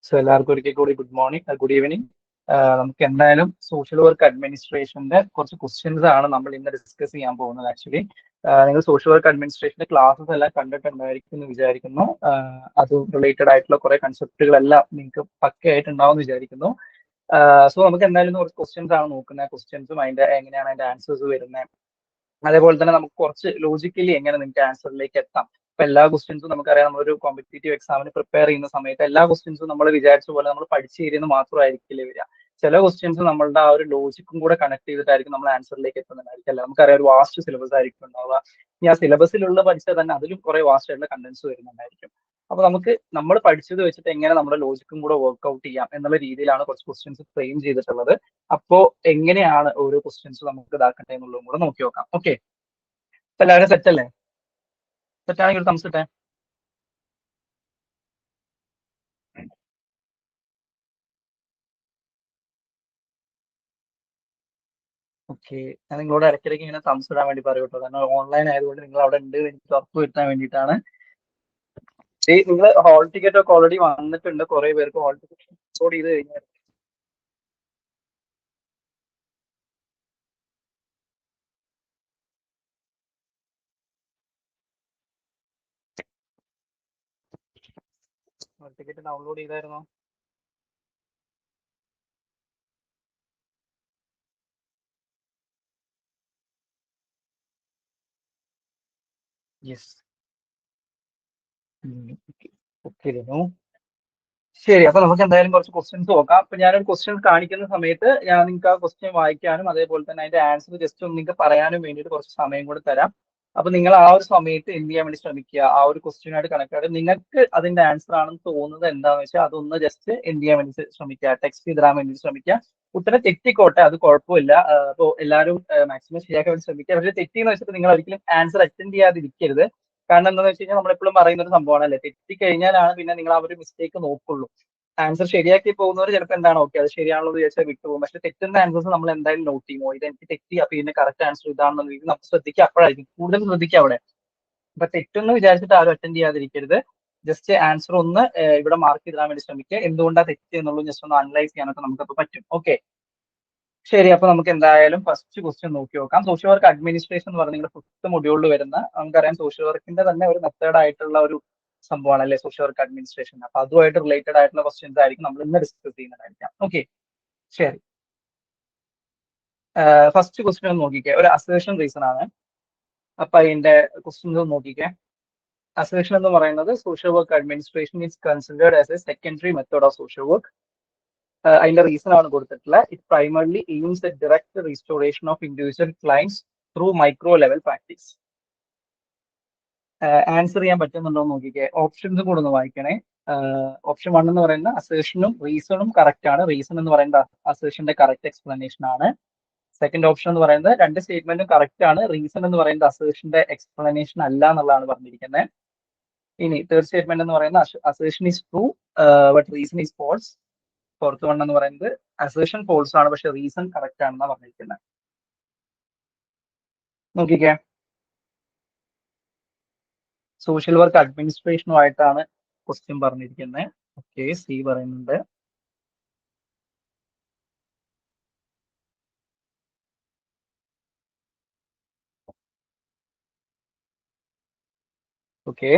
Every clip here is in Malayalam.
സോ എല്ലാവർക്കും ഒരിക്കൽ കൂടി ഗുഡ് മോർണിംഗ് ഗുഡ് ഈവനിങ്. നമുക്ക് എന്തായാലും സോഷ്യൽ വർക്ക് അഡ്മിനിസ്ട്രേഷന്റെ കുറച്ച് ക്വസ്റ്റ്യൻസ് ആണ് നമ്മൾ ഇന്ന് ഡിസ്കസ് ചെയ്യാൻ പോകുന്നത്. ആക്ച്വലി നിങ്ങൾ സോഷ്യൽ വർക്ക് അഡ്മിനിസ്ട്രേഷന്റെ ക്ലാസ്സസ് എല്ലാം കണ്ടിട്ടുണ്ടായിരിക്കും എന്ന് വിചാരിക്കുന്നു. അത് റിലേറ്റഡ് ആയിട്ടുള്ള കുറെ കൺസെപ്റ്റുകളെല്ലാം നിങ്ങൾക്ക് പക്കയായിട്ടുണ്ടാവും എന്ന് വിചാരിക്കുന്നു. സോ നമുക്ക് എന്തായാലും കുറച്ച് ക്വസ്റ്റ്യൻസ് ആണ് നോക്കുന്നത്. ക്വസ്റ്റ്യൻസും അതിന്റെ എങ്ങനെയാണ് അതിന്റെ ആൻസേഴ്സ് വരുന്നത്, അതേപോലെ തന്നെ നമുക്ക് കുറച്ച് ലോജിക്കലി എങ്ങനെ നിങ്ങൾക്ക് ആൻസറിലേക്ക് എത്താം. ഇപ്പൊ എല്ലാ ക്വസ്റ്റ്യൻസും നമുക്കറിയാം, നമ്മളൊരു കോമ്പറ്റേറ്റീവ് എക്സാമിന് പ്രിപ്പയർ ചെയ്യുന്ന സമയത്ത് എല്ലാ ക്വസ്റ്റ്യൻസും നമ്മൾ വിചാരിച്ച പോലെ നമ്മൾ പഠിച്ചു തരുന്നത് മാത്രമായിരിക്കില്ല വരിക. ചില ക്വസ്റ്റ്യൻസ് നമ്മളുടെ ആ ഒരു ലോജിക്കും കൂടെ കണക്ട് ചെയ്തിട്ടായിരിക്കും നമ്മൾ ആൻസറിലേക്ക് എത്തുന്നുണ്ടായിരിക്കും. അല്ല, നമുക്കറിയാം ഒരു വാസ്റ്റ് സിലബസ് ആയിരിക്കും ഉണ്ടാവുക. ഇനി ആ സിലബസിലുള്ള പഠിച്ചാൽ തന്നെ അതിലും കുറെ വാസ്റ്റ് ആയിട്ടുള്ള കണ്ടന്റ്സ് വരുന്നുണ്ടായിരിക്കും. അപ്പൊ നമുക്ക് നമ്മൾ പഠിച്ചത് വെച്ചിട്ട് എങ്ങനെ നമ്മുടെ ലോജിക്കും കൂടെ വർക്ക്ഔട്ട് ചെയ്യാം എന്നുള്ള രീതിയിലാണ് കുറച്ച് ക്വസ്റ്റ്യൻസ് ഫ്രെയിം ചെയ്തിട്ടുള്ളത്. അപ്പോ എങ്ങനെയാണ് ഓരോ ക്വസ്റ്റ്യൻസ് നമുക്ക് ഇതാക്കട്ടെ എന്നുള്ളതും കൂടെ നോക്കി നോക്കാം. ഓക്കെ, എല്ലാവരും സെറ്റ് അല്ലേ? സെറ്റ് ആണെങ്കിൽ ഒരു തംസ് ഇട്ടേ. ഓക്കെ, ഞാൻ നിങ്ങളോട് ഇടയ്ക്കിടയ്ക്ക് ഇങ്ങനെ തംസ് ഇടാൻ വേണ്ടി പറയും കേട്ടോ, കാരണം ഓൺലൈൻ ആയതുകൊണ്ട് നിങ്ങൾ അവിടെ ഉണ്ട് എനിക്ക് ഉറപ്പ് വരുത്താൻ വേണ്ടിയിട്ടാണ്. നിങ്ങൾ ഹോൾ ടിക്കറ്റ് ഒക്കെ ഓൾറെഡി വന്നിട്ടുണ്ട്, കുറെ പേർക്ക് ഹോൾ ടിക്കറ്റ് അപ്ലോഡ് ചെയ്ത് കഴിഞ്ഞാൽ ഹോൾ ടിക്കറ്റ് ഡൗൺലോഡ് ചെയ്തായിരുന്നോ? യെസ്. ഓക്കെ, ശരി. അപ്പൊ നമുക്ക് എന്തായാലും കുറച്ച് ക്വസ്റ്റ്യൻസ് നോക്കാം. അപ്പൊ ഞാനൊരു ക്വസ്റ്റ്യൻ കാണിക്കുന്ന സമയത്ത് ഞാൻ നിങ്ങൾക്ക് ആ ക്വസ്റ്റ്യൻ വായിക്കാനും അതേപോലെ തന്നെ അതിന്റെ ആൻസർ ജസ്റ്റ് ഒന്ന് നിങ്ങൾക്ക് പറയാനും വേണ്ടിയിട്ട് കുറച്ച് സമയം കൂടെ തരാം. അപ്പൊ നിങ്ങൾ ആ ഒരു സമയത്ത് എന്ത് ചെയ്യാൻ വേണ്ടി ശ്രമിക്കുക, ആ ഒരു ക്വസ്റ്റ്യനായിട്ട് കണക്ട് ആയിട്ട് നിങ്ങൾക്ക് അതിന്റെ ആൻസർ ആണെന്ന് തോന്നുന്നത് എന്താണെന്ന് വെച്ചാൽ അതൊന്ന് ജസ്റ്റ് എന്ത് ചെയ്യാൻ വേണ്ടി ശ്രമിക്കുക, ടെക്സ്റ്റ് ചെയ്തിടാൻ വേണ്ടി ശ്രമിക്കുക. ഉത്തരം തെറ്റിക്കോട്ടെ, അത് കുഴപ്പമില്ല. അപ്പോൾ എല്ലാവരും മാക്സിമം ശരിയാക്കാൻ വേണ്ടി ശ്രമിക്കുക. പക്ഷേ തെറ്റിയെന്ന് വെച്ചിട്ട് നിങ്ങൾ ഒരിക്കലും ആൻസർ അറ്റൻഡ് ചെയ്യാതിരിക്കരുത്. കാരണം എന്താണെന്ന് വെച്ച് കഴിഞ്ഞാൽ നമ്മളെപ്പോഴും പറയുന്ന ഒരു സംഭവമാണ് അല്ലേ, തെറ്റി കഴിഞ്ഞാലാണ് പിന്നെ നിങ്ങൾ ആ ഒരു മിസ്റ്റേക്ക് നോക്കുള്ളൂ. ആൻസർ ശരിയാക്കി പോകുന്നവർ ചിലപ്പോൾ എന്താണ് ഓക്കെ അത് ശരിയാണല്ലോ എന്ന് വിചാരിച്ചാൽ വിട്ടുപോകും. പക്ഷെ തെറ്റുന്ന ആൻസേഴ്സ് നമ്മൾ എന്തായാലും നോട്ട് ചെയ്യുമോ, ഇത് എനിക്ക് തെറ്റി അപ്പൊ ഇതിന്റെ കറക്റ്റ് ആൻസർ ഇതാണെന്ന് രീതിയിൽ നമുക്ക് ശ്രദ്ധിക്കുക. അപ്പോഴായിരിക്കും കൂടുതൽ ശ്രദ്ധിക്കുക അവിടെ. അപ്പൊ തെറ്റൊന്നും വിചാരിച്ചിട്ട് ആരും അറ്റൻഡ് ചെയ്യാതിരിക്കരുത്. ജസ്റ്റ് ആൻസർ ഒന്ന് ഇവിടെ മാർക്ക് ചെയ്തിടാൻ വേണ്ടി ശ്രമിക്കുക. എന്തുകൊണ്ടാണ് തെറ്റ് എന്നുള്ളത് ജസ്റ്റ് ഒന്ന് അനലൈസ് ചെയ്യാനൊക്കെ നമുക്കപ്പോൾ പറ്റും. ഓക്കെ, ശരി. അപ്പൊ നമുക്ക് എന്തായാലും ഫസ്റ്റ് ക്വസ്റ്റ്യൻ നോക്കി നോക്കാം. സോഷ്യൽ വർക്ക് അഡ്മിനിസ്ട്രേഷൻ എന്ന് പറഞ്ഞ നിങ്ങളുടെ ഫിഫ്ത്ത് മൊഡ്യൂളിൽ വരുന്ന, നമുക്കറിയാം സോഷ്യൽ വർക്കിന്റെ തന്നെ ഒരു മെത്തേഡ് ആയിട്ടുള്ള ഒരു സംഭവമാണ് അല്ലെ സോഷ്യൽ വർക്ക് അഡ്മിനിസ്ട്രേഷൻ. അപ്പൊ അതുമായിട്ട് റിലേറ്റഡ് ആയിട്ടുള്ള ക്വസ്റ്റ്യൻസ് ആയിരിക്കും നമ്മൾ ഇന്ന് ഡിസ്കസ് ചെയ്യുന്നതായിരിക്കാം. ഓക്കെ, ശരി. ഫസ്റ്റ് ക്വസ്റ്റ്യൻ ഒന്ന് നോക്കിക്കേ, ഒരു അസേഷൻ റീസൺ ആണ്. അപ്പൊ അതിന്റെ ക്വസ്റ്റ്യൻസ് ഒന്ന് നോക്കിക്കേ. അസേഷൻ എന്ന് പറയുന്നത് social work administration is considered as a secondary method of social work. അതിന്റെ റീസൺ ആണ് കൊടുത്തിട്ടുള്ളത്. It primarily aims at direct restoration of individual clients through micro level practice. Answer ചെയ്യാൻ പറ്റുന്നുണ്ടോ എന്ന് നോക്കിക്കേ. ഓപ്ഷൻസ് കൂടെ ഒന്ന് വായിക്കണേ. ഓപ്ഷൻ 1 എന്ന് പറയുന്ന അസേഷനും റീസണും കറക്റ്റ് ആണ്. റീസൺ എന്ന് പറയുന്നത് അസേഷന്റെ കറക്റ്റ് എക്സ്പ്ലനേഷൻ ആണ്. സെക്കൻഡ് ഓപ്ഷൻ എന്ന് പറയുന്നത് രണ്ട് സ്റ്റേറ്റ്മെന്റും കറക്റ്റ് ആണ്. റീസൺ എന്ന് പറയുന്നത് അസേഷന്റെ എക്സ്പ്ലനേഷൻ അല്ല എന്നുള്ളതാണ് പറഞ്ഞിരിക്കുന്നത്. ഇനി തേർഡ് സ്റ്റേറ്റ്മെന്റ് എന്ന് പറയുന്നത് assertion is true but reason is false. Fourth one എന്ന് പറയുന്നത് അസേഷൻ ഫോൾസ് ആണ് പക്ഷെ റീസൺ കറക്റ്റ് ആണെന്നാണ് പറഞ്ഞിരിക്കുന്നത്. നോക്കിക്കേ, സോഷ്യൽ വർക്ക് അഡ്മിനിസ്ട്രേഷനുമായിട്ടാണ് ക്വസ്റ്റ്യൻ പറഞ്ഞിരിക്കുന്നത്. ഓക്കെ, സി പറയുന്നുണ്ട്. ഓക്കെ,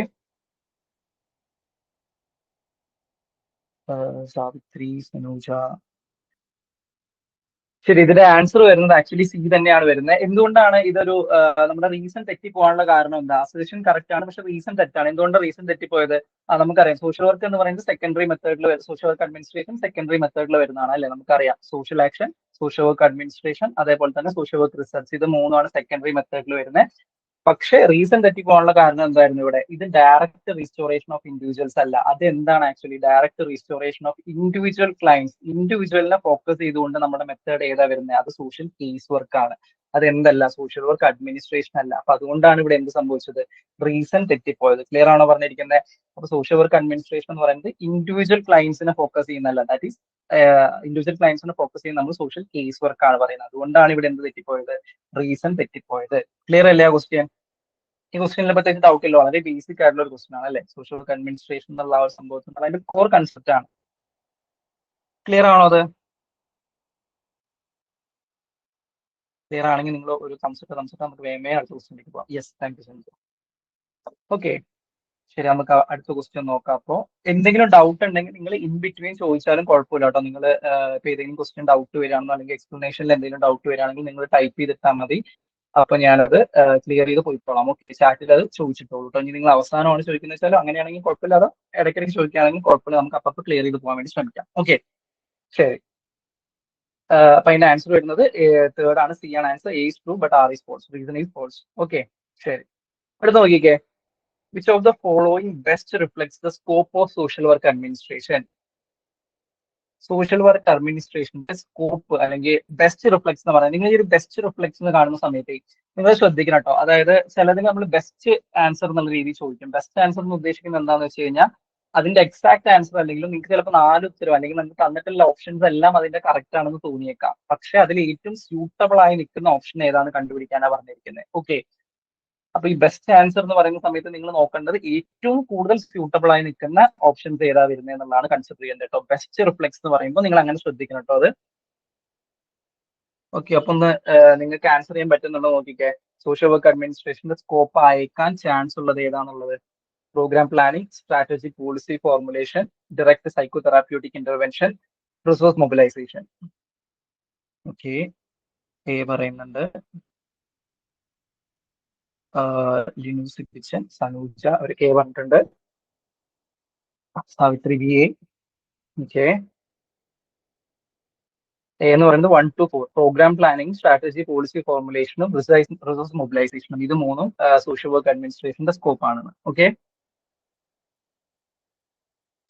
സാവിത്രി, സനൂജ. ശരി, ഇതിന്റെ ആൻസർ വരുന്നത് ആക്ച്വലി സി തന്നെയാണ് വരുന്നത്. എന്തുകൊണ്ടാണ് ഇതൊരു നമ്മുടെ റീസൺ തെറ്റിപ്പോകാനുള്ള കാരണം എന്താ? അസേഷൻ കറക്റ്റ് ആണ് പക്ഷെ റീസൺ തെറ്റാണ്. എന്തുകൊണ്ടാണ് റീസൺ തെറ്റിപ്പോയത്? നമുക്കറിയാം സോഷ്യൽ വർക്ക് എന്ന് പറയുന്നത് സെക്കൻഡറി മെത്തേഡിൽ, സോഷ്യൽ വർക്ക് അഡ്മിനിസ്ട്രേഷൻ സെക്കൻഡറി മെത്തേഡിൽ വരുന്നതാണ് അല്ലെ. നമുക്കറിയാം social action, social work administration, അതേപോലെ തന്നെ സോഷ്യൽ വർക്ക് റിസർച്ച്, ഇത് മൂന്നുമാണ് സെക്കൻഡറി മെത്തേഡിൽ വരുന്നത്. പക്ഷേ റീസൺ തെറ്റിപ്പോകാനുള്ള കാരണം എന്തായിരുന്നു ഇവിടെ? ഇത് ഡയറക്റ്റ് റീസ്റ്റോറേഷൻ ഓഫ് ഇൻഡിവിജ്വൽസ് അല്ല. അത് എന്താണ് actually? Direct restoration of individual clients. ഇൻഡിവിജ്വലിനെ ഫോക്കസ് ചെയ്തുകൊണ്ട് നമ്മുടെ മെത്തേഡ് ഏതാ വരുന്നത്? അത് സോഷ്യൽ കേസ് വർക്ക് ആണ്. അത് എന്തല്ല? സോഷ്യൽ വർക്ക് അഡ്മിനിസ്ട്രേഷൻ അല്ല. അപ്പൊ അതുകൊണ്ടാണ് ഇവിടെ എന്ത് സംഭവിച്ചത്? റീസൺ തെറ്റിപ്പോയത്. ക്ലിയർ ആണോ പറഞ്ഞിരിക്കുന്നത്? അപ്പൊ സോഷ്യൽ വർക്ക് അഡ്മിനിസ്ട്രേഷൻ എന്ന് പറയുന്നത് ഇൻഡിവിജ്വൽ ക്ലയൻസിനെ ഫോക്കസ് ചെയ്യുന്നല്ല. ദാറ്റ് ഈസ് ഇൻഡിവിജ്വൽ ക്ലയൻസിനെ ഫോക്കസ് ചെയ്യുന്ന നമ്മൾ സോഷ്യൽ കേസ് വർക്ക് ആണ് പറയുന്നത്. അതുകൊണ്ടാണ് ഇവിടെ എന്ത് തെറ്റിപ്പോയത്? റീസൺ തെറ്റിപ്പോയത്. ക്ലിയർ അല്ലേ ആ ക്വസ്റ്റ്യൻ? ഈ ക്വസ്റ്റ്യനിലെ പ്രത്യേകിച്ച് ഡൗട്ട് ഇല്ല, വളരെ ബേസിക് ആയിട്ടുള്ള ഒരു ക്വസ്റ്റ്യൻ ആണ് അല്ലെ. സോഷ്യൽ വർക്ക് അഡ്മിനിസ്ട്രേഷൻ എന്നുള്ള ആ ഒരു സംഭവത്തിൽ അതിന്റെ കോർ കൺസെപ്റ്റ് ആണ്. ക്ലിയർ ആണോ അത്? ക്ലിയർ ആണെങ്കിൽ നിങ്ങൾ ഒരു തംസപ്പ് നമുക്ക് വേഗമേ അടുത്ത ക്വസ്റ്റിലേക്ക് പോകാം. Yes, thank you so much. Okay, ശരി, നമുക്ക് അടുത്ത ക്വസ്റ്റ്യൻ നോക്കാം. അപ്പോൾ എന്തെങ്കിലും ഡൗട്ട് ഉണ്ടെങ്കിൽ നിങ്ങൾ ഇൻ ബിറ്റ്വീൻ ചോദിച്ചാലും കുഴപ്പമില്ല കേട്ടോ. നിങ്ങൾ ഇപ്പൊ ഏതെങ്കിലും ക്വസ്റ്റ്യൻ ഡൗട്ട് വരികയാണെന്നോ അല്ലെങ്കിൽ എക്സ്പ്ലനേഷനിൽ എന്തെങ്കിലും ഡൗട്ട് വരികയാണെങ്കിൽ നിങ്ങൾ ടൈപ്പ് ചെയ്തിട്ടാൽ മതി. അപ്പൊ ഞാനത് ക്ലിയർ ചെയ്ത് പോയിക്കോളാം. ഓക്കെ, ചാറ്റിൽ അത് ചോദിച്ചിട്ടോളൂ കേട്ടോ. ഇനി നിങ്ങൾ അവസാനമാണ് ചോദിക്കുന്നത് വെച്ചാൽ അങ്ങനെയാണെങ്കിൽ കുഴപ്പമില്ലാതെ ഇടയ്ക്കിടയ്ക്ക് ചോദിക്കുകയാണെങ്കിൽ കുഴപ്പമില്ല, നമുക്ക് അപ്പൊ ക്ലിയർ ചെയ്ത് പോകാൻ വേണ്ടി ശ്രമിക്കാം. ഓക്കെ, ശരി. അപ്പൊ അതിന്റെ ആൻസർ വരുന്നത് തേർഡ് ആണ്, സി ആണ് answer. A is true but R is false, reason is false. Okay, ശരി. അടുത്ത് നോക്കിക്കേ. Which of the following best reflects the scope of social work administration? Social work അഡ്മിനിസ്ട്രേഷന്റെ സ്കോപ്പ് അല്ലെങ്കിൽ ബെസ്റ്റ് റിഫ്ലക്സ് എന്ന് പറയുന്നത്, നിങ്ങൾ ഈ ഒരു ബെസ്റ്റ് റിഫ്ലക്സ് എന്ന് കാണുന്ന സമയത്ത് നിങ്ങൾ ശ്രദ്ധിക്കണം കേട്ടോ. അതായത് ചിലതിന് നമ്മൾ ബെസ്റ്റ് ആൻസർ എന്നുള്ള രീതിയിൽ ചോദിക്കും. ബെസ്റ്റ് ആൻസർ എന്ന് ഉദ്ദേശിക്കുന്നത് എന്താണെന്ന് വെച്ച് കഴിഞ്ഞാൽ അതിന്റെ എക്സാക്ട് ആൻസർ അല്ലെങ്കിൽ നിങ്ങൾക്ക് ചിലപ്പോൾ 4 ഉത്തരം അല്ലെങ്കിൽ നമുക്ക് തന്നിട്ടുള്ള ഓപ്ഷൻസ് എല്ലാം അതിന്റെ കറക്റ്റ് ആണെന്ന് തോന്നിയേക്കാം. പക്ഷെ അതിൽ ഏറ്റവും സ്യൂട്ടബിൾ ആയി നിൽക്കുന്ന ഓപ്ഷൻ ഏതാണ് കണ്ടുപിടിക്കാനാണ് പറഞ്ഞിരിക്കുന്നത്. ഓക്കെ, അപ്പൊ ഈ ബെസ്റ്റ് ആൻസർ എന്ന് പറയുന്ന സമയത്ത് നിങ്ങൾ നോക്കേണ്ടത് ഏറ്റവും കൂടുതൽ സ്യൂട്ടബിൾ ആയി നിൽക്കുന്ന ഓപ്ഷൻസ് ഏതാ വരുന്നത് എന്നുള്ളതാണ് കൺസിഡർ ചെയ്യേണ്ടത് കേട്ടോ. ബെസ്റ്റ് റിഫ്ലെക്സ് എന്ന് പറയുമ്പോൾ നിങ്ങൾ അങ്ങനെ ശ്രദ്ധിക്കണം കേട്ടോ അത്. ഓക്കെ, അപ്പൊ ഒന്ന് നിങ്ങൾക്ക് ആൻസർ ചെയ്യാൻ പറ്റുന്നുണ്ടോ നോക്കിക്കേ. സോഷ്യൽ വർക്ക് അഡ്മിനിസ്ട്രേഷന്റെ സ്കോപ്പ് അയക്കാൻ ചാൻസ് ഉള്ളത് ഏതാണുള്ളത്? Programme planning, strategic policy formulation, direct psycho therapeutic intervention, resource mobilisation. Okay, A പറയുന്നുണ്ട്. ലിനു സിപ്പിച്ചൻ, സനൂജ ഒരു കെ പറഞ്ഞിട്ടുണ്ട്. Savitri V A. ഓക്കെ, എന്ന് പറയുന്നത് 1 to 4 programme planning, strategy, policy ഫോർമുലേഷനും റിസോഴ്സ് മൊബിലൈസേഷനും. ഇത് മൂന്നും സോഷ്യൽ വർക്ക് അഡ്മിനിസ്ട്രേഷന്റെ സ്കോപ്പ് ആണ്. ഓക്കെ,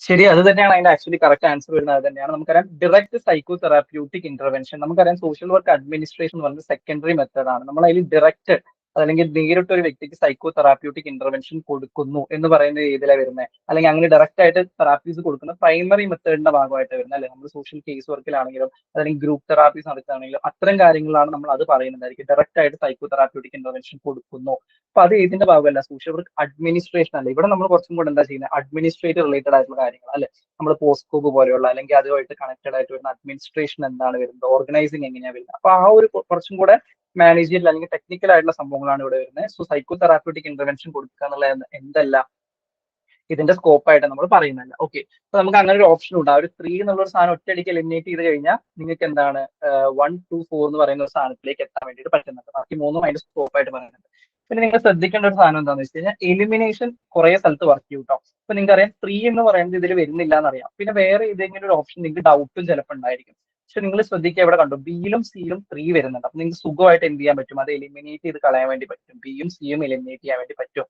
ശരി, അത് തന്നെയാണ് അതിന്റെ ആക്ച്വലി കറക്റ്റ് ആൻസർ വരുന്നത്. അത് തന്നെയാണ്. നമുക്കറിയാം ഡയറക്ട് സൈക്കോ തെറാപ്യൂട്ടിക് ഇന്റർവെൻഷൻ. നമുക്കറിയാം സോഷ്യൽ വർക്ക് അഡ്മിനിസ്ട്രേഷൻ എന്ന് പറയുന്നത് സെക്കൻഡറി മെത്തേഡ് ആണ്. നമ്മൾ അതിൽ ഡയറക്റ്റ് അല്ലെങ്കിൽ നേരിട്ട് ഒരു വ്യക്തിക്ക് സൈക്കോ തെറാപ്യൂട്ടിക് ഇന്റർവെൻഷൻ കൊടുക്കുന്നു എന്ന് പറയുന്ന രീതിയിലാണ് വരുന്നത്. അല്ലെങ്കിൽ അങ്ങനെ ഡയറക്റ്റ് ആയിട്ട് തെറാപ്പീസ് കൊടുക്കുന്ന പ്രൈമറി മെത്തേഡിന്റെ ഭാഗമായിട്ട് വരുന്നത് അല്ലെ. നമ്മൾ സോഷ്യൽ കേസ് വർക്കിലാണെങ്കിലും അല്ലെങ്കിൽ ഗ്രൂപ്പ് തെറാപ്പീസ് നടത്തുകയാണെങ്കിലും അത്തരം കാര്യങ്ങളാണ് നമ്മൾ അത് പറയുന്നതായിരിക്കും. ഡയറക്റ്റ് ആയിട്ട് സൈക്കോ തെറാപ്യൂട്ടിക് ഇന്റർവെൻഷൻ കൊടുക്കുന്നു. അപ്പൊ അത് ഇതിന്റെ ഭാഗമല്ല, സോഷ്യൽ വർക്ക് അഡ്മിനിസ്ട്രേഷൻ അല്ല. ഇവിടെ നമ്മൾ കുറച്ചും കൂടെ എന്താ ചെയ്യുന്നത്, അഡ്മിനിസ്ട്രേറ്റീവ് റിലേറ്റഡ് ആയിട്ടുള്ള കാര്യങ്ങൾ അല്ലെ. നമ്മൾ പോസ്കോപ്പ് പോലെയുള്ള അല്ലെങ്കിൽ അതുമായിട്ട് കണക്റ്റഡ് ആയിട്ട് വരുന്ന അഡ്മിനിസ്ട്രേഷൻ എന്താണ് വരുന്നത്, ഓർഗനൈസിങ് എങ്ങനെയാണ് വരുന്നത്. അപ്പൊ ആ ഒരു കുറച്ചും കൂടെ മാനേജിയൽ അല്ലെങ്കിൽ ടെക്നിക്കൽ ആയിട്ടുള്ള സംഭവങ്ങളാണ് ഇവിടെ വരുന്നത്. സോ സൈക്കോ തെറാപ്യൂട്ടിക് ഇന്റർവെൻഷൻ കൊടുക്കുക എന്നുള്ള എന്തല്ല ഇതിന്റെ സ്കോപ്പ് ആയിട്ട് നമ്മൾ പറയുന്നില്ല. ഓക്കെ, അപ്പൊ നമുക്ക് അങ്ങനെ ഒരു ഓപ്ഷൻ ഉണ്ട്. ആ ഒരു 3 എന്നുള്ള ഒരു സാധനം ഒറ്റയടിക്ക് എലിമിനേറ്റ് ചെയ്ത് കഴിഞ്ഞാൽ നിങ്ങൾക്ക് എന്താണ് 1 to 4 എന്ന് പറയുന്ന ഒരു സാധനത്തിലേക്ക് എത്താൻ വേണ്ടിയിട്ട് പറ്റുന്നുണ്ട്. ബാക്കി മൂന്നും അതിന്റെ സ്കോപ്പ് ആയിട്ട് പറയുന്നുണ്ട്. പിന്നെ നിങ്ങൾ ശ്രദ്ധിക്കേണ്ട ഒരു സാധനം എന്താണെന്ന് വെച്ച് കഴിഞ്ഞാൽ എലിമിനേഷൻ കുറെ സ്ഥലത്ത് വർക്ക് ചെയ്യും കേട്ടോ. ഇപ്പൊ നിങ്ങൾക്ക് അറിയാം 3 എന്ന് പറയുന്നത് ഇതിൽ വരുന്നില്ല എന്നറിയാം. പിന്നെ വേറെ ഏതെങ്കിലും ഒരു ഓപ്ഷൻ നിങ്ങൾക്ക് ഡൗട്ടും ചിലപ്പോൾ ഉണ്ടായിരിക്കും. പക്ഷെ നിങ്ങൾ ശ്രദ്ധിക്കുക, ഇവിടെ കണ്ടു ബിയിലും സിയിലും 3 വരുന്നുണ്ട്. അപ്പൊ നിങ്ങൾക്ക് സുഖമായിട്ട് എന്ത് ചെയ്യാൻ പറ്റും, അത് എലിമിനേറ്റ് ചെയ്ത് കളയാൻ വേണ്ടി പറ്റും. ബിയും സിയും എലിമിനേറ്റ് ചെയ്യാൻ വേണ്ടി പറ്റും.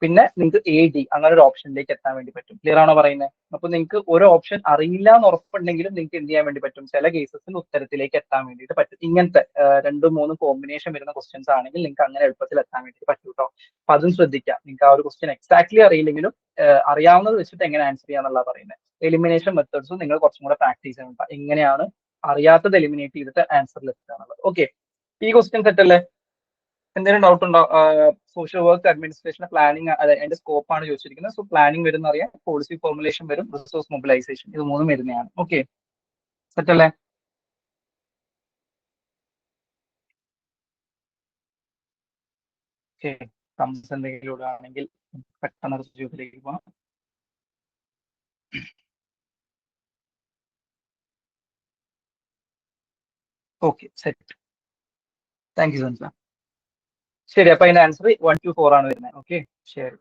പിന്നെ നിങ്ങൾക്ക് എ ഡി അങ്ങനെ ഒരു ഓപ്ഷനിലേക്ക് എത്താൻ വേണ്ടി പറ്റും. ക്ലിയർ ആണോ പറയുന്നത്? അപ്പൊ നിങ്ങൾക്ക് ഒരു ഓപ്ഷൻ അറിയില്ല എന്ന് ഉറപ്പുണ്ടെങ്കിലും നിങ്ങൾക്ക് എന്ത് ചെയ്യാൻ വേണ്ടി പറ്റും, ചില കേസസിൽ ഉത്തരത്തിലേക്ക് എത്താൻ വേണ്ടിയിട്ട് പറ്റും. ഇങ്ങനത്തെ 2-3 കോമ്പിനേഷൻ വരുന്ന ക്വസ്റ്റ്യൻസ് ആണെങ്കിൽ നിങ്ങൾക്ക് അങ്ങനെ എളുപ്പത്തിൽ എത്താൻ വേണ്ടി പറ്റും കേട്ടോ. അപ്പൊ അതും ശ്രദ്ധിക്കാം. നിങ്ങൾക്ക് ആ ഒരു ക്വസ്റ്റ്യൻ എക്സാക്ട്ലി അറിയില്ലെങ്കിലും അറിയാവുന്നത് വെച്ചിട്ട് എങ്ങനെ ആൻസർ ചെയ്യാന്നുള്ള പറയുന്നത്. എലിമിനേഷൻ മെത്തേഡ്സും നിങ്ങൾ കുറച്ചും കൂടെ പ്രാക്ടീസ് ചെയ്യണം. എങ്ങനെയാണ് അറിയാത്തത് എലിമിനേറ്റ് ചെയ്തിട്ട് ആൻസറിൽ എത്തുക എന്നുള്ളത്. ഓക്കെ, ഈ ക്വസ്റ്റ്യൻ സെറ്റ് അല്ലേ? എന്തെങ്കിലും ഡൗട്ട് ഉണ്ടോ? സോഷ്യൽ വർക്ക് അഡ്മിനിസ്ട്രേഷൻ പ്ലാനിങ് അതിന്റെ സ്കോപ്പ് ആണ് ചോദിച്ചിരിക്കുന്നത്. സോ പ്ലാനിങ് വരും അറിയാം, പോളിസി ഫോർമുലേഷൻ വരും, റിസോഴ്സ് മൊബിലൈസേഷൻ, ഇത് മൂന്നും വരുന്നതാണ്. ഓക്കെ, സെറ്റ് അല്ലേ? ഓക്കെ, കംസ് എന്തെങ്കിലും ആണെങ്കിൽ പെട്ടെന്ന് ചോദ്യത്തിലേക്ക് പോകാം. Okay, set. Thank you Sanja. ശരി, അപ്പൊ അതിന്റെ ആൻസർ 1 to 4 ആണ് വരുന്നത്. ഓക്കെ, ശരി.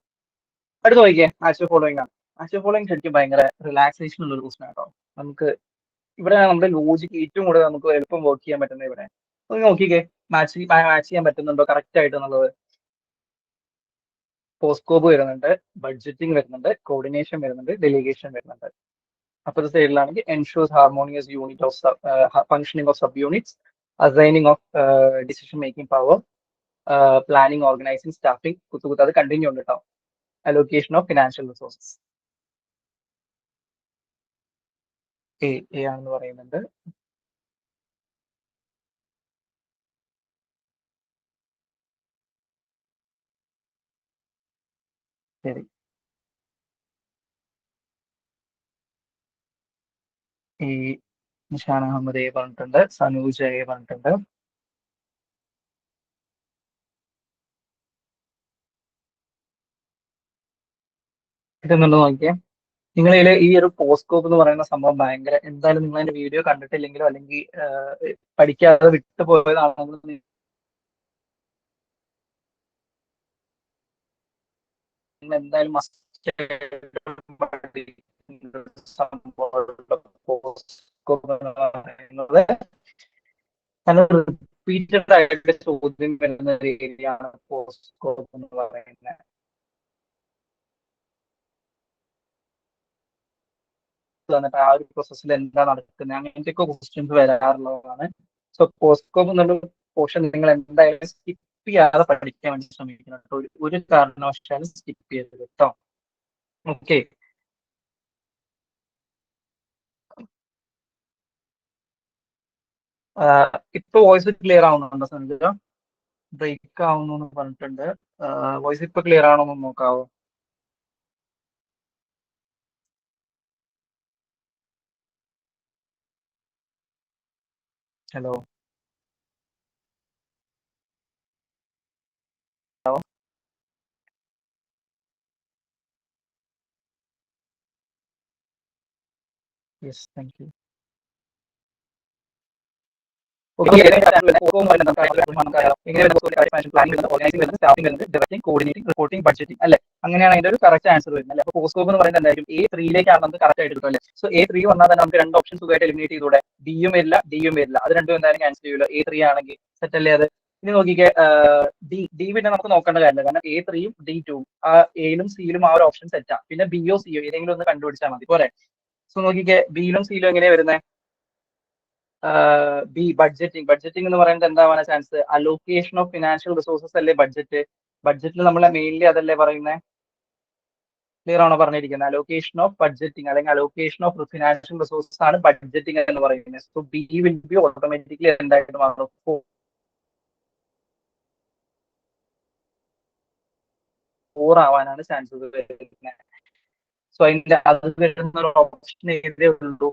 അടുത്ത് നോക്കിയേ, ആക്ച്വൽ ഫോളോയിങ് ആണ്. ആക്ച്വൽ ഫോളോയിങ് ശരിക്കും ഭയങ്കര റിലാക്സേഷൻ ഉള്ള ഒരു ക്വസ്റ്റൻ ആട്ടോ. നമുക്ക് ഇവിടെ നമ്മുടെ ലോജിക്ക് ഏറ്റവും കൂടുതൽ നമുക്ക് എളുപ്പം വർക്ക് ചെയ്യാൻ പറ്റുന്നത് ഇവിടെ. ഒന്ന് നോക്കിക്കേ, മാച്ച് ചെയ്യാൻ പറ്റുന്നുണ്ടോ കറക്റ്റ് ആയിട്ട് എന്നുള്ളത്. പോസ്കോപ്പ് വരുന്നുണ്ട്, ബഡ്ജറ്റിംഗ് വരുന്നുണ്ട്, കോർഡിനേഷൻ വരുന്നുണ്ട്, ഡെലിഗേഷൻ വരുന്നുണ്ട്. അപ്പുറത്തെ സൈഡിലാണെങ്കിൽ ensures harmonious unit of functioning of sub units, assigning of decision making power, planning, organising, staffing, കുത്തുകുത്ത് അത് കണ്ടിന്യൂ ഉണ്ട് കേട്ടോ. Allocation of financial resources. A ആണെന്ന് പറയുന്നുണ്ട്. ശരി, ഈ നിഷാൻ അഹമ്മദ് എ പറഞ്ഞിട്ടുണ്ട്, സനൂജ് എ പറഞ്ഞിട്ടുണ്ട്. ഇതെന്നുള്ളത് നോക്കിയേ. നിങ്ങൾ ഈ ഒരു പോസ്കോപ്പ് എന്ന് പറയുന്ന സംഭവം ഭയങ്കര, എന്തായാലും നിങ്ങൾ അതിന്റെ വീഡിയോ കണ്ടിട്ടില്ലെങ്കിലോ അല്ലെങ്കിൽ പഠിക്കാതെ വിട്ടു പോയതാണെങ്കിലും നിങ്ങൾ എന്തായാലും മസ്റ്റ് പോസ്കോപ്പ് എന്ന് പറയുന്നത് റിപ്പീറ്റഡ് ആയിട്ട് ചോദ്യം വരുന്ന ഒരു ഏരിയയാണ് പോസ്കോപ്പ് എന്ന് പറയുന്നത്. വന്നിട്ട് ആ ഒരു പ്രോസസ്സിൽ എന്താ നടക്കുന്നത് അങ്ങനത്തെയൊക്കെ ക്വസ്റ്റ്യൻസ് വരാറുള്ളതാണ്. സോ പോസ്കോപ്പ് എന്നുള്ള പോർഷൻ നിങ്ങൾ എന്തായാലും സ്കിപ്പ് ചെയ്യാതെ പഠിക്കാൻ വേണ്ടി ശ്രമിക്കണം കേട്ടോ. ഒരു കാരണവശാലും സ്കിപ്പ് ചെയ്യരുത് കേട്ടോ. ഓക്കെ. ഇപ്പൊ വോയിസ് ക്ലിയർ ആവുന്നുണ്ടോ സഞ്ജു? ബ്രേക്ക് ആവുന്നു എന്ന് പറഞ്ഞിട്ടുണ്ട്. വോയിസ് ഇപ്പൊ ക്ലിയർ ആണോ എന്ന് നോക്കാവോ? Hello hello. Yes, thank you. Coordinating, reporting, budgeting അല്ലെ? അങ്ങനെയാണ് അതിന്റെ ഒരു കറക്റ്റ് ആൻസർ വരുന്നത് അല്ലെ? അപ്പൊ പോസ്കോപ്പ് എന്ന് പറയുന്നത് എന്തായാലും A3 നമുക്ക് കറക്റ്റ് ആയിട്ട് എടുക്കും അല്ലെ? സോ A3 വന്നാൽ തന്നെ നമുക്ക് രണ്ട് ഓപ്ഷൻ സുഖമായിട്ട് എലിമിനേറ്റ് ചെയ്തൂടെ? ഡിയും വരില്ല, ഡിയും വരില്ല. അത് രണ്ടും എന്തായാലും ക്യാൻസൽ ചെയ്യൂല A3 ആണെങ്കിൽ. സെറ്റ് അല്ലേ അത്? ഇനി നോക്കിക്കേ, ഡി പിന്നെ നമുക്ക് നോക്കേണ്ട കാര്യമില്ല, കാരണം A3യും D2 ആ എയിലും സിയിലും ആ ഒരു ഓപ്ഷൻ സെറ്റാ. പിന്നെ ബിയോ സിയോ ഏതെങ്കിലും ഒന്ന് കണ്ടുപിടിച്ചാൽ മതി പോരെ? സോ നോക്കിക്കേ, ബിയിലും സിയിലും എങ്ങനെയാ വരുന്നത്? B budgeting. ബഡ്ജറ്റിംഗ് എന്ന് പറയുന്നത് എന്താവാനാ chance? Allocation of financial resources അല്ലേ ബഡ്ജറ്റ്? ബഡ്ജറ്റിൽ നമ്മൾ മെയിൻലി അതല്ലേ പറയുന്നത്? ക്ലിയർ ആണോ പറഞ്ഞിരിക്കുന്നത്? അലോക്കേഷൻ ഓഫ് ബഡ്ജറ്റിംഗ് അല്ലെങ്കിൽ അലോക്കേഷൻ ഓഫ് ഫിനാൻഷ്യൽ റിസോഴ്സസ് ആണ് ബഡ്ജറ്റിംഗ് എന്ന് പറയുന്നത്. So B will be automatically എന്തായിട്ട് മാറും? 4 ആവാനാണ് ചാൻസസ് വരുന്നത്. സോ അതിന്റെ അത് വരുന്ന ഒരു ഓപ്ഷൻ ഏതേ ഉള്ളൂ?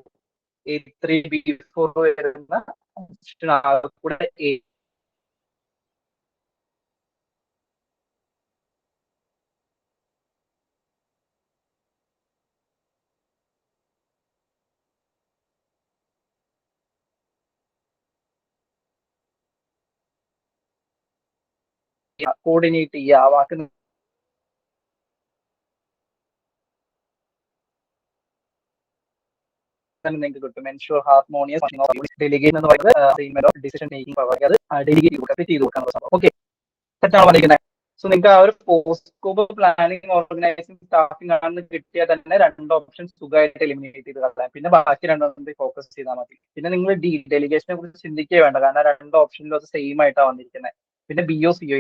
A3 B4 വരുന്ന ഓപ്ഷൻ കൂടെ എ. കോർഡിനേറ്റ് ചെയ്യുക, ആ വാക്ക് നിങ്ങൾക്ക് കിട്ടും. എൻഷുർ ഹാർമോണിയസ് ഡെലിഗേഷൻ എന്ന് പറയുന്നത് ഡിസിഷൻ മേക്കിംഗ് പവർ, അത് ഡെലിഗേറ്റ് ചെയ്ത് കൊടുക്കാൻ സംഭവം. ഓക്കെ, സെറ്റാണ് പറഞ്ഞിരിക്കുന്നത്. സോ നിങ്ങൾക്ക് ആ ഒരു പോസ്കോപ്പ് പ്ലാനിങ്, ഓർഗനൈസിംഗ്, സ്റ്റാഫിംഗ് ആണെന്ന് കിട്ടിയാൽ തന്നെ രണ്ട് ഓപ്ഷൻ സുഖമായിട്ട് എലിമിനേറ്റ് ചെയ്ത് കളയാം. പിന്നെ ബാക്കി രണ്ടെണ്ണം ഫോക്കസ് ചെയ്താൽ മതി. പിന്നെ നിങ്ങൾ ഡെലിഗേഷനെ കുറിച്ച് ചിന്തിക്കേ വേണ്ട, കാരണം രണ്ട് ഓപ്ഷനിലും അത് സെയിം ആയിട്ടാണ് വന്നിരിക്കുന്നത്. പിന്നെ ബിഒ സിഒ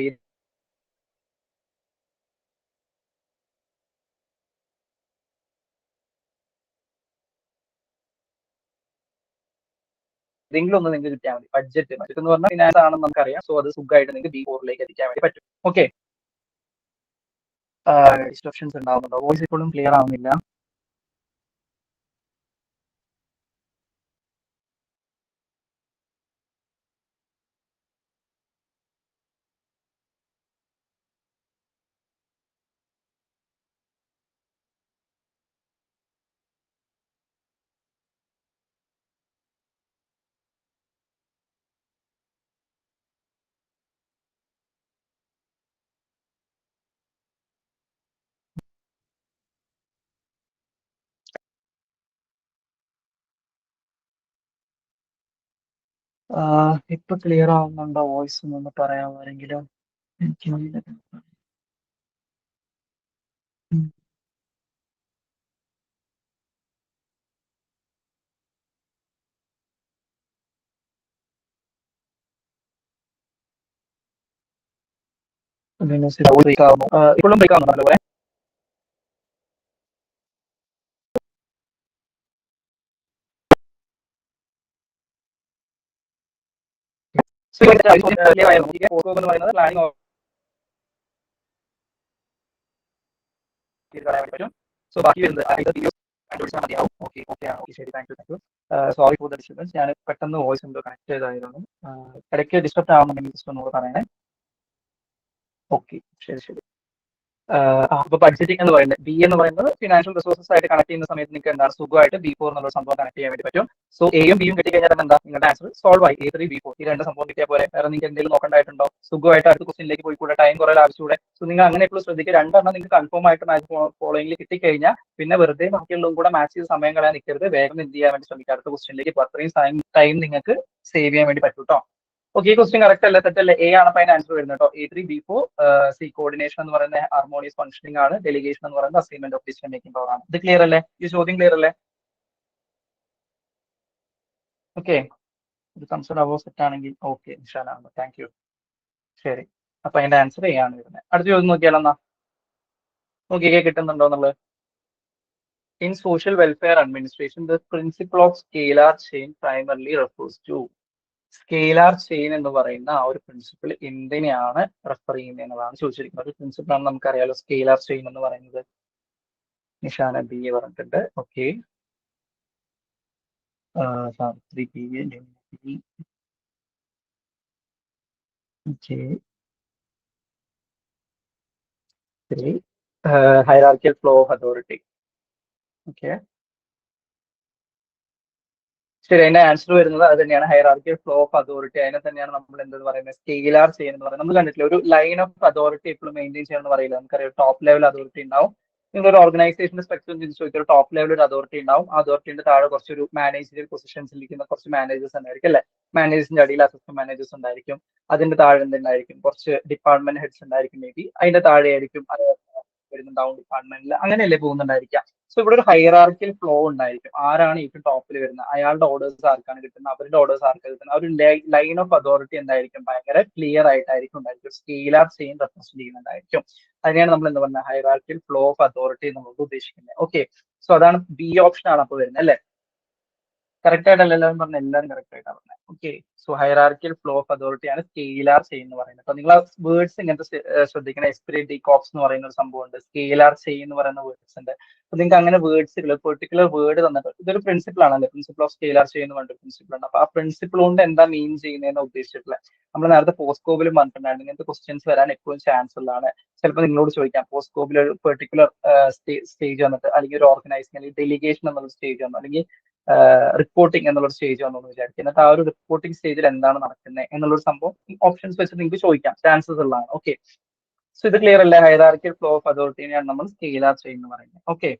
ഏതെങ്കിലും ഒന്ന് നിങ്ങൾക്ക് കിട്ടിയാൽ മതി. ബഡ്ജറ്റ് എന്ന് പറഞ്ഞാൽ ഫിനാൻസ് ആണെന്ന് നമുക്കറിയാം. സോ അത് സുഖമായിട്ട് നിങ്ങൾക്ക് B4 എത്തിക്കാൻ വേണ്ടി പറ്റും. ഓക്കെ. ഡിസ്ട്രക്ഷൻസ് ഉണ്ടാവുന്നുണ്ടോ? വോയിസ് ഇപ്പോഴും ക്ലിയർ ആവുന്നില്ല. ഇപ്പൊ ക്ലിയർ ആവുന്നുണ്ടോ? വോയിസ് ഒന്ന് പറയാമാരെങ്കിലും. ഇപ്പോഴും ബ്രേക്ക് ആവുന്നുണ്ടോ നല്ലപോലെ? സോ ബാക്കി വരുന്നത് കണ്ടുപിടിച്ചാൽ മതിയാവും. ഓക്കെ ഓക്കെ, ശരി, thank you. Sorry for the disturbance. ഞാൻ പെട്ടെന്ന് വോയിസ് എന്തോ കണക്ട് ചെയ്തായിരുന്നു. ഇടയ്ക്ക് ഡിസ്റ്റർബ് ആവുന്നുണ്ടെങ്കിൽ ജസ്റ്റ് ഒന്നുകൂടെ പറയണേ. ഓക്കെ, ശരി ശരി. അപ്പൊ ബഡ്ജറ്റിംഗ് എന്ന് പറയുന്നത് ബി എന്ന് പറയുന്നത് ഫിനാൻഷ്യൽ റിസോഴ്സസ് ആയിട്ട് കണക്ട് ചെയ്യുന്ന സമയത്ത് നിങ്ങൾക്ക് എന്താണ് സുഖമായിട്ട് B4 എന്നുള്ള സംഭവം കണക്ട് ചെയ്യാൻ വേണ്ടി പറ്റും. സോ എയും ബിയും കിട്ടിക്കഴിഞ്ഞാൽ എന്താ നിങ്ങളുടെ ആൻസർ സോൾവ് ആയി. A3 B4 ഈ രണ്ട് സംഭവം കിട്ടിയാൽ പോലെ വേറെ നിങ്ങൾക്ക് എന്തെങ്കിലും നോക്കേണ്ടതായിട്ടുണ്ടോ? സുഖമായിട്ട് അടുത്ത ക്വസ്റ്റിനിലേക്ക് പോയി കൂടെ, ടൈം കുറേ ആവശ്യകൂടെ. സോ നിങ്ങൾ അങ്ങനെ എപ്പോഴും ശ്രദ്ധിക്കുക. രണ്ടെണ്ണം നിങ്ങൾക്ക് കൺഫേം ആയിട്ട് മാച്ച് ഫോളോയിങ്ങിൽ കിട്ടിക്കഴിഞ്ഞാൽ പിന്നെ വെറുതെ ബാക്കിയുള്ളതും കൂടെ മാച്ച് ചെയ്ത് സമയം കളയാൻ നിൽക്കരുത്. വേഗം എന്ത് ചെയ്യാൻ വേണ്ടി ശ്രമിക്കുക, അടുത്ത ക്വസ്റ്റിനിലേക്ക്. ഇപ്പോൾ അത്രയും ടൈം നിങ്ങൾക്ക് സേവ് ചെയ്യാൻ വേണ്ടി പറ്റും കേട്ടോ. ഓക്കെ, ഈ ക്വസ്റ്റ്യൻ കറക്റ്റ് അല്ല, തെറ്റല്ലേ? A ആണ് അപ്പൊ അതിന് ആൻസർ വരുന്നത് കേട്ടോ. A3 B4. സി കോർഡിനേഷൻ എന്ന് പറയുന്നത് ഹാർമോണിയസ് ഫംഗ്ഷനിങ് ആണ്. ഡെലിഗേഷൻ എന്ന് പറയുന്നത് assignment of decision making power ആണ്. ഇത് ക്ലിയർ അല്ലേ? ഈ ചോദ്യം ക്ലിയർ അല്ലേ? ഓക്കെ, ഇത് കൺസിഡർ അവോ സെറ്റ് ആണെങ്കിൽ ഓക്കെ, ഇൻഷാല്ലാ. Thank you. ശരി, അപ്പൊ അതിന്റെ ആൻസർ A ആണ് വരുന്നത്. അടുത്ത ചോദ്യം നോക്കിയാലോ എന്നാ. നോക്കിയേ കിട്ടുന്നുണ്ടോ എന്നുള്ളത്. In social welfare administration, the principle of scalar chain primarily refers to. Scalar chain എന്ന് പറയുന്ന ആ ഒരു പ്രിൻസിപ്പിൾ എന്തിനെയാണ് റെഫർ ചെയ്യുന്നത് എന്നതാണ് ചോദിച്ചിരിക്കുന്നത്. ഒരു പ്രിൻസിപ്പിൾ ആണ് നമുക്കറിയാലോ സ്കെയിലാർ ചെയിൻ എന്ന് പറയുന്നത്. നിഷാന B പറഞ്ഞിട്ടുണ്ട്. Okay, Savitri B, hierarchical flow of authority. Okay, ശരി, അതിന്റെ ആൻസർ വരുന്നത് അത് തന്നെയാണ്, ഹൈറാർക്കിയൽ ഫ്ലോ ഓഫ് അതോറിറ്റി. അതിനെ തന്നെയാണ് നമ്മൾ എന്തെന്ന് പറയുന്നത് സ്കെയിലാർ ചെയിൻ എന്ന് പറയുന്നത്. നമ്മൾ കണ്ടിട്ടില്ല ഒരു ലൈൻ ഓഫ് അതോറിറ്റി എപ്പോഴും മെയിൻറ്റെയിൻ ചെയ്യണമെന്ന് പറയില്ല. നമുക്കറിയാം ടോപ്പ് ലെവൽ അതോറിറ്റി ഉണ്ടാവും. നിങ്ങളൊരു ഓർഗനൈസേഷന്റെ സ്ട്രക്ചർ ചോദിച്ചാൽ ടോപ്പ് ലെവൽ ഒരു അതോറിറ്റി ഉണ്ടാവും. ആ അതോറിറ്റിന്റെ താഴെ കുറച്ചൊരു മാനേജറിയൽ പൊസിഷൻസിൽ ഇരിക്കുന്ന കുറച്ച് മാനേജേഴ്സ് ഉണ്ടായിരിക്കും അല്ലെ. മാനേജേഴ്സിന്റെ അടിയിൽ അസിസ്റ്റന്റ് മാനേജേഴ്സ് ഉണ്ടായിരിക്കും. അതിന്റെ താഴെ എന്തുണ്ടായിരിക്കും, കുറച്ച് ഡിപ്പാർട്ട്മെന്റ് ഹെഡ്സ് ഉണ്ടായിരിക്കും. മേ ബി അതിന്റെ താഴെ ആയിരിക്കും വരുന്നുണ്ടാവും ഡിപ്പാർട്ട്മെന്റിൽ. അങ്ങനെയല്ലേ പോകുന്നുണ്ടായിരിക്കാം. സോ ഇവിടെ ഒരു ഹൈറാർക്കിയൽ ഫ്ലോ ഉണ്ടായിരിക്കും. ആരാണ് ഏറ്റവും ടോപ്പിൽ വരുന്നത്, അയാളുടെ ഓർഡേഴ്സ് ആർക്കാണ് കിട്ടുന്നത്, അവരുടെ ഓർഡേഴ്സ് ആർക്കാണ് കിട്ടുന്നത്. ആ ഒരു ലൈൻ ഓഫ് അതോറിറ്റി എന്തായിരിക്കും, ഭയങ്കര ക്ലിയർ ആയിട്ടായിരിക്കും ഉണ്ടായിരിക്കും. സ്കെയിലാർ ചെയിൻ റെപ്രസെന്റ് ചെയ്യുന്നുണ്ടായിരിക്കും. അതിനെയാണ് നമ്മൾ എന്താ പറയുക ഹൈറാർക്കിയൽ ഫ്ലോ ഓഫ് അതോറിറ്റി എന്നുള്ളത് ഉദ്ദേശിക്കുന്നത്. ഓക്കെ, സോ അതാണ് B ഓപ്ഷൻ ആണ് അപ്പൊ വരുന്നത് അല്ലേ. കറക്റ്റ് ആയിട്ടല്ല എല്ലാവരും പറഞ്ഞ, എല്ലാവരും കറക്റ്റ് ആയിട്ടാണ് പറഞ്ഞത്. Okay, so hierarchical flow of authority ആണ് സ്കെയിലാർ ചെയിൻ എന്ന് പറയുന്നത്. അപ്പൊ നിങ്ങൾ വേർഡ്സ് ഇങ്ങനത്തെ ശ്രദ്ധിക്കണം. എസ്പിരിറ്റ് കോപ്സ് എന്ന് പറയുന്ന ഒരു സംഭവമുണ്ട്, സ്കെയിലാർ ചെയിൻ എന്ന് പറയുന്ന വേർഡ്സ് ഉണ്ട്. അപ്പൊ നിങ്ങൾക്ക് അങ്ങനെ വേർഡ്സുകൾ പെർട്ടിക്കുലർ വേർഡ് തന്നിട്ട് ഇതൊരു പ്രിൻസിപ്പിൾ ആണല്ലേ, പ്രിൻസിപ്പിൾ ഓഫ് സ്കെയിലാർ ചെയിൻ എന്ന് പറഞ്ഞ പ്രിൻസിപ്പിൾ ഉണ്ട്. അപ്പൊ ആ പ്രിൻസിപ്പിൾ കൊണ്ട് എന്താ മീൻ ചെയ്യുന്നതെന്ന് ഉദ്ദേശിച്ചിട്ടുള്ളത്. നമ്മൾ നേരത്തെ പോസ്കോബിലും പറഞ്ഞിട്ടുണ്ടായിരുന്നു ഇങ്ങനത്തെ ക്വസ്റ്റ്യൻസ് വരാൻ എപ്പോഴും ചാൻസ് ഉള്ളതാണ്. ചിലപ്പോൾ നിങ്ങളോട് ചോദിക്കാം പോസ്കോബിൽ ഒരു പെർട്ടിക്കുലർ സ്റ്റേജ് വന്നിട്ട്, അല്ലെങ്കിൽ ഒരു ഓർഗനൈസിംഗ് അല്ലെങ്കിൽ ഡെലിഗേഷൻ എന്നുള്ള സ്റ്റേജ് വന്നു, അല്ലെങ്കിൽ റിപ്പോർട്ടിംഗ് എന്നുള്ള സ്റ്റേജ് വന്നു എന്ന് വിചാരിക്കും. എന്നിട്ട് ആ ഒരു റിപ്പോർട്ടിംഗ് സ്റ്റേജിൽ എന്താണ് നടക്കുന്നത് എന്നുള്ളൊരു സംഭവം ഓപ്ഷൻസ് വെച്ച് നിങ്ങൾക്ക് ചോദിക്കാം, ചാൻസസ് ഉള്ളതാണ്. ഓക്കെ, സോ ഇത് ക്ലിയർ അല്ലേ? ഹൈറാർക്കിയൽ ഫ്ലോ ഓഫ് അതോറിറ്റിനെയാണ് നമ്മൾ സ്കെയിലാർ ചെയിൻ എന്ന് പറയുന്നത്. ഓക്കെ,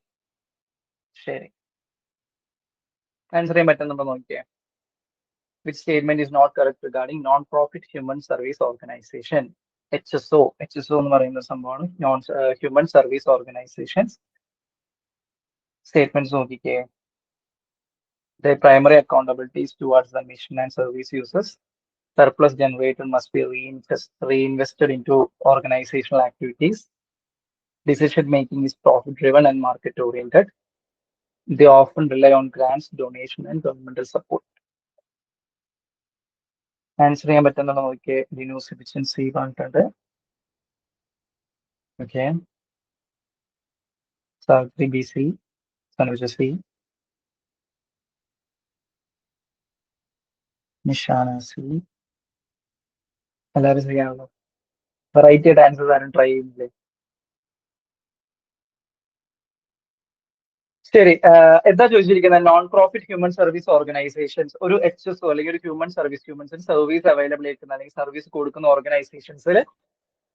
ശരി, ആൻസർ ചെയ്യാൻ പറ്റുന്നുണ്ടോ നോക്കിയേ. Which statement is not correct regarding non profit human service organisation? HSO എന്ന് പറയുന്ന സംഭവമാണ് non human service organisations. Statements നോക്കിക്കേ. Their primary accountability is towards the mission and service users. Surplus generated must be reinvested into organizational activities. Decision making is profit driven and market oriented. They often rely on grants, donation, and governmental support. Answer ചെയ്യാൻ പറ്റുന്ന നോക്കിയേ. ലിനൂസ് എഫിഷ്യൻസി പറഞ്ഞിട്ടുണ്ട്. Okay, Savitri BC, Sanuja C, Nishana C. എല്ലാവരും ചെയ്യാണല്ലോ. വെറൈറ്റി ആയിട്ട് ആൻസേഴ്സ് ആരും ട്രൈ ചെയ്യുന്നില്ലേ? ശരി, എന്താ ചോദിച്ചിരിക്കുന്നത്? Non profit human service organisations, ഒരു HSO അല്ലെങ്കിൽ ഒരു ഹ്യൂമൻ ഹ്യൂമൻസിന് സർവീസ് അവൈലബിൾ ആയിരിക്കുന്ന അല്ലെങ്കിൽ സർവീസ് കൊടുക്കുന്ന ഓർഗനൈസേഷൻസിൽ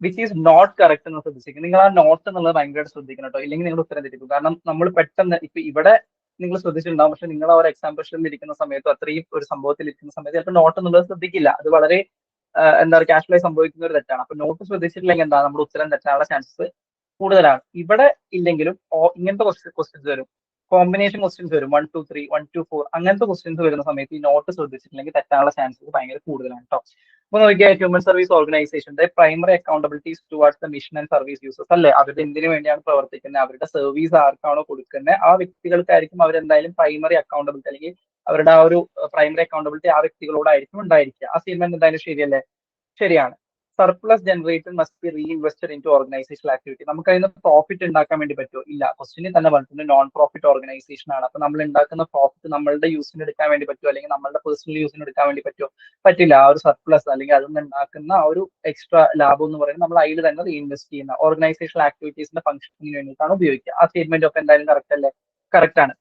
വിച്ച് ഈസ് നോട്ട് കറക്റ്റ് എന്ന് ശ്രദ്ധിച്ചിരിക്കും. നിങ്ങൾ ആ നോട്ട് എന്നുള്ളത് ഭയങ്കരമായിട്ട് ശ്രദ്ധിക്കണം കേട്ടോ, ഇല്ലെങ്കിൽ നിങ്ങൾ ഉത്തരം തെറ്റിക്കും. കാരണം നമ്മൾ പെട്ടെന്ന് ഇപ്പൊ ഇവിടെ നിങ്ങൾ ശ്രദ്ധിച്ചിട്ടുണ്ടാവും, പക്ഷെ നിങ്ങൾ ആ ഒരു എക്സാം പ്രഷറിൽ ഇരിക്കുന്ന സമയത്തും അത്രയും ഒരു സംഭവത്തിൽ ഇരിക്കുന്ന സമയത്ത് ചിലപ്പോൾ നോട്ട് എന്നുള്ളത് ശ്രദ്ധിക്കില്ല. അത് വളരെ എന്താ പറയുക കാഷ്വലായി സംഭവിക്കുന്ന ഒരു തെറ്റാണ്. അപ്പൊ നോട്ട് ശ്രദ്ധിച്ചിട്ടില്ലെങ്കിൽ എന്താ നമ്മുടെ ഉത്തരം തെറ്റാനുള്ള ചാൻസസ് കൂടുതലാണ്. ഇവിടെ ഇല്ലെങ്കിലും ഇങ്ങനത്തെ ക്വസ്റ്റ്യൻസ് വരും, കോമ്പിനേഷൻ ക്വസ്റ്റ്യൻസ് വരും, 1 2 3 1 2 4 അങ്ങനത്തെ ക്വസ്റ്റ്യൻസ് വരുന്ന സമയത്ത് ഈ നോട്ട് ശ്രദ്ധിച്ചിട്ടില്ലെങ്കിൽ തെറ്റാനുള്ള ചാൻസസ് ഭയങ്കര കൂടുതലാണ് കേട്ടോ. അപ്പൊ നോക്കിയാൽ ഹ്യൂമൻ സർവീസ് ഓർഗനൈസേഷന്റെ primary accountabilities towards the mission and service users അല്ലെ. അവരുടെ എന്തിനു വേണ്ടിയാണ് പ്രവർത്തിക്കുന്നത്, അവരുടെ സർവീസ് ആർക്കാണോ കൊടുക്കുന്നത് ആ വ്യക്തികൾക്കായിരിക്കും അവരെന്തായാലും പ്രൈമറി അക്കൗണ്ടബിലിറ്റി, അല്ലെങ്കിൽ അവരുടെ ആ ഒരു പ്രൈമറി അക്കൗണ്ടബിലിറ്റി ആ വ്യക്തികളോടായിരിക്കും ഉണ്ടായിരിക്കുക. ആ സ്റ്റേറ്റ്മെന്റ് എന്തായാലും ശരിയല്ലേ? ശരിയാണ്. Surplus generated must be reinvested in to organisational activity. നമുക്ക് അതിന് പ്രോഫിറ്റ് ഉണ്ടാക്കാൻ വേണ്ടി പറ്റുമോ? ഇല്ല. ക്വസ്റ്റിനിൽ തന്നെ പറഞ്ഞിട്ടുണ്ട് നോൺ പ്രോഫിറ്റ് ഓർഗനൈസേഷൻ ആണ്. അപ്പൊ നമ്മൾ ഉണ്ടാക്കുന്ന പ്രോഫിറ്റ് നമ്മളുടെ യൂസിന് എടുക്കാൻ വേണ്ടി പറ്റുമോ, അല്ലെങ്കിൽ നമ്മളുടെ പേഴ്സണൽ യൂസിന് എടുക്കാൻ വേണ്ടി പറ്റുമോ? പറ്റില്ല. ആ ഒരു സർപ്ലസ് അല്ലെങ്കിൽ അതിൽ നിന്ന് ഉണ്ടാക്കുന്ന ആ ഒരു എക്സ്ട്രാ ലാഭം എന്ന് പറയുന്നത് നമ്മൾ അതിൽ തന്നെ റീഇൻവെസ്റ്റ് ചെയ്യുന്ന ഓർഗനൈസേഷണൽ ആക്ടിവിറ്റീസിന്റെ ഫംഗ്ഷനിങ് വേണ്ടിയിട്ടാണ് ഉപയോഗിക്കുക. ആ സ്റ്റേറ്റ്മെന്റ് ഒക്കെ എന്തായാലും കറക്റ്റ് അല്ലേ? കറക്റ്റ് ആണ്.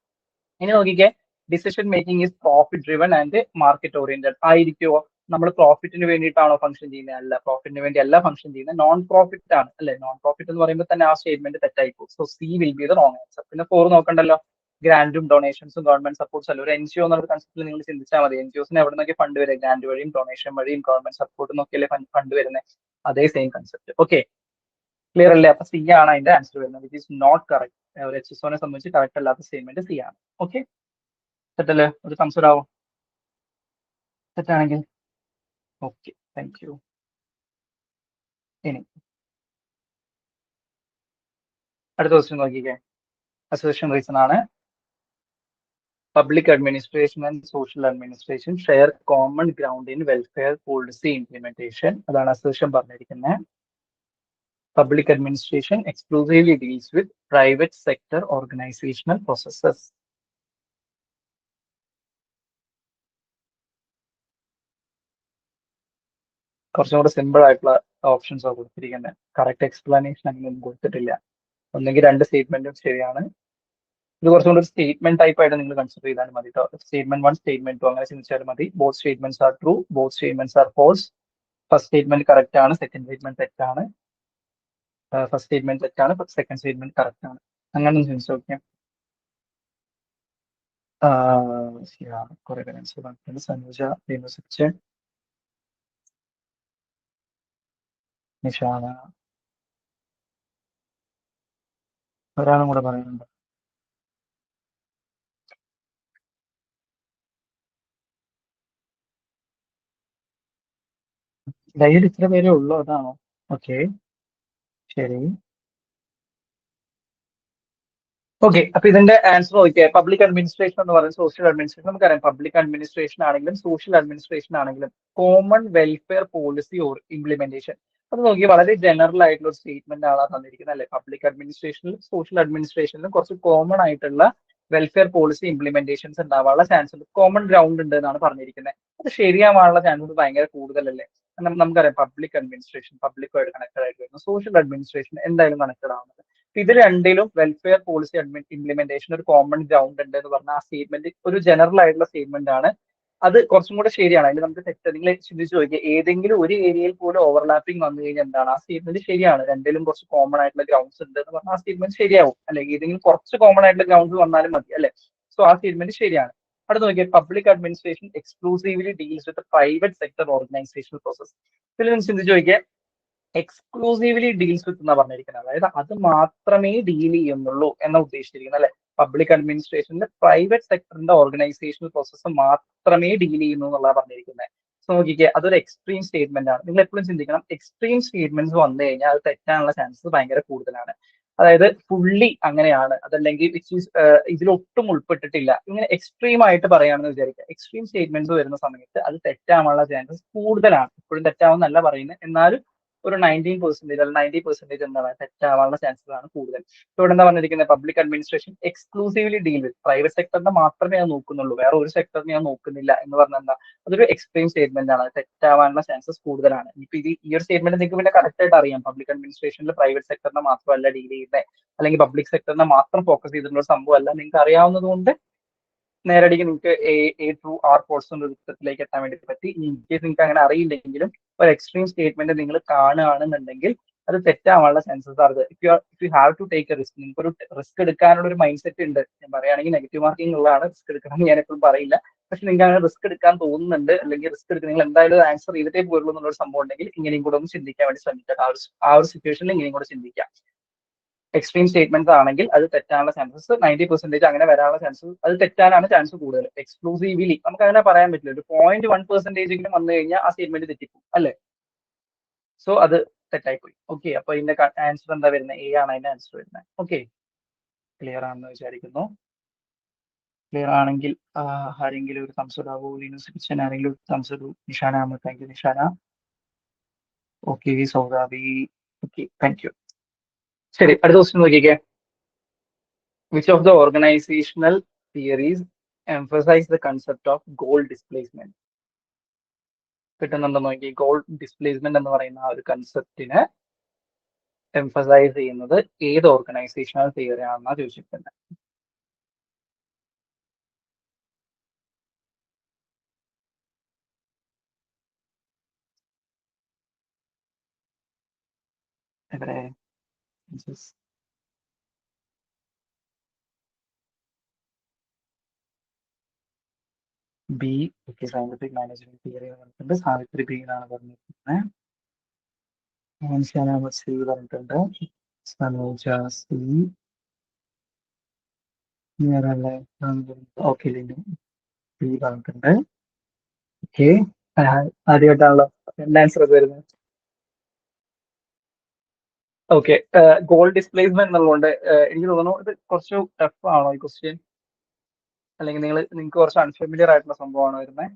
ഇനി നോക്കിക്കേ, decision making is profit driven and market oriented ആയിരിക്കുമോ? നമ്മൾ പ്രോഫിറ്റിന് വേണ്ടിയിട്ടാണോ ഫംഗ്ഷൻ ചെയ്യുന്നത്? അല്ല, പ്രോഫിറ്റിന് വേണ്ടി അല്ല ഫംഗ്ഷൻ ചെയ്യുന്നത്, നോൺ പ്രോഫിറ്റ് ആണ് അല്ലെ? നോൺ പ്രോഫിറ്റ് എന്ന് പറയുമ്പോൾ തന്നെ ആ സ്റ്റേറ്റ്മെന്റ് തെറ്റായി പോകും. So C will be the wrong answer. പിന്നെ 4 നോക്കണ്ടല്ലോ, ഗ്രാൻഡും ഡൊണേഷൻസും ഗവൺമെന്റ് സപ്പോർട്ട്സ് അല്ല. ഒരു എൻജിഒ എന്നുള്ള കൺസെപ്റ്റിൽ നിങ്ങൾ ചിന്തിച്ചാൽ മതി. എൻജിഒസിന് എവിടെ നിന്നൊക്കെ ഫണ്ട് വരെ? ഗ്രാൻഡ് വഴിയും ഡൊണേഷൻ വഴിയും ഗവൺമെന്റ് സപ്പോർട്ട് നോക്കിയല്ലേ ഫണ്ട് വരുന്നത്. അതേ സെയിം കൺസെപ്റ്റ്. ഓക്കെ, ക്ലിയർ അല്ലേ? അപ്പൊ സി ആണ് അതിന്റെ ആൻസർ വരുന്നത്, വിച്ച് ഈസ് നോട്ട് കറക്റ്റ്. ഒരു എച്ച് എസ് ഒനെ സംബന്ധിച്ച് കറക്റ്റ് അല്ലാത്ത സ്റ്റേറ്റ്മെന്റ് സി ആണ്. ഓക്കെ, സെറ്റല്ലേ? ഒരു കൺസിഡർ ആവും തെറ്റാണെങ്കിൽ. Okay, thank you. ഇനി അടുത്ത ക്വസ്റ്റ്യൻ നോക്കിക്കേ. അസോസിയേഷൻ റീസൺ ആണ്. Public administration and social administration share common ground in welfare policy implementation. അതാണ് അസോസിയേഷൻ പറഞ്ഞിരിക്കുന്നത്. Public administration exclusively deals with private sector organisational processes. കുറച്ചും കൂടെ സിമ്പിൾ ആയിട്ടുള്ള ഓപ്ഷൻസ് ആണ് കൊടുത്തിരിക്കുന്നത്. കറക്റ്റ് എക്സ്പ്ലനേഷൻ അങ്ങനെയൊന്നും കൊടുത്തിട്ടില്ല. ഒന്നെങ്കിൽ 2 സ്റ്റേറ്റ്മെന്റും ശരിയാണ്. ഇത് കുറച്ചും കൂടി സ്റ്റേറ്റ്മെന്റ് ടൈപ്പ് ആയിട്ട് നിങ്ങൾ കൺസിഡർ ചെയ്താലും മതി കേട്ടോ. സ്റ്റേറ്റ്മെന്റ് 1, സ്റ്റേറ്റ്മെന്റ് 2 അങ്ങനെ ചിന്തിച്ചാലും മതി. Both statements are true, both statements are false. First statement correct ആണ്, സെക്കൻഡ് സ്റ്റേറ്റ്മെന്റ് തെറ്റാണ്. ഫസ്റ്റ് സ്റ്റേറ്റ്മെന്റ് തെറ്റാണ്, സെക്കൻഡ് സ്റ്റേറ്റ്മെന്റ് കറക്റ്റ് ആണ്. അങ്ങനെ ഒന്ന് ചിന്തിച്ചു നോക്കിയാൽ. കുറെ പേര് സനുജ, നിഷാന, ഒരാളും കൂടെ പറയുന്നുണ്ട്. ഡയൽ ഇത്ര പേരേ ഉള്ളൂ, അതാണോ? ഓക്കെ, ശരി. ഓക്കെ, അപ്പൊ ഇതിന്റെ ആൻസർ നോക്കിയാൽ പബ്ലിക് അഡ്മിനിസ്ട്രേഷൻ എന്ന് പറയുന്നത് സോഷ്യൽ അഡ്മിനിസ്ട്രേഷൻ. നമുക്കറിയാം പബ്ലിക് അഡ്മിനിസ്ട്രേഷൻ ആണെങ്കിലും സോഷ്യൽ അഡ്മിനിസ്ട്രേഷൻ ആണെങ്കിലും common welfare policy or implementation. അത് നോക്കി വളരെ ജനറൽ ആയിട്ടുള്ള ഒരു സ്റ്റേറ്റ്മെന്റ് ആണ് തന്നിരിക്കുന്നത് അല്ലെ? പബ്ലിക് അഡ്മിനിസ്ട്രേഷനിലും സോഷ്യൽ അഡ്മിനിസ്ട്രേഷനിലും കുറച്ച് കോമൺ ആയിട്ടുള്ള വെൽഫെയർ പോളിസി ഇംപ്ലിമെന്റേഷൻസ് ഉണ്ടാവാനുള്ള ചാൻസ് ഉണ്ട്, കോമൺ ഗ്രൗണ്ട് ഉണ്ട് എന്നാണ് പറഞ്ഞിരിക്കുന്നത്. അത് ശരിയാവാനുള്ള ചാൻസസ് ഭയങ്കര കൂടുതലല്ലേ? നമുക്കറിയാം പബ്ലിക് അഡ്മിനിസ്ട്രേഷൻ പബ്ലിക്കുമായിട്ട് കണക്റ്റഡ് ആയിട്ട് വരുന്നു, സോഷ്യൽ അഡ്മിനിസ്ട്രേഷൻ എന്തായാലും കണക്റ്റഡ് ആവുന്നത്. ഇത് രണ്ടിലും വെൽഫെയർ പോളിസി ഇംപ്ലിമെന്റേഷൻ ഒരു കോമൺ ഗ്രൗണ്ട് ഉണ്ട് എന്ന് പറഞ്ഞ ആ സ്റ്റേറ്റ്മെന്റ് ഒരു ജനറൽ ആയിട്ടുള്ള സ്റ്റേറ്റ്മെന്റ് ആണ്. അത് കുറച്ചും കൂടെ ശരിയാണ്. അതിൽ നമുക്ക് തെറ്റ്, നിങ്ങൾ ചിന്തിച്ചു നോക്കിയാൽ ഏതെങ്കിലും ഒരു ഏരിയയിൽ പോലും ഓവർലാപ്പിംഗ് വന്നു കഴിഞ്ഞാൽ എന്താണ് ആ സ്റ്റേറ്റ്മെന്റ് ശരിയാണ്. രണ്ടിലും കുറച്ച് കോമൺ ആയിട്ടുള്ള ഗ്രൗണ്ട്സ് ഉണ്ട് എന്ന് പറഞ്ഞാൽ ആ സ്റ്റേറ്റ്മെന്റ് ശരിയാവും അല്ലെ? ഏതെങ്കിലും കുറച്ച് കോമൺ ആയിട്ടുള്ള ഗ്രൗണ്ട്സ് വന്നാലും മതി അല്ലെ? സോ ആ സ്റ്റേറ്റ്മെന്റ് ശരിയാണ്. അടുത്ത് നോക്കിയാൽ public administration exclusively deals with private sector organisational process. ഇതിൽ നിന്ന് ചിന്തിച്ചു നോക്കിയാൽ എക്സ്ക്ലൂസീവ്ലി ഡീൽസ് വിത്ത് എന്നാ പറഞ്ഞിരിക്കുന്നത്, അതായത് അത് മാത്രമേ ഡീൽ ചെയ്യുന്നുള്ളൂ എന്നാ ഉദ്ദേശിച്ചിരിക്കുന്നത് അല്ലെ? പബ്ലിക് അഡ്മിനിസ്ട്രേഷനിൽ പ്രൈവറ്റ് സെക്ടറിന്റെ ഓർഗനൈസേഷണൽ പ്രോസസ്സ് മാത്രമേ ഡീൽ ചെയ്യുന്നു എന്നുള്ള പറഞ്ഞിരിക്കുന്നത്. സോ നോക്കിക്കേ, അതൊരു എക്സ്ട്രീം സ്റ്റേറ്റ്മെന്റ് ആണ്. നിങ്ങൾ എപ്പോഴും ചിന്തിക്കണം, എക്സ്ട്രീം സ്റ്റേറ്റ്മെന്റ്സ് വന്നു കഴിഞ്ഞാൽ അത് തെറ്റാനുള്ള ചാൻസസ് ഭയങ്കര കൂടുതലാണ്. അതായത് ഫുള്ളി അങ്ങനെയാണ്, അതല്ലെങ്കിൽ വിച്ച് ഈസ് ഇതിലൊട്ടും ഉൾപ്പെട്ടിട്ടില്ല, ഇങ്ങനെ എക്സ്ട്രീം ആയിട്ട് പറയുകയാണെന്ന് വിചാരിക്കുക. എക്സ്ട്രീം സ്റ്റേറ്റ്മെന്റ്സ് വരുന്ന സമയത്ത് അത് തെറ്റാവാനുള്ള ചാൻസസ് കൂടുതലാണ്. ഇപ്പോഴും തെറ്റാവുന്നല്ല പറയുന്നത്, എന്നാലും ഒരു 19% അല്ലെങ്കിൽ 90% എന്താണ് തെറ്റാവാനുള്ള ചാൻസസ് ആണ് കൂടുതൽ. ഇവിടെ എന്താ പറഞ്ഞിരിക്കുന്നത്? Public administration exclusively deal with private സെക്ടറിനെ മാത്രമേ ഞാൻ നോക്കുന്നുള്ളൂ, വേറെ ഒരു സെക്ടറിനെ ഞാൻ നോക്കുന്നില്ല എന്ന് പറഞ്ഞാൽ എന്താ? അതൊരു എക്സ്ട്രീം സ്റ്റേറ്റ്മെന്റ് ആണ്, തെറ്റാവാനുള്ള ചാൻസസ് കൂടുതലാണ്. ഇപ്പൊ ഈ ഒരു സ്റ്റേറ്റ്മെന്റ് നിങ്ങൾക്ക് പിന്നെ കറക്റ്റ് ആയിട്ട് അറിയാം, പബ്ലിക് അഡ്മിനിസ്ട്രേഷനിൽ പ്രൈവറ്റ് സെക്ടറിനെ മാത്രമല്ല ഡീൽ ചെയ്യുന്നത്, അല്ലെങ്കിൽ പബ്ലിക് സെക്ടറിനെ മാത്രം ഫോക്കസ് ചെയ്തിട്ടുള്ള സംഭവം അല്ല. നിങ്ങൾക്ക് അറിയാവുന്നത് കൊണ്ട് നേരടിക്ക് നിങ്ങൾക്ക് എ ടു ആർ പോർട്സിന്റെ വൃത്തത്തിലേക്ക് എത്താൻ വേണ്ടി പറ്റി. ഇൻ കേസ് നിങ്ങൾക്ക് അങ്ങനെ അറിയില്ലെങ്കിലും ഒരു എക്സ്ട്രീം സ്റ്റേറ്റ്മെന്റ് നിങ്ങൾ കാണുകയാണെന്നുണ്ടെങ്കിൽ അത് തെറ്റാവാനുള്ള ചാൻസസ് ആണ്. If you have to take a risk, നിങ്ങൾക്ക് ഒരു റിസ്ക് എടുക്കാനുള്ള ഒരു മൈൻഡ് സെറ്റ് ഉണ്ട്. ഞാൻ പറയുകയാണെങ്കിൽ നെഗറ്റീവ് മാർക്കിംഗ് ഉള്ളതാണ്, റിസ്ക് എടുക്കണം എന്ന് ഞാൻ എപ്പോഴും പറയില്ല. പക്ഷെ നിങ്ങൾക്ക് അങ്ങനെ റിസ്ക് എടുക്കാൻ തോന്നുന്നുണ്ട്, അല്ലെങ്കിൽ റിസ്ക് എടുക്കുക, നിങ്ങൾ എന്തായാലും ആൻസർ ചെയ്തിട്ടേ പോരുള്ളൂ എന്നുള്ള സംഭവം ഉണ്ടെങ്കിൽ ഇങ്ങനെയും കൂടെ ഒന്ന് ചിന്തിക്കാൻ വേണ്ടി ശ്രമിക്കുക. ആ ഒരു സിറ്റുവേഷനിൽ ഇങ്ങനെയും കൂടെ ചിന്തിക്കാം. എക്സ്ട്രീം സ്റ്റേറ്റ്മെന്റ്സ് ആണെങ്കിൽ അത് തെറ്റാനുള്ള ചാൻസസ് 90% അങ്ങനെ വരാനുള്ള ചാൻസസ്, അത് തെറ്റാനാണ് ചാൻസ് കൂടുതൽ. എക്സ്ക്ലൂസീവ്ലി നമുക്ക് അങ്ങനെ പറയാൻ പറ്റില്ല. ഒരു 0.1% വന്നു കഴിഞ്ഞാൽ ആ സ്റ്റേറ്റ്മെന്റ് തെറ്റിപ്പോകും അല്ലെ? സോ അത് തെറ്റായി പോയി. ഓക്കെ, അപ്പൊ ഇതിന്റെ ആൻസർ എന്താ വരുന്നത്? എ ആണ് അതിന്റെ ആൻസർ വരുന്നത്. ഓക്കെ, ക്ലിയർ ആണെന്ന് വിചാരിക്കുന്നു. ക്ലിയർ ആണെങ്കിൽ ആരെങ്കിലും ഒരു തംസ് ഇടാവൂ? യൂണിവേഴ്സിറ്റി ആരെങ്കിലും ഒരു തംസ് ഇടൂ? Nishana, thank you Nishana. Okay Saudabi. Okay thank you. ശരി, അടുത്ത ക്വസ്റ്റ്യൻ നോക്കിക്കേ. Which of the organisational theories emphasize the concept of goal displacement? കിട്ടുന്നുണ്ടോ നോക്കി. ഗോൾ ഡിസ്പ്ലേസ്മെന്റ് എന്ന് പറയുന്ന ആ ഒരു കൺസെപ്റ്റിനെ എംഫസൈസ് ചെയ്യുന്നത് ഏത് ഓർഗനൈസേഷണൽ തിയറി ആണെന്നാണ് ചോദിച്ചിട്ടുണ്ട്. എവിടെ B. Okay, scientific management theory പറഞ്ഞിട്ടുണ്ട്. സാവിത്രി ബി എന്നാണ് പറഞ്ഞിരിക്കുന്നത്. സി പറഞ്ഞിട്ടുണ്ട്. സനോജ സി. ഓക്കെ, ബി പറഞ്ഞിട്ടുണ്ട്. ഓക്കെ, ആദ്യമായിട്ടാണല്ലോ രണ്ട് ആൻസർ വരുന്നത്. ഓക്കെ, ഗോൾ ഡിസ്പ്ലേസ്മെന്റ് എന്നുള്ളതുകൊണ്ട് എനിക്ക് തോന്നുന്നു ഇത് കുറച്ച് ടഫ് ആണോ ഈ ക്വസ്റ്റ്യൻ, അല്ലെങ്കിൽ നിങ്ങൾക്ക് കുറച്ച് അൺഫെമിലിയർ ആയിട്ടുള്ള സംഭവമാണോ വരുന്നത്?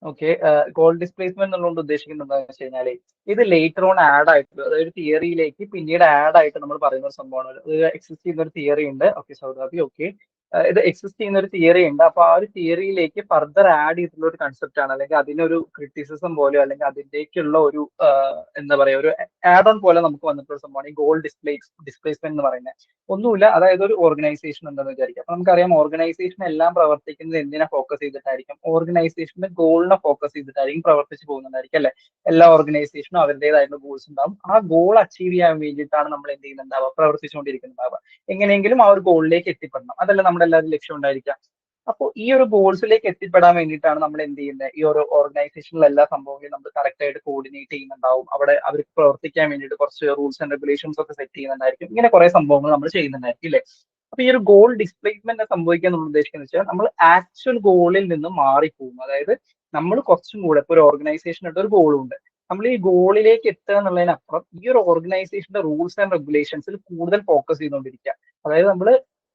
ഓക്കെ, ഗോൾ ഡിസ്പ്ലേസ്മെന്റ് എന്നുകൊണ്ട് ഉദ്ദേശിക്കുന്നത് എന്താണെന്ന് വെച്ച് കഴിഞ്ഞാൽ ഇത് ലേറ്റർ ഓൺ ആഡ് ആയിട്ട്, അതായത് തിയറിയിലേക്ക് പിന്നീട് ആഡ് ആയിട്ട് നമ്മൾ പറയുന്ന ഒരു സംഭവമാണ്. ഇത് എക്സിസ്റ്റ് ചെയ്യുന്ന ഒരു തിയറി ഉണ്ട്. ഓക്കെ സൗദാബി. ഓക്കെ, ഇത് എക്സിസ്റ്റ് ചെയ്യുന്ന ഒരു തിയറി ഉണ്ട്. അപ്പൊ ആ ഒരു തിയറിയിലേക്ക് ഫർദർ ആഡ് ചെയ്തിട്ടുള്ള ഒരു കൺസെപ്റ്റ് ആണ്, അല്ലെങ്കിൽ അതിനൊരു ക്രിറ്റിസിസം പോലെയോ അല്ലെങ്കിൽ അതിലേക്കുള്ള ഒരു എന്താ പറയാ, ഒരു ആഡ് ഓൺ പോലെ നമുക്ക് വന്നിട്ടുള്ള സംഭവമാണ് ഈ ഗോൾ ഡിസ്പ്ലേസ്മെന്റ് എന്ന് പറയുന്നത്. ഒന്നുമില്ല, അതായത് ഒരു ഓർഗനൈസേഷൻ ഉണ്ടെന്ന് വിചാരിക്കാം. അപ്പൊ നമുക്കറിയാം ഓർഗനൈസേഷൻ എല്ലാം പ്രവർത്തിക്കുന്നത് എന്തിനെ ഫോക്കസ് ചെയ്തിട്ടായിരിക്കും? ഓർഗനൈസേഷന്റെ ഗോളിനെ ഫോക്കസ് ചെയ്തിട്ടായിരിക്കും പ്രവർത്തിച്ചു പോകുന്നുണ്ടായിരിക്കും അല്ലെ? എല്ലാ ഓർഗനൈസേഷനും അവരുടേതായിട്ടുള്ള ഗോൾസ് ഉണ്ടാവും. ആ ഗോൾ അച്ചീവ് ചെയ്യാൻ വേണ്ടിയിട്ടാണ് നമ്മൾ എന്ത് ചെയ്യുന്നുണ്ടാവുക, പ്രവർത്തിച്ചുകൊണ്ടിരിക്കുന്നുണ്ടാവുക. എങ്ങനെയെങ്കിലും ആ ഒരു ഗോളിലേക്ക് എത്തിപ്പെടണം, അതല്ല നമ്മുടെ എല്ലാവരും ലക്ഷ്യം ഉണ്ടായിരിക്കാം. അപ്പോൾ ഈ ഒരു ഗോൾസിലേക്ക് എത്തിപ്പെടാൻ വേണ്ടിയിട്ടാണ് നമ്മൾ എന്ത് ചെയ്യുന്നത്, ഈ ഒരു ഓർഗനൈസേഷനിലെ എല്ലാ സംഭവങ്ങളും നമ്മൾ കറക്റ്റ് ആയിട്ട് കോർഡിനേറ്റ് ചെയ്യുന്നുണ്ടാവും. അവിടെ അവർക്ക് പ്രവർത്തിക്കാൻ വേണ്ടിയിട്ട് കുറച്ച് റൂൾസ് ആൻഡ് റെഗുലേഷൻസ് ഒക്കെ സെറ്റ് ചെയ്യുന്നുണ്ടായിരിക്കും. ഇങ്ങനെ കുറെ സംഭവങ്ങൾ നമ്മൾ ചെയ്യുന്നുണ്ടായിരിക്കും അല്ലേ? അപ്പൊ ഈ ഒരു ഗോൾ ഡിസ്പ്ലേസ്മെന്റ് സംഭവിക്കാൻ നമ്മൾ ഉദ്ദേശിക്കുന്നത് വെച്ചാൽ നമ്മൾ ആക്ച്വൽ ഗോളിൽ നിന്ന് മാറിപ്പോകും. അതായത് നമ്മൾ കുറച്ചും കൂടെ ഇപ്പൊ ഒരു ഓർഗനൈസേഷനായിട്ട് ഒരു ഗോളും ഉണ്ട്, നമ്മൾ ഈ ഗോളിലേക്ക് എത്തുക എന്നുള്ളതിനപ്പുറം ഈ ഒരു ഓർഗനൈസേഷന്റെ റൂൾസ് ആൻഡ് റെഗുലേഷൻസിൽ കൂടുതൽ ഫോക്കസ് ചെയ്തുകൊണ്ടിരിക്കുക. അതായത് നമ്മൾ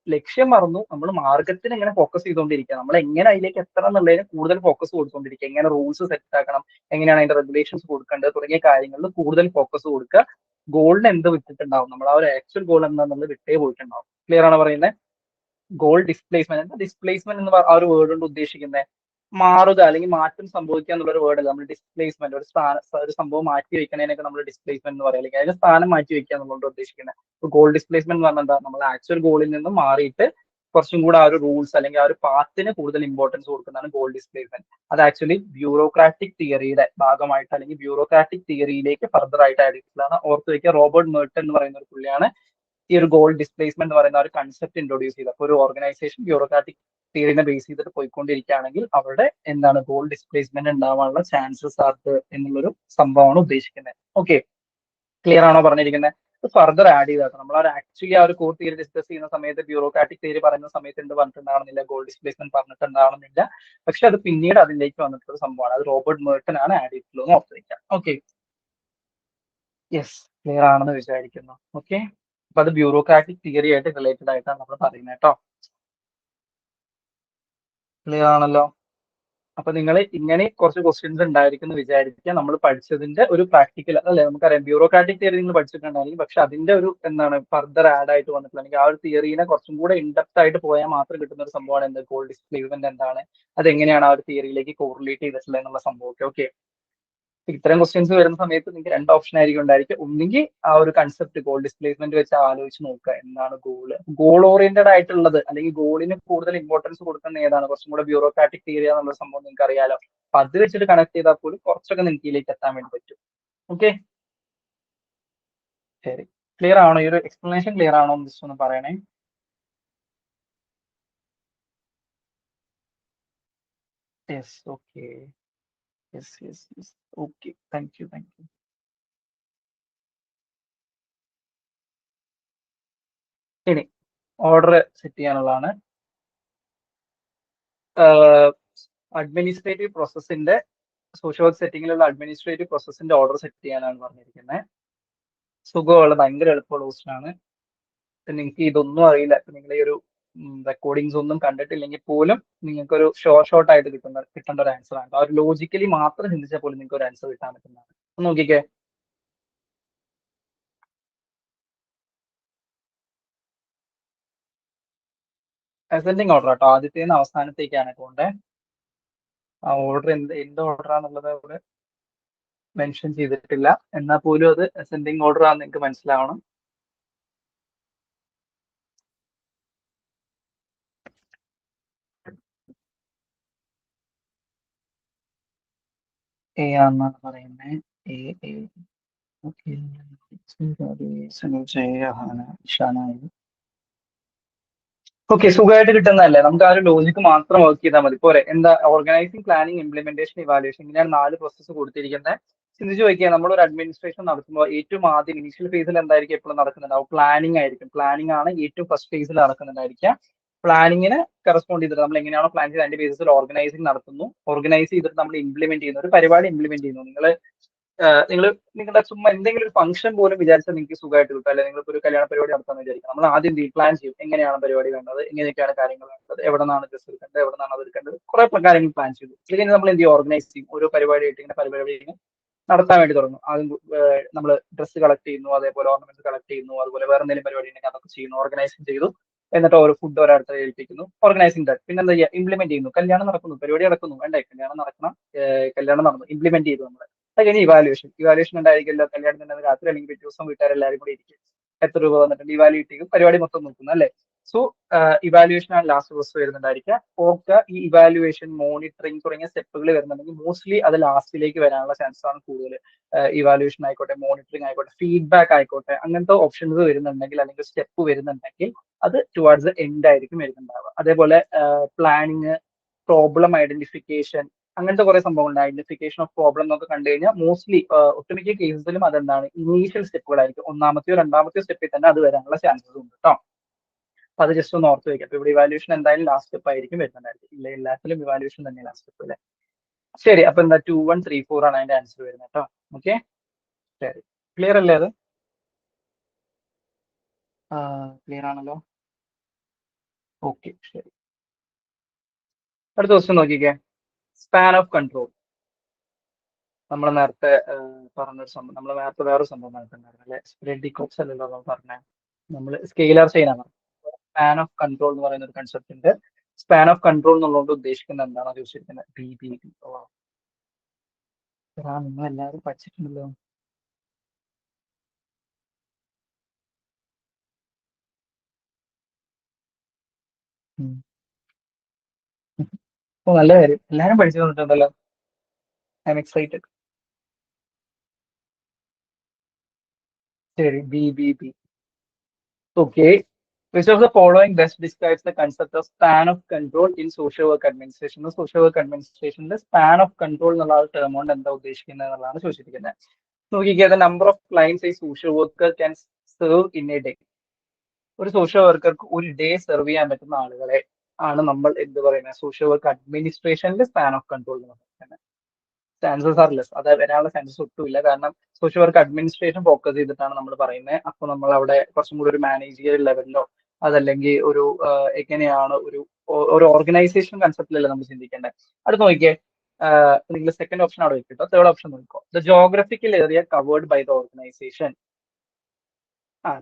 ലക്ഷ്യം മറന്നു, നമ്മൾ മാർഗത്തിന് എങ്ങനെ ഫോക്കസ് ചെയ്തുകൊണ്ടിരിക്കുക, നമ്മൾ എങ്ങനെ അതിലേക്ക് എത്തണം എന്നുള്ളതിന് കൂടുതൽ ഫോക്കസ് കൊടുത്തുകൊണ്ടിരിക്കുക. എങ്ങനെ റൂൾസ് സെറ്റ് ആക്കണം, എങ്ങനെയാണ് അതിന്റെ റെഗുലേഷൻസ് കൊടുക്കേണ്ടത് തുടങ്ങിയ കാര്യങ്ങളിൽ കൂടുതൽ ഫോക്കസ് കൊടുക്കുക. ഗോളിന് എന്ത് വിട്ടിട്ടുണ്ടാവും, നമ്മൾ ആ ഒരു ആക്ച്വൽ ഗോൾ എന്താണെന്നുള്ളത് വിട്ടേ പോയിട്ടുണ്ടാവും. ക്ലിയർ ആണ് പറയുന്നത്? ഗോൾ ഡിസ്പ്ലേസ്മെന്റ്, ഡിസ്പ്ലേസ്മെന്റ് എന്ന് ആ ഒരു വേർഡ് കൊണ്ട് ഉദ്ദേശിക്കുന്നത് മാറുക അല്ലെങ്കിൽ മാറ്റം സംഭവിക്കുക എന്നുള്ള ഒരു വേർഡ് അല്ല. നമ്മൾ ഡിസ്പ്ലേസ്മെന്റ് ഒരു സംഭവം മാറ്റി വെക്കണേനൊക്കെ നമ്മൾ ഡിസ്പ്ലേസ്മെന്റ് എന്ന് പറയാം, അല്ലെങ്കിൽ അതിന്റെ സ്ഥാനം മാറ്റി വെക്കുക എന്നുള്ളത് ഉദ്ദേശിക്കുന്നത്. ഗോൾ ഡിസ്പ്ലേസ്മെന്റ് എന്ന് പറഞ്ഞാൽ എന്താ, നമ്മൾ ആക്ച്വൽ ഗോളിൽ നിന്ന് മാറിയിട്ട് കുറച്ചും കൂടെ ആ ഒരു റൂൾസ് അല്ലെങ്കിൽ ആ ഒരു പാത്തിന് കൂടുതൽ ഇമ്പോർട്ടൻസ് കൊടുക്കുന്നതാണ് ഗോൾ ഡിസ്പ്ലേസ്മെന്റ്. അത് ആക്ച്വലി ബ്യൂറോക്രാറ്റിക് തിയറിയുടെ ഭാഗമായിട്ട് അല്ലെങ്കിൽ ബ്യൂറോക്രാറ്റിക് തിയറിയിലേക്ക് ഫർദർ ആയിട്ട് ആഡ് ചെയ്തിട്ടുള്ളതാണ്. ഓർത്ത് വയ്ക്കുക, റോബർട്ട് മേർട്ടൺ എന്ന് പറയുന്ന ഒരു പുള്ളിയാണ് ഈ ഒരു ഗോൾ ഡിസ്പ്ലേസ്മെന്റ് എന്ന് പറയുന്ന ഒരു കൺസെപ്റ്റ് ഇൻട്രൊഡ്യൂസ് ചെയ്തത്. അപ്പോൾ ഒരു ഓർഗനൈസേഷൻ ബ്യൂറോക്രാറ്റിക് തിയറിനെ ബേസ് ചെയ്തിട്ട് പോയിക്കൊണ്ടിരിക്കുകയാണെങ്കിൽ അവിടെ എന്താണ് ഗോൾ ഡിസ്പ്ലേസ്മെന്റ് ഉണ്ടാവാനുള്ള ചാൻസസ് ആർട്ട് എന്നുള്ളൊരു സംഭവമാണ് ഉദ്ദേശിക്കുന്നത്. ഓക്കെ, ക്ലിയർ ആണോ പറഞ്ഞിരിക്കുന്നത്? ഫർദർ ആഡ് ചെയ്താൽ നമ്മൾ ആക്ച്വലി ആ ഒരു കോർ തിയറി ഡിസ്കസ് ചെയ്യുന്ന സമയത്ത് ബ്യൂറോക്രാറ്റിക് തിയറി പറയുന്ന സമയത്ത് എന്ത് പറഞ്ഞിട്ടുണ്ടാവുന്നില്ല, ഗോൾ ഡിസ്പ്ലേസ്മെന്റ് പറഞ്ഞിട്ടുണ്ടാവുന്നില്ല. പക്ഷെ അത് പിന്നീട് അതിലേക്ക് വന്നിട്ടുള്ള സംഭവമാണ്. അത് റോബർട്ട് മേർട്ടൺ ആണ് ആഡ് ചെയ്തിട്ടുള്ളത് ഓർത്ത് വയ്ക്കാം. ഓക്കെ, യെസ്, ക്ലിയർ ആണെന്ന് വിചാരിക്കുന്നു. ഓക്കെ, അപ്പൊ അത് ബ്യൂറോക്രാറ്റിക് തിയറി ആയിട്ട് റിലേറ്റഡ് ആയിട്ടാണ് നമ്മൾ പറയുന്നത് കേട്ടോ. ക്ലിയർ ആണല്ലോ? അപ്പൊ നിങ്ങൾ ഇങ്ങനെ കുറച്ച് ക്വസ്റ്റ്യൻസ് ഉണ്ടായിരിക്കും എന്ന് വിചാരിക്കുക. നമ്മൾ പഠിച്ചതിന്റെ ഒരു പ്രാക്ടിക്കൽ അല്ലെ, നമുക്കറിയാം ബ്യൂറോക്രാറ്റിക് തിയറി നിങ്ങൾ പഠിച്ചിട്ടുണ്ടായിരിക്കും, പക്ഷെ അതിന്റെ ഒരു എന്താണ് ഫർദർ ആഡ് ആയിട്ട് വന്നിട്ടുണ്ടെങ്കിൽ ആ ഒരു തിയറിനെ കുറച്ചും കൂടെ ഇൻഡെപ്ത് ആയിട്ട് പോയാൽ മാത്രം കിട്ടുന്ന ഒരു സംഭവമാണ് എന്ത്, ഗോൾ ഡിസ്പ്ലേസ്മെന്റ് എന്താണ്, അതെങ്ങനെയാണ് ആ ഒരു തിയറിയിലേക്ക് കോറിലേറ്റ് ചെയ്തിട്ടുള്ളത് എന്നുള്ള സംഭവമൊക്കെ. ഓക്കെ, ഇത്തരം ക്വസ്റ്റ്യൻസ് വരുന്ന സമയത്ത് നിങ്ങൾക്ക് രണ്ട് ഓപ്ഷൻ ആയിരിക്കും ഉണ്ടായിരിക്കും. ഒന്നുകിൽ ആ ഒരു കൺസെപ്റ്റ് ഗോൾ ഡിസ്പ്ലേസ്മെന്റ് വെച്ച് ആലോചിച്ച് നോക്കുക, എന്താണ് ഗോൾ ഓറിയന്റഡ് ആയിട്ടുള്ളത്, അല്ലെങ്കിൽ ഗോളിന് കൂടുതൽ ഇമ്പോർട്ടൻസ് കൊടുക്കുന്ന ഏതാണ്, കുറച്ചും കൂടെ ബ്യൂറോക്രാറ്റിക് തിയറി എന്നുള്ള സംഭവം നിങ്ങൾക്ക് അറിയാലോ. അപ്പൊ അത് വെച്ചിട്ട് കണക്ട് ചെയ്താൽ പോലും കുറച്ചൊക്കെ നിങ്ങൾക്ക് ഇതിലേക്ക് എത്താൻ വേണ്ടി പറ്റും. ഓക്കെ, ശരി, ക്ലിയർ ആണോ? ഈ ഒരു എക്സ്പ്ലനേഷൻ ക്ലിയർ ആണോ എന്ന് ജസ്റ്റ് ഒന്ന് പറയണേ. Yes, okay, yes yes yes, okay, thank you thank you. ഇനി ഓർഡർ സെറ്റ് ചെയ്യാനുള്ളതാണ്. അഡ്മിനിസ്ട്രേറ്റീവ് പ്രോസസ്സിന്റെ സോഷ്യൽ വർക്ക് സെറ്റിംഗിലുള്ള അഡ്മിനിസ്ട്രേറ്റീവ് പ്രോസസ്സിന്റെ ഓർഡർ സെറ്റ് ചെയ്യാനാണ് പറഞ്ഞിരിക്കുന്നത്. സുഖമുള്ള ഭയങ്കര എളുപ്പമുള്ള ക്വസ്റ്റൻ ആണ്. നിങ്ങൾക്ക് ഇതൊന്നും അറിയില്ല, നിങ്ങൾ ഈ ഒരു റെക്കോർഡിങ്സ് ഒന്നും കണ്ടിട്ടില്ലെങ്കിൽ പോലും നിങ്ങൾക്ക് ഒരു ഷോർട്ട് ആയിട്ട് കിട്ടേണ്ട ഒരു ആൻസർ ആണ്. ആ ഒരു ലോജിക്കലി മാത്രം ചിന്തിച്ചാൽ പോലും നിങ്ങൾക്ക് ഒരു ആൻസർ കിട്ടാൻ പറ്റുന്നതാണ്. ഒന്ന് നോക്കിക്കേ. അസെൻഡിങ് ഓർഡർ കേട്ടോ, ആദ്യത്തേന്ന് അവസാനത്തേക്കാണ് പോണ്ടേ. ആ ഓർഡർ എന്ത് ഓർഡർ ആണെന്നുള്ളത് അവിടെ മെൻഷൻ ചെയ്തിട്ടില്ല, എന്നാൽ പോലും അത് അസെൻഡിങ് ഓർഡർ ആണെന്ന് നിങ്ങൾക്ക് മനസ്സിലാവണം. എ ആണെന്നാണ് പറയുന്നത്. A okay. ഓക്കെ, സുഖമായിട്ട് കിട്ടുന്നതല്ലേ, നമുക്ക് ആ ഒരു ലോജിക്ക് മാത്രം വർക്ക് ചെയ്താൽ മതി പോരെ. എന്താ ഓർഗനൈസിംഗ്, പ്ലാനിങ്, ഇംപ്ലിമെന്റേഷൻ, ഇവാലുവേഷൻ, ഇങ്ങനെയാണ് 4 പ്രോസസ്സ് കൊടുത്തിരിക്കുന്നത്. ചിന്തിച്ചു നോക്കിയാൽ നമ്മളൊരു അഡ്മിനിസ്ട്രേഷൻ നടത്തുമ്പോൾ ഏറ്റവും ആദ്യം ഇനീഷ്യൽ ഫേസിൽ എന്തായിരിക്കും എപ്പോഴും നടക്കുന്നുണ്ടാവും? പ്ലാനിങ് ആയിരിക്കും. പ്ലാനിങ് ആണ് ഏറ്റവും ഫസ്റ്റ് ഫേസിൽ നടക്കുന്നുണ്ടായിരിക്കുക. പ്ലാനിങ്ങിന് കറസ്പോണ്ട് ചെയ്തിട്ട് നമ്മൾ എങ്ങനെയാണോ പ്ലാൻ ചെയ്ത് അതിന്റെ ബേസിൽ ഓർഗനൈസിംഗ് നടത്തുന്നു. ഓർഗനൈസ് ചെയ്തിട്ട് നമ്മൾ ഇംപ്ലിമെന്റ് ചെയ്യുന്നു, ഒരു പരിപാടി ഇംപ്ലിമെന്റ് ചെയ്യുന്നു. നിങ്ങൾ നിങ്ങളുടെ ചുമ്മാ എന്തെങ്കിലും ഒരു ഫംഗ്ഷൻ പോലും വിചാരിച്ചാൽ നിങ്ങൾക്ക് സുഖമായിട്ട് കിട്ടും. അല്ലെങ്കിൽ നിങ്ങൾക്ക് ഒരു കല്യാണ പരിപാടി നടത്താന്ന് വിചാരിക്കും. നമ്മൾ ആദ്യം പ്ലാൻ ചെയ്യും, എങ്ങനെയാണ് പരിപാടി വേണ്ടത്, എങ്ങനെയൊക്കെയാണ് കാര്യങ്ങൾ വേണ്ടത്, എവിടെ നിന്നാണ് ഡ്രസ് എടുക്കേണ്ടത്, എവിടെ നിന്നാണ് അത് എടുക്കേണ്ടത്, കുറെ കാര്യങ്ങൾ പ്ലാൻ ചെയ്തു. ഇത് കഴിഞ്ഞ് നമ്മൾ എന്ത് ചെയ്യും? ഓർഗനൈസ് ചെയ്യും. ഓരോ പരിപാടിയായിട്ട് ഇങ്ങനെ പരിപാടി നടത്താൻ വേണ്ടി തുടങ്ങും. ആദ്യം നമ്മൾ ഡ്രസ്സ് കളക്ട് ചെയ്യുന്നു, അതേപോലെ ഓർണമെന്റ്സ് കളക്ട് ചെയ്യുന്നു, അതുപോലെ വേറെ എന്തെങ്കിലും പരിപാടി ഉണ്ടെങ്കിൽ അതൊക്കെ ചെയ്യുന്നു, ഓർഗനൈസിങ് ചെയ്തു. എന്നിട്ട് ഓരോ ഫുഡ് ഒരാളത്തെ ഏൽപ്പിക്കുന്നു, ഓർഗനൈസിംഗ് ഡൺ. പിന്നെ എന്താ ചെയ്യുക? ഇംപ്ലിമെന്റ് ചെയ്യുന്നു. കല്യാണം നടക്കുന്നു, പരിപാടി നടക്കുന്നു, വേണ്ടേ? കല്യാണം നടക്കണം, കല്യാണം നടന്നു, ഇംപ്ലിമെന്റ് ചെയ്തു നമ്മൾ. അത് കഴിഞ്ഞ് ഇവാലുവേഷൻ. ഇവാലുവേഷൻ ഉണ്ടായിരിക്കില്ല, കല്യാണത്തിന്റെ രാത്രി അല്ലെങ്കിൽ പിറ്റേ ദിവസം വീട്ടുകാരെല്ലാവരും കൂടി ഇരിക്കും, എത്ര രൂപ വന്നിട്ടുണ്ട്, ഇവാലുവേറ്റ് ചെയ്യും, പരിപാടി മൊത്തം നോക്കുന്നു അല്ലേ. സോ ഇവാലുവേഷൻ ആണ് ലാസ്റ്റ് പ്രോസസ് വരുന്നുണ്ടായിരിക്കുക. ഓർക്കുക, ഈ ഇവാലുവേഷൻ, മോണിറ്ററിംഗ് തുടങ്ങിയ സ്റ്റെപ്പുകൾ വരുന്നുണ്ടെങ്കിൽ മോസ്റ്റ്ലി അത് ലാസ്റ്റിലേക്ക് വരാനുള്ള ചാൻസ് ആണ് കൂടുതൽ. ഇവാലുവേഷൻ ആയിക്കോട്ടെ, മോണിറ്ററിംഗ് ആയിക്കോട്ടെ, ഫീഡ്ബാക്ക് ആയിക്കോട്ടെ, അങ്ങനത്തെ ഓപ്ഷൻസ് വരുന്നുണ്ടെങ്കിൽ അല്ലെങ്കിൽ സ്റ്റെപ്പ് വരുന്നുണ്ടെങ്കിൽ അത് ടുവാർഡ്സ് ദ എൻഡ് ആയിരിക്കും വരുന്നുണ്ടാവുക. അതേപോലെ പ്ലാനിങ്, പ്രോബ്ലം ഐഡന്റിഫിക്കേഷൻ, അങ്ങനത്തെ കുറെ സംഭവങ്ങളുണ്ട്. ഐഡന്റിഫിക്കേഷൻ ഓഫ് പ്രോബ്ലം എന്നൊക്കെ കണ്ടു കഴിഞ്ഞാൽ മോസ്റ്റ്ലി ഒട്ടുമിക്ക കേസസിലും അതെന്താണ്, ഇനീഷ്യൽ സ്റ്റെപ്പുകളായിരിക്കും. ഒന്നാമത്തെയോ രണ്ടാമത്തെയോ സ്റ്റെപ്പിൽ തന്നെ അത് വരാനുള്ള ചാൻസസ് ഉണ്ട് കേട്ടോ. അപ്പൊ അത് ജസ്റ്റ് ഒന്ന് ഓർത്ത് വെക്കാം. അപ്പൊ ഇവിടെ ഇവാലുവേഷൻ എന്തായാലും ലാസ്റ്റ് സ്റ്റെപ്പ് ആയിരിക്കും വരുന്നുണ്ടായിരിക്കും. ഇല്ല, എല്ലാത്തിലും ഇവാലുവേഷൻ തന്നെ ലാസ്റ്റ് സ്റ്റെപ്പ് അല്ലേ. ശരി, അപ്പൊ എന്താ 2, 1, 3, 4 ആണ് അതിന്റെ ആൻസർ വരുന്നത് കേട്ടോ. ഓക്കെ, ശരി. ക്ലിയർ അല്ലേ അത്? ക്ലിയർ ആണല്ലോ. ഓക്കെ, ശരി. അടുത്ത ക്വസ്റ്റ്യൻ നോക്കിക്കേ. Span of control. നമ്മൾ നേരത്തെ പറഞ്ഞൊരു സംഭവം, നമ്മൾ നേരത്തെ വേറൊരു സംഭവം നടത്തുന്നുണ്ടായിരുന്നു അല്ലെ. സ്പ്രെഡ് കോപ്സ് അല്ലല്ലോ നമ്മൾ പറഞ്ഞ, നമ്മൾ സ്കെയിലർ ചെയിൻ ആണ്. സ്പാൻ ഓഫ് കൺട്രോൾ എന്ന് പറയുന്ന ഒരു കൺസെപ്റ്റ് ഉണ്ട്. സ്പാൻ ഓഫ് കൺട്രോൾ എന്നുള്ളത് ഉദ്ദേശിക്കുന്നത് എന്താണോ ചോദിച്ചിരിക്കുന്നത്? BBB. നിങ്ങൾ എല്ലാവരും പഠിച്ചിട്ടുണ്ടല്ലോ. ഓ, നല്ല കാര്യം, എല്ലാരും പഠിച്ചു തന്നിട്ടുണ്ടല്ലോ. I'm excited. ശരി, BBB. Okay. Which of the following best describes the concept of span of control in social work administration? Social work അഡ്മിനിസ്ട്രേഷനിൽ സ്പാൻ ഓഫ് കൺട്രോൾ എന്നുള്ള ടേം കൊണ്ട് എന്താ ഉദ്ദേശിക്കുന്നത് എന്നുള്ളതാണ് ചോദിച്ചിരിക്കുന്നത്. നോക്കിക്കുക, the number of clients a social worker can serve in a day. ഒരു സോഷ്യൽ വർക്കർക്ക് ഒരു ഡേ സെർവ് ചെയ്യാൻ പറ്റുന്ന ആളുകളെ ആണ് നമ്മൾ എന്ത് പറയുന്നത്? സോഷ്യൽ വർക്ക് അഡ്മിനിസ്ട്രേഷനിൽ സ്പാൻ ഓഫ് കൺട്രോൾ എന്ന് പറയുന്നത്. ചാൻസസ് ആർ ലെസ്, അത് വരാനുള്ള ചാൻസസ് ഒട്ടുമില്ല. കാരണം സോഷ്യൽ വർക്ക് അഡ്മിനിസ്ട്രേഷൻ ഫോക്കസ് ചെയ്തിട്ടാണ് നമ്മൾ പറയുന്നത്. അപ്പൊ നമ്മൾ അവിടെ കുറച്ചും കൂടി ഒരു മാനേജിയൽ ലെവലിലോ അതല്ലെങ്കിൽ ഒരു എങ്ങനെയാണ് ഒരു ഓർഗനൈസേഷൻ കൺസെപ്റ്റിലല്ലേ നമ്മൾ ചിന്തിക്കേണ്ടത്. അടുത്ത് നോക്കിയേ, നിങ്ങൾ സെക്കൻഡ് ഓപ്ഷൻ അവിടെ വെക്കിട്ടോ, തേർഡ് ഓപ്ഷൻ നോക്കിക്കോ. The geographical area covered by the organisation.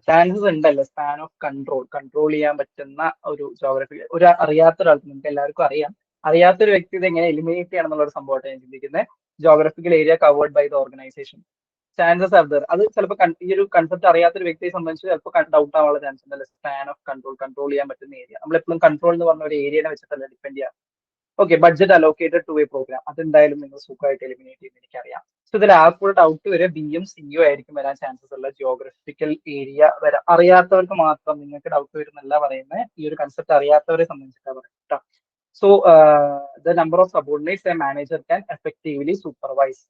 Chances ഉണ്ടല്ലോ സ്പാൻ ഓഫ് കൺട്രോൾ ചെയ്യാൻ പറ്റുന്ന ഒരു ജോഗ്രഫി. ഒരു അറിയാത്ത ഒരാൾക്ക്, നിങ്ങൾക്ക് എല്ലാവർക്കും അറിയാം, അറിയാത്തൊരു വ്യക്തി ഇത് എങ്ങനെ എലിമിനേറ്റ് ചെയ്യണം എന്നുള്ള ഒരു സംഭവമായിട്ട് ഞാൻ ചിന്തിക്കുന്നത്. Geographical area covered by the organisation. Chances are there. അത് ചിലപ്പോൾ ഈ ഒരു കൺസെപ്റ്റ് അറിയാത്തൊരു വ്യക്തിയെ സംബന്ധിച്ച് ചിലപ്പോൾ ഡൗട്ട് ആവാനുള്ള ചാൻസ് ഉണ്ടല്ലോ. സ്പാൻ ഓഫ് കൺട്രോൾ ചെയ്യാൻ പറ്റുന്ന ഏരിയ. നമ്മൾ എപ്പോഴും കൺട്രോൾ എന്ന് പറഞ്ഞ ഒരു ഏരിയനെ വെച്ചിട്ടല്ല ഡിപ്പെൻഡ് ചെയ്യാം. Okay, budget allocated to a program. അതെന്തായാലും നിങ്ങൾ സുഖമായിട്ട് എലിമിനേറ്റ് ചെയ്യുന്ന എനിക്കറിയാം. സോ ഇതിൽ ആർക്കും ഡൗട്ട് വരെ ബിയും സിയും ആയിരിക്കും വരാൻ ചാൻസസ് ഉള്ള. ജിയോഗ്രഫിക്കൽ ഏരിയ വരാം. അറിയാത്തവർക്ക് മാത്രം നിങ്ങൾക്ക് ഡൗട്ട് വരുന്നല്ല പറയുന്നത്, ഈ ഒരു കൺസെപ്റ്റ് അറിയാത്തവരെ സംബന്ധിച്ചിട്ടാണ് പറയുന്നത്. So the number of subordinates A manager can effectively supervise.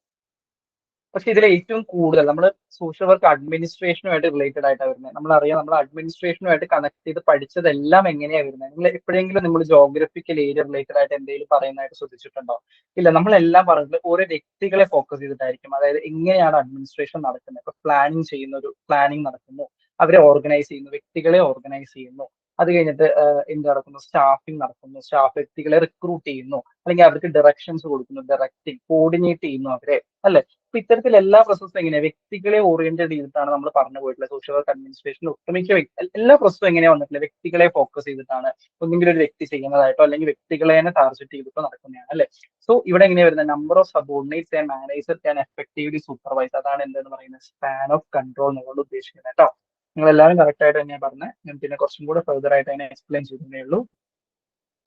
പക്ഷെ ഇതിൽ ഏറ്റവും കൂടുതൽ നമ്മൾ സോഷ്യൽ വർക്ക് അഡ്മിനിസ്ട്രേഷനുമായിട്ട് റിലേറ്റഡ് ആയിട്ടാണ് വരുന്നത്. നമ്മളറിയാം, നമ്മൾ അഡ്മിനിസ്ട്രേഷനുമായിട്ട് കണക്ട് ചെയ്ത് പഠിച്ചതെല്ലാം എങ്ങനെയാണ് വരുന്നത്. നിങ്ങൾ എപ്പോഴെങ്കിലും നമ്മൾ ജോഗ്രഫിക്കൽ ഏരിയ റിലേറ്റഡ് ആയിട്ട് എന്തെങ്കിലും പറയുന്നതായിട്ട് ശ്രദ്ധിച്ചിട്ടുണ്ടോ? ഇല്ല, നമ്മളെല്ലാം പറഞ്ഞത് ഓരോ വ്യക്തികളെ ഫോക്കസ് ചെയ്തിട്ടായിരിക്കും. അതായത് എങ്ങനെയാണ് അഡ്മിനിസ്ട്രേഷൻ നടക്കുന്നത്. ഇപ്പൊ പ്ലാനിങ് നടക്കുന്നു, അവരെ ഓർഗനൈസ് ചെയ്യുന്നു, വ്യക്തികളെ ഓർഗനൈസ് ചെയ്യുന്നു. അത് കഴിഞ്ഞിട്ട് എന്ത് നടക്കുന്നു, സ്റ്റാഫിംഗ് നടക്കുന്നു, സ്റ്റാഫ് വ്യക്തികളെ റിക്രൂട്ട് ചെയ്യുന്നു, അല്ലെങ്കിൽ അവർക്ക് ഡയറക്ഷൻസ് കൊടുക്കുന്നു, ഡയറക്റ്റിംഗ് കോർഡിനേറ്റ് ചെയ്യുന്നു അവരെ, അല്ലെ? അപ്പൊ ഇത്തരത്തിൽ എല്ലാ പ്രോസസ്സും എങ്ങനെയാണ് വ്യക്തികളെ ഓറിയന്റഡ് ചെയ്തിട്ടാണ് നമ്മൾ പറഞ്ഞു പോയിട്ടുള്ളത്. സോഷ്യൽ വർക്ക് അഡ്മിനിസ്ട്രേഷൻ ഒട്ടുമിക്ക എല്ലാ പ്രോസസ്സും എങ്ങനെയാ വന്നിട്ടില്ല, വ്യക്തികളെ ഫോക്കസ് ചെയ്തിട്ടാണ് ഒന്നെങ്കിലും ഒരു വ്യക്തി ചെയ്യുന്നതായിട്ടോ അല്ലെങ്കിൽ വ്യക്തികളെ തന്നെ ടാർഗറ്റ് ചെയ്തിട്ടോ നടക്കുന്നതാണ്, അല്ലെ? സോ ഇവിടെ എങ്ങനെയാ വരുന്നത്, number of subordinates and manager can effectively supervise, അതാണ് എന്തെന്ന് പറയുന്നത് സ്പാൻ ഓഫ് കൺട്രോൾ നിങ്ങളോട് ഉദ്ദേശിക്കുന്നത് കേട്ടോ. നിങ്ങൾ എല്ലാവരും കറക്റ്റ് ആയിട്ട് തന്നെയാണ് പറഞ്ഞത്, ഞാൻ പിന്നെ കുറച്ചും കൂടെ ഫെർദർ ആയിട്ട് അതിനെ എക്സ്പ്ലെയിൻ ചെയ്തേ ഉള്ളൂ.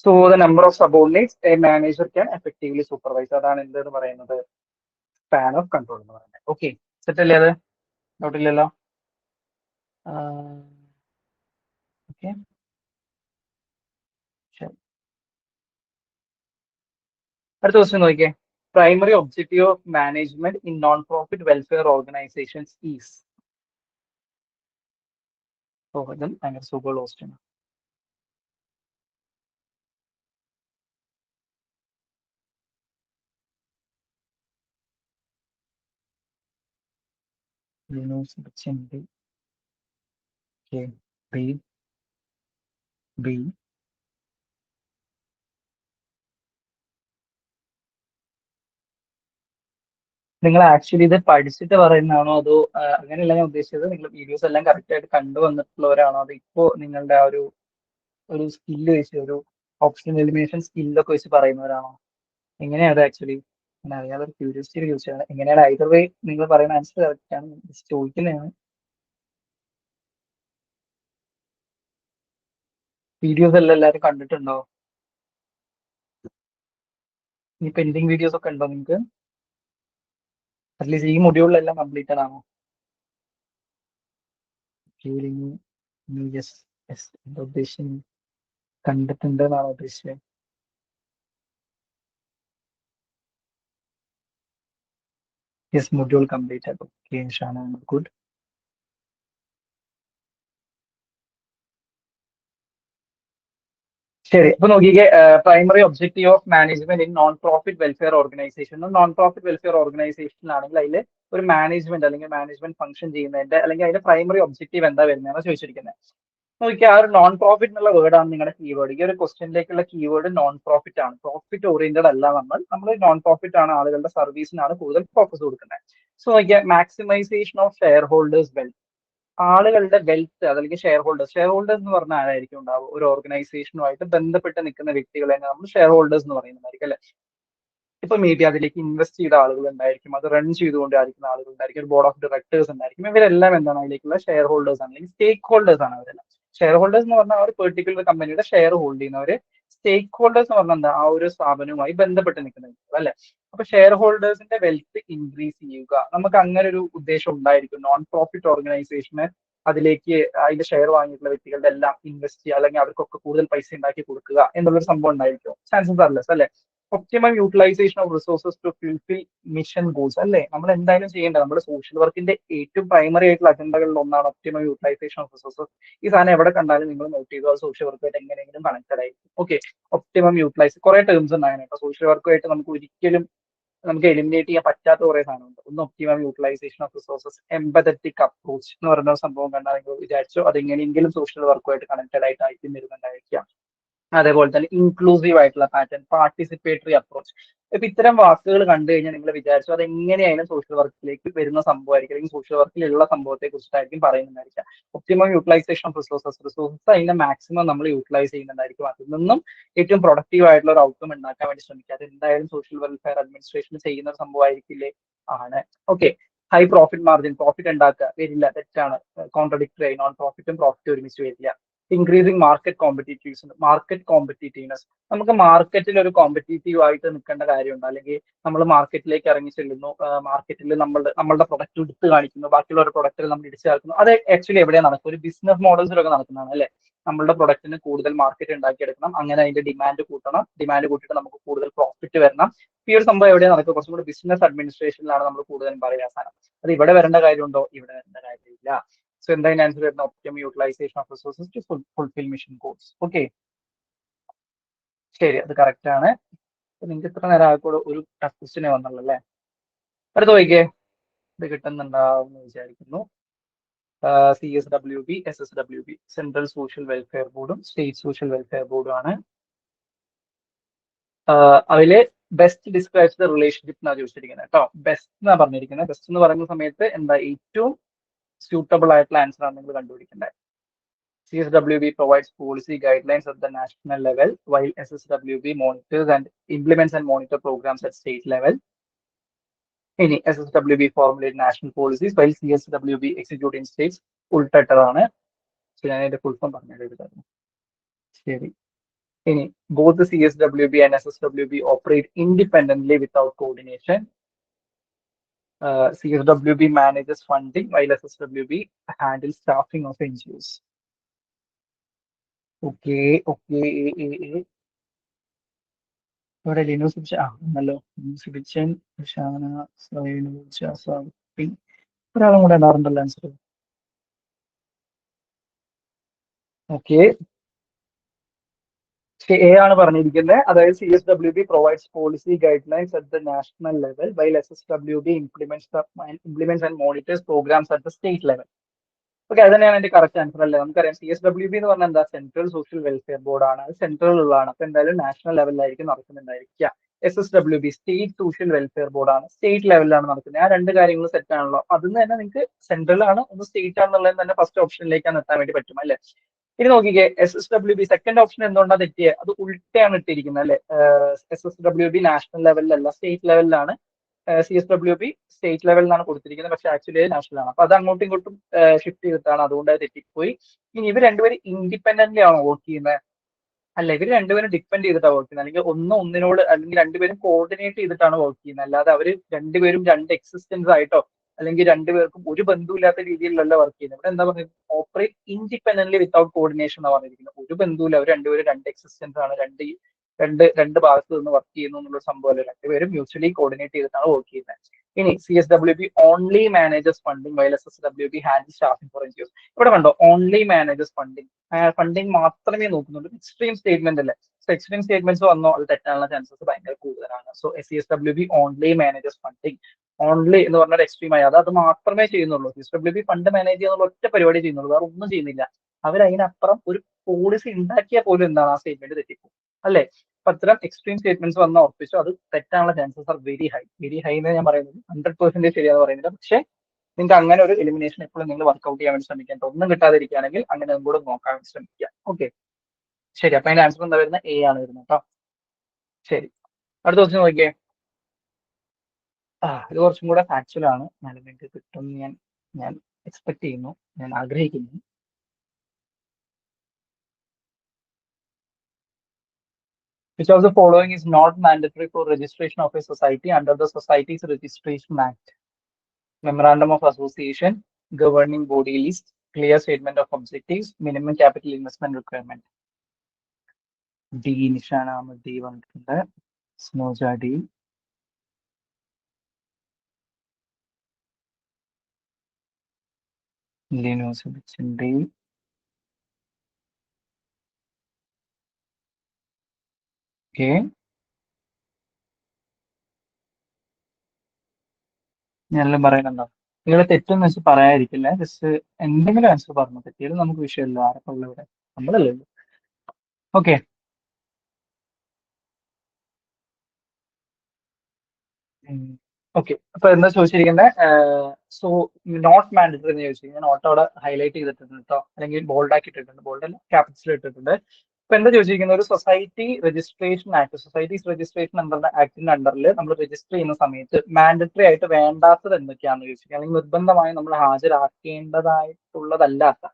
So the number of subordinates A manager can effectively supervise, അതാണ് എന്തെന്ന് പറയുന്നത് സ്പാൻ ഓഫ് കൺട്രോൾ എന്ന് പറയുന്നത്. ഓക്കെ, സെറ്റ് അല്ലേ? അത് ഡൗട്ടില്ലല്ലോ? ഓക്കെ, ശരി. അടുത്ത ക്വസ്റ്റ്യൻ നോക്കിയേ. Primary objective of management in non profit welfare organisations is. ഓ, ഇതും ഭയങ്കര സുഖമുള്ള ക്വസ്റ്റ്യൻ. ബി. നിങ്ങൾ ആക്ച്വലി ഇത് പഠിച്ചിട്ട് പറയുന്നതാണോ അതോ അങ്ങനെയല്ല ഞാൻ ഉദ്ദേശിച്ചത്, നിങ്ങൾ വീഡിയോസ് എല്ലാം കറക്റ്റ് ആയിട്ട് കണ്ടു വന്നിട്ടുള്ളവരാണോ അതോ ഇപ്പോ നിങ്ങളുടെ ആ ഒരു സ്കില്ല് വെച്ച്, ഒരു ഓപ്ഷൻ എലിമിനേഷൻ സ്കില്ലൊക്കെ വെച്ച് പറയുന്നവരാണോ? എങ്ങനെയാണ് ആക്ച്വലി? ഞാൻ അറിയാതെ ഒരു ക്യൂരിയോസിറ്റി ചോദിച്ചതാണ്. എങ്ങനെയാണ് ഐദർ വേ നിങ്ങൾ പറയുന്ന ആൻസർ കറക്റ്റ് ആണ്, ചോദിക്കുന്നതാണ്. വീഡിയോസ് എല്ലാം എല്ലാവരും കണ്ടിട്ടുണ്ടോ? ഈ പെൻഡിങ് വീഡിയോസ് ഒക്കെ ഉണ്ടോ നിങ്ങൾക്ക്? അറ്റ്ലീസ്റ്റ് ഈ മൊഡ്യൂളിലെല്ലാം കംപ്ലീറ്റഡ് ആണോ? യെസ് യെസ്, എന്താ ഉദ്ദേശിച്ചത്? കണ്ടിട്ടുണ്ട് എന്നാണോ ഉദ്ദേശിച്ചത്? Yes, module completed. Okay Shana, good. ശരി, അപ്പൊ നോക്കിക്കേ. Primary objective of management in non profit welfare organisation. Non profit welfare ഓർഗനൈസേഷനിലാണെങ്കിൽ അതിൽ ഒരു മാനേജ്മെന്റ് അല്ലെങ്കിൽ മാനേജ്മെന്റ് ഫംഗ്ഷൻ ചെയ്യുന്നതിന്റെ അല്ലെങ്കിൽ അതിന്റെ പ്രൈമറി ഒബ്ജക്റ്റീവ് എന്താ വരുന്നതെന്ന് ചോദിച്ചിരിക്കുന്നത്. നോക്കിയാൽ ആ ഒരു നോൺ പ്രോഫിറ്റ് എന്നുള്ള വേർഡാണ് നിങ്ങളുടെ കീവേഡ്. ഈ ഒരു ക്വസ്റ്റ്യനിലേക്കുള്ള കീവേഡ് നോൺ പ്രോഫിറ്റ് ആണ്. പ്രോഫിറ്റ് ഓറിയന്റഡ് അല്ല, നമ്മൾ നോൺ പ്രോഫിറ്റ് ആണ്, ആളുകളുടെ സർവീസിനാണ് കൂടുതൽ ഫോക്കസ് കൊടുക്കുന്നത്. സോ നോക്കിയാൽ maximisation of share holders wealth, ആളുകളുടെ വെൽത്ത് അതല്ലെങ്കിൽ ഷെയർ ഹോൾഡേഴ്സ് എന്ന് പറഞ്ഞാൽ ആരായിരിക്കും ഉണ്ടാവും? ഒരു ഓർഗനൈസേഷനുമായിട്ട് ബന്ധപ്പെട്ട് നിൽക്കുന്ന വ്യക്തികളെ നമ്മൾ ഷെയർ ഹോൾഡേഴ്സ് എന്ന് പറയുന്നതായിരിക്കും, അല്ലെ? ഇപ്പൊ മേ ബി അതിലേക്ക് ഇൻവെസ്റ്റ് ചെയ്ത ആളുകൾ ഉണ്ടായിരിക്കും, അത് റൺ ചെയ്തുകൊണ്ടായിരിക്കുന്ന ആളുകൾ ഉണ്ടായിരിക്കും, ഒരു ബോർഡ് ഓഫ് ഡയറക്ടേഴ്സ് ഉണ്ടായിരിക്കും. ഇവരെല്ലാം എന്താണ് അതിലേക്കുള്ള ഷെയർ ഹോൾഡേഴ്സ് ആണ്, അല്ലെങ്കിൽ സ്റ്റേക്ക് ഹോൾഡേഴ്സ് ആണ് അവരെല്ലാം. ഷെയർ ഹോൾഡേഴ്സ് എന്ന് പറഞ്ഞാൽ ഒരു പെർട്ടിക്കുലർ കമ്പനിയുടെ ഷെയർ ഹോൾഡ് ചെയ്യുന്നവര്. സ്റ്റേക്ക് ഹോൾഡേഴ്സ് എന്ന് പറഞ്ഞാൽ എന്താ, ആ ഒരു സ്ഥാപനവുമായി ബന്ധപ്പെട്ട് നിൽക്കുന്ന വ്യക്തികൾ, അല്ലെ? അപ്പൊ ഷെയർ ഹോൾഡേഴ്സിന്റെ വെൽത്ത് ഇൻക്രീസ് ചെയ്യുക, നമുക്ക് അങ്ങനെ ഒരു ഉദ്ദേശം ഉണ്ടായിരിക്കും. നോൺ പ്രോഫിറ്റ് ഓർഗനൈസേഷന് അതിലേക്ക് അതിന്റെ ഷെയർ വാങ്ങിയിട്ടുള്ള വ്യക്തികളുടെ എല്ലാം ഇൻവെസ്റ്റ് ചെയ്യുക, അല്ലെങ്കിൽ അവർക്കൊക്കെ കൂടുതൽ പൈസ ഉണ്ടാക്കി കൊടുക്കുക എന്നുള്ളൊരു സംഭവം ഉണ്ടായിരിക്കും. ചാൻസസ് ആർ ലെസ്, അല്ലെ? Optimum utilisation of resources to fulfil mission goals, അല്ലേ? നമ്മൾ എന്തായാലും ചെയ്യേണ്ടത് നമ്മുടെ സോഷ്യൽ വർക്കിന്റെ ഏറ്റവും പ്രൈമറി ആയിട്ടുള്ള അജണ്ടകളിൽ ഒന്നാണ് ഒപ്റ്റിമം യൂട്ടിലൈസേഷൻ ഓഫ് റിസോഴ്സസ്. ഈ സാധനം എവിടെ കണ്ടാലും നിങ്ങൾ നോട്ട് ചെയ്തു, അത് സോഷ്യൽ വർക്കുമായിട്ട് എങ്ങനെയെങ്കിലും കണക്റ്റഡ് ആയിരിക്കും. ഓക്കെ, ഒപ്റ്റിമം യൂട്ടിലൈസ് കുറെ ടേംസ് ഉണ്ടായിരുന്നു കേട്ടോ. സോഷ്യൽ വർക്കുമായിട്ട് നമുക്ക് എലിമിനേറ്റ് ചെയ്യാൻ പറ്റാത്ത കുറെ സാധനമുണ്ട്. ഒന്ന് optimum utilisation of resources, empathetic approach എന്ന് പറയുന്ന സംഭവം കണ്ടാൽ നിങ്ങൾ വിചാരിച്ചോ അതെങ്ങനെയെങ്കിലും സോഷ്യൽ വർക്കുമായിട്ട് കണക്റ്റഡ് ആയിട്ട് വരുന്നുണ്ടായിരിക്കാം. അതേപോലെ തന്നെ ഇൻക്ലൂസീവ് ആയിട്ടുള്ള പാറ്റേൺ, പാർട്ടിസിപ്പേറ്ററി അപ്രോച്ച്. ഇപ്പൊ ഇത്തരം വാക്കുകൾ കണ്ടു കഴിഞ്ഞാൽ നിങ്ങൾ വിചാരിച്ചു അത് എങ്ങനെയായാലും സോഷ്യൽ വർക്കിലേക്ക് വരുന്ന സംഭവമായിരിക്കും, അല്ലെങ്കിൽ സോഷ്യൽ വർക്കിലുള്ള സംഭവത്തെ കുറിച്ചിട്ടായിരിക്കും പറയുന്നുണ്ടായിരിക്കാം. ഒപ്റ്റിമം യൂട്ടിലൈസേഷൻ ഓഫ് റിസോഴ്സസ് അതിന്റെ മാക്സിമം നമ്മൾ യൂട്ടിലൈസ് ചെയ്യുന്നുണ്ടായിരിക്കും. അതിൽ നിന്നും ഏറ്റവും പ്രൊഡക്റ്റീവ് ആയിട്ടുള്ള ഒരു ഔട്ട്കം ഉണ്ടാക്കാൻ വേണ്ടി ശ്രമിക്കുക. അത് എന്തായാലും സോഷ്യൽ വെൽഫെയർ അഡ്മിനിസ്ട്രേഷൻ ചെയ്യുന്ന ഒരു സംഭവമായിരിക്കില്ലേ? ആണ്. Okay. High profit margin, profit ഉണ്ടാക്കുക വരില്ല, തെറ്റാണ്. കോൺട്രഡിക്ടറി ആയി, നോൺ പ്രോഫിറ്റും പ്രോഫിറ്റും ഒരുമിച്ച് വരില്ല. ഇൻക്രീസിങ് മാർക്കറ്റ് കോമ്പറ്റീറ്റീവ്നെസ്, നമുക്ക് മാർക്കറ്റിൽ ഒരു കോമ്പറ്റീറ്റീവ് ആയിട്ട് നിൽക്കേണ്ട കാര്യമുണ്ട്. അല്ലെങ്കിൽ നമ്മൾ മാർക്കറ്റിലേക്ക് ഇറങ്ങി ചെല്ലുന്നു, മാർക്കറ്റിൽ നമ്മളുടെ പ്രൊഡക്റ്റ് എടുത്ത് കാണിക്കുന്നു, ബാക്കിയുള്ള ഒരു പ്രൊഡക്റ്റിൽ നമ്മൾ ഇടിച്ചു ചേർക്കുന്നു. അത് ആക്ച്വലി എവിടെയാണ് നടക്കും? ഒരു ബിസിനസ് മോഡൽസിലൊക്കെ നടക്കുന്നതാണ്, അല്ലെ? നമ്മളുടെ പ്രൊഡക്റ്റിന് കൂടുതൽ മാർക്കറ്റ് ഉണ്ടാക്കിയെടുക്കണം, അങ്ങനെ അതിന്റെ ഡിമാൻഡ് കൂട്ടണം, ഡിമാൻഡ് കൂട്ടിയിട്ട് നമുക്ക് കൂടുതൽ പ്രോഫിറ്റ് വരണം. ഈ ഒരു സംഭവം എവിടെയാണ് നടക്കുക? കുറച്ചും കൂടി ബിസിനസ് അഡ്മിനിസ്ട്രേഷനിലാണ് നമ്മൾ കൂടുതലും പറയുക സാധനം. അത് ഇവിടെ വരേണ്ട കാര്യമുണ്ടോ? ഇവിടെ വരേണ്ട കാര്യമില്ല. സോ എന്തായാലും ആൻസർ വരുന്ന optimum utilisation of resources to fulfil mission goals. Okay, ശരി, അത് കറക്റ്റ് ആണ്. നിങ്ങൾക്ക് ഇത്ര നേരം ആയിക്കോട് ഒരു ടഫ് ക്വസ്റ്റിനെ വന്നുള്ളൂ, അല്ലേ? അടുത്ത് നോക്കിയേ, ഇത് കിട്ടുന്നുണ്ടാവും എന്ന് വിചാരിക്കുന്നു. CSWB, SSWB, central social welfare ബോർഡും സ്റ്റേറ്റ് സോഷ്യൽ വെൽഫെയർ ബോർഡും ആണ്. അതില് ബെസ്റ്റ് ഡിസ്ക്രൈബ്സ് ദ റിലേഷൻഷിപ്പ് എന്നാണ് ചോദിച്ചിരിക്കുന്നത് കേട്ടോ. ബെസ്റ്റ് എന്നാ പറഞ്ഞിരിക്കുന്നത്. ബെസ്റ്റ് എന്ന് പറയുന്ന സമയത്ത് എന്താ ഏറ്റവും സ്യൂട്ടബിൾ ആയിട്ടുള്ള ആൻസർ ആണ് നിങ്ങൾ കണ്ടുപിടിക്കേണ്ടത്. CSWB provides policy guidelines at the national level, while SSWB monitors and implements and monitor programs at state level. ഇനി SSWB formulate national policies, while CSWB execute in states. ഉൾപ്പെട്ടതാണ്. ഞാൻ അതിന്റെ ഫുൾ ഫോം പറഞ്ഞിട്ടുണ്ടായിരുന്നു. ശരി. ഇനി both the CSWB and SSWB operate independently without coordination. CSWB manages funding, while SSWB handles staffing of NGOs. Okay. ഇവിടെ ലിനു സുബിച്ച ആണല്ലോ. സുബിച്ചൻ, ഷാന, ഒരാളും കൂടെ ഉണ്ടാറുണ്ടല്ലോ ആൻസർ. ഓക്കെ, എ ആണ് പറഞ്ഞിരിക്കുന്നത്. അതായത് CSWB provides policy guidelines at the national level, while SSWB implements and monitors programs at the state level. Okay, അത് തന്നെയാണ് എന്റെ കറക്റ്റ് ആൻസർ അല്ലേ? നമുക്കറിയാം CSWB എന്ന് പറഞ്ഞാൽ എന്താ, സെൻട്രൽ സോഷ്യൽ വെൽഫെയർ ബോർഡ് ആണ്. അത് സെൻട്രൽ ഉള്ളതാണ്. അപ്പൊ എന്തായാലും നാഷണൽ ലെവലിലായിരിക്കും നടക്കുന്നുണ്ടായിരിക്കുക. SSWB state social welfare board ആണ്, സ്റ്റേറ്റ് ലെവലിലാണ് നടക്കുന്നത്. ആ രണ്ട് കാര്യങ്ങൾ സെറ്റ് ആണല്ലോ. അതിൽ തന്നെ നിങ്ങൾക്ക് സെൻട്രൽ ആണ് ഒന്ന് സ്റ്റേറ്റ് ആണെന്നുള്ളത് തന്നെ ഫസ്റ്റ് ഓപ്ഷനിലേക്കാണ് എത്താൻ വേണ്ടി പറ്റും അല്ലെ? ഇനി നോക്കിക്കേ, SSWB സെക്കൻഡ് ഓപ്ഷൻ എന്തുകൊണ്ടാണ് തെറ്റിയത്? അത് ഉൾട്ടയാണ് ഇട്ടിരിക്കുന്നത് അല്ലെ? SSWB നാഷണൽ ലെവലിലല്ല, സ്റ്റേറ്റ് ലെവലിലാണ്. CSWB സ്റ്റേറ്റ് ലെവലിലാണ് കൊടുത്തിരിക്കുന്നത്, പക്ഷെ ആക്ച്വലി നാഷണൽ ആണ്. അപ്പൊ അത് അങ്ങോട്ടും ഇങ്ങോട്ടും ഷിഫ്റ്റ് ചെയ്തിട്ടാണ്, അതുകൊണ്ട് അത് തെറ്റിപ്പോയി. ഇനി ഇവർ രണ്ടുപേരും ഇൻഡിപെൻഡന്റ്ലി ആണോ വർക്ക് ചെയ്യുന്നത്? അല്ല, ഇവർ രണ്ടുപേരും ഡിപ്പെൻഡ് ചെയ്തിട്ടാണ് വർക്ക് ചെയ്യുന്നത്. അല്ലെങ്കിൽ ഒന്നിനോട്, അല്ലെങ്കിൽ രണ്ടുപേരും കോർഡിനേറ്റ് ചെയ്തിട്ടാണ് വർക്ക് ചെയ്യുന്നത്. അല്ലാതെ അവർ രണ്ടുപേരും രണ്ട് എക്സിസ്റ്റൻസ് ആയിട്ടോ അല്ലെങ്കിൽ രണ്ടുപേർക്കും ഒരു ബന്ധമില്ലാത്ത രീതിയിലല്ല വർക്ക് ചെയ്യുന്നത്. ഇവിടെ എന്താ പറയുന്നത്, ഓപ്പറേറ്റ് ഇൻഡിപെൻഡന്റ്ലി വിത്തൗട്ട് കോർഡിനേഷൻ എന്നാണ് പറഞ്ഞിരിക്കുന്നത്. ഒരു ബന്ധമില്ല, അവർ രണ്ടുപേരും രണ്ട് എക്സിസ്റ്റൻസ് ആണ്, രണ്ട് ഭാഗത്ത് നിന്ന് വർക്ക് ചെയ്യുന്നു എന്നുള്ള സംഭവമല്ല. രണ്ടുപേരും മ്യൂച്വലി കോർഡിനേറ്റ് ചെയ്തിട്ടാണ് വർക്ക് ചെയ്യുന്നത്. ഇനി CSWB only manages funding, while SSWB handle staffing for NGOs. ഇവിടെ കണ്ടോ, ഓൺലി മാനേജസ് ഫണ്ടിങ്, ഫണ്ടിങ് മാത്രമേ നോക്കുന്നുള്ളൂ. എക്സ്ട്രീം സ്റ്റേറ്റ്മെന്റ് അല്ലേ? സോ എക്സ്ട്രീം സ്റ്റേറ്റ്മെന്റ്സ് വന്നോ അത് തെറ്റാനുള്ള ചാൻസസ് ഭയങ്കര കൂടുതലാണ്. So CSWB only manages funding. Only എന്ന് പറഞ്ഞാൽ എക്സ്ട്രീം ആയി അത് മാത്രമേ ചെയ്യുന്നുള്ളൂ. CSWB ഫണ്ട് മാനേജ് ചെയ്യാനുള്ള ഒറ്റ പരിപാടി ചെയ്യുന്നുള്ളൂ, വേറെ ഒന്നും ചെയ്യുന്നില്ല. അവർ അതിനപ്പുറം ഒരു പോളിസി ഉണ്ടാക്കിയാൽ പോലും എന്താണ് ആ സ്റ്റേറ്റ്മെന്റ് തെറ്റിപ്പോകും അല്ലെ? അപ്പൊ അത്തരം എക്സ്ട്രീം സ്റ്റേറ്റ്മെന്റ്സ് വന്ന ഉറപ്പിച്ചു, അത് തെറ്റാനുള്ള chances are very high. Very high എന്ന് ഞാൻ പറയുന്നത് 100% ശരിയാന്ന് പറയുന്നില്ല. പക്ഷെ നിങ്ങൾക്ക് അങ്ങനെ ഒരു എലിമിനേഷൻ എപ്പോഴും നിങ്ങൾ വർക്ക്ഔട്ട് ചെയ്യാൻ വേണ്ടി ശ്രമിക്കാൻ, ഒന്നും കിട്ടാതിരിക്കുകയാണെങ്കിൽ അങ്ങനെ ഒന്നും കൂടെ നോക്കാൻ വേണ്ടി ശ്രമിക്കുക. ഓക്കെ, ശരി. അപ്പൊ അതിന്റെ ആൻസർ എന്താ വരുന്നത്? എ ആണ് വരുന്നത് കേട്ടോ. ശരി, അടുത്ത ക്വസ്റ്റ്യൻ നോക്കിയേ. ഇത് കുറച്ചും കൂടെ ഫാക്ച്വൽ ആണ്. നിങ്ങൾക്ക് കിട്ടും ഞാൻ എക്സ്പെക്ട് ചെയ്യുന്നു, ഞാൻ ആഗ്രഹിക്കുന്നു. Which of the following is not mandatory for registration of a society under the Societies Registration Act? Memorandum of Association, governing body list, clear statement of objectives, minimum capital investment requirement. D Nishana Ahammad D വന്നിട്ടുണ്ട്. Snoja D, Linu Subichan D, okay. ഞാനെല്ലാം പറയുന്നുണ്ടോ? നിങ്ങൾ തെറ്റെന്ന് വെച്ച് പറയാതിരിക്കില്ല, ജസ്റ്റ് എന്തെങ്കിലും ആൻസർ പറഞ്ഞു. തെറ്റിയത് നമുക്ക് വിഷയമല്ല, ആരൊക്കെ ഉള്ള ഇവിടെ നമ്മളല്ലേ. Okay, okay. അപ്പൊ എന്താ ചോദിച്ചിരിക്കുന്നത്? സോ നോട്ട് മാൻഡറ്ററി എന്ന് ചോദിച്ചിരിക്കുന്നത്. നോട്ട് അവിടെ ഹൈലൈറ്റ് ചെയ്തിട്ടുണ്ട് കേട്ടോ, അല്ലെങ്കിൽ ബോൾഡ് ആക്കി ഇട്ടിട്ടുണ്ട്. ബോൾഡ് അല്ല, ക്യാപിറ്റൽ ഇട്ടിട്ടുണ്ട്. ഇപ്പൊ എന്താ ചോദിച്ചിരിക്കുന്നത്? ഒരു society registration act, societies registration ആക്ടിന്റെ അണ്ടറിൽ നമ്മൾ രജിസ്റ്റർ ചെയ്യുന്ന സമയത്ത് മാൻഡറ്ററി ആയിട്ട് വേണ്ടാത്തത് എന്തൊക്കെയാണെന്ന് ചോദിച്ചിരിക്കുന്നത്, അല്ലെങ്കിൽ നിർബന്ധമായും നമ്മൾ ഹാജരാക്കേണ്ടതായിട്ടുള്ളതല്ലാത്ത,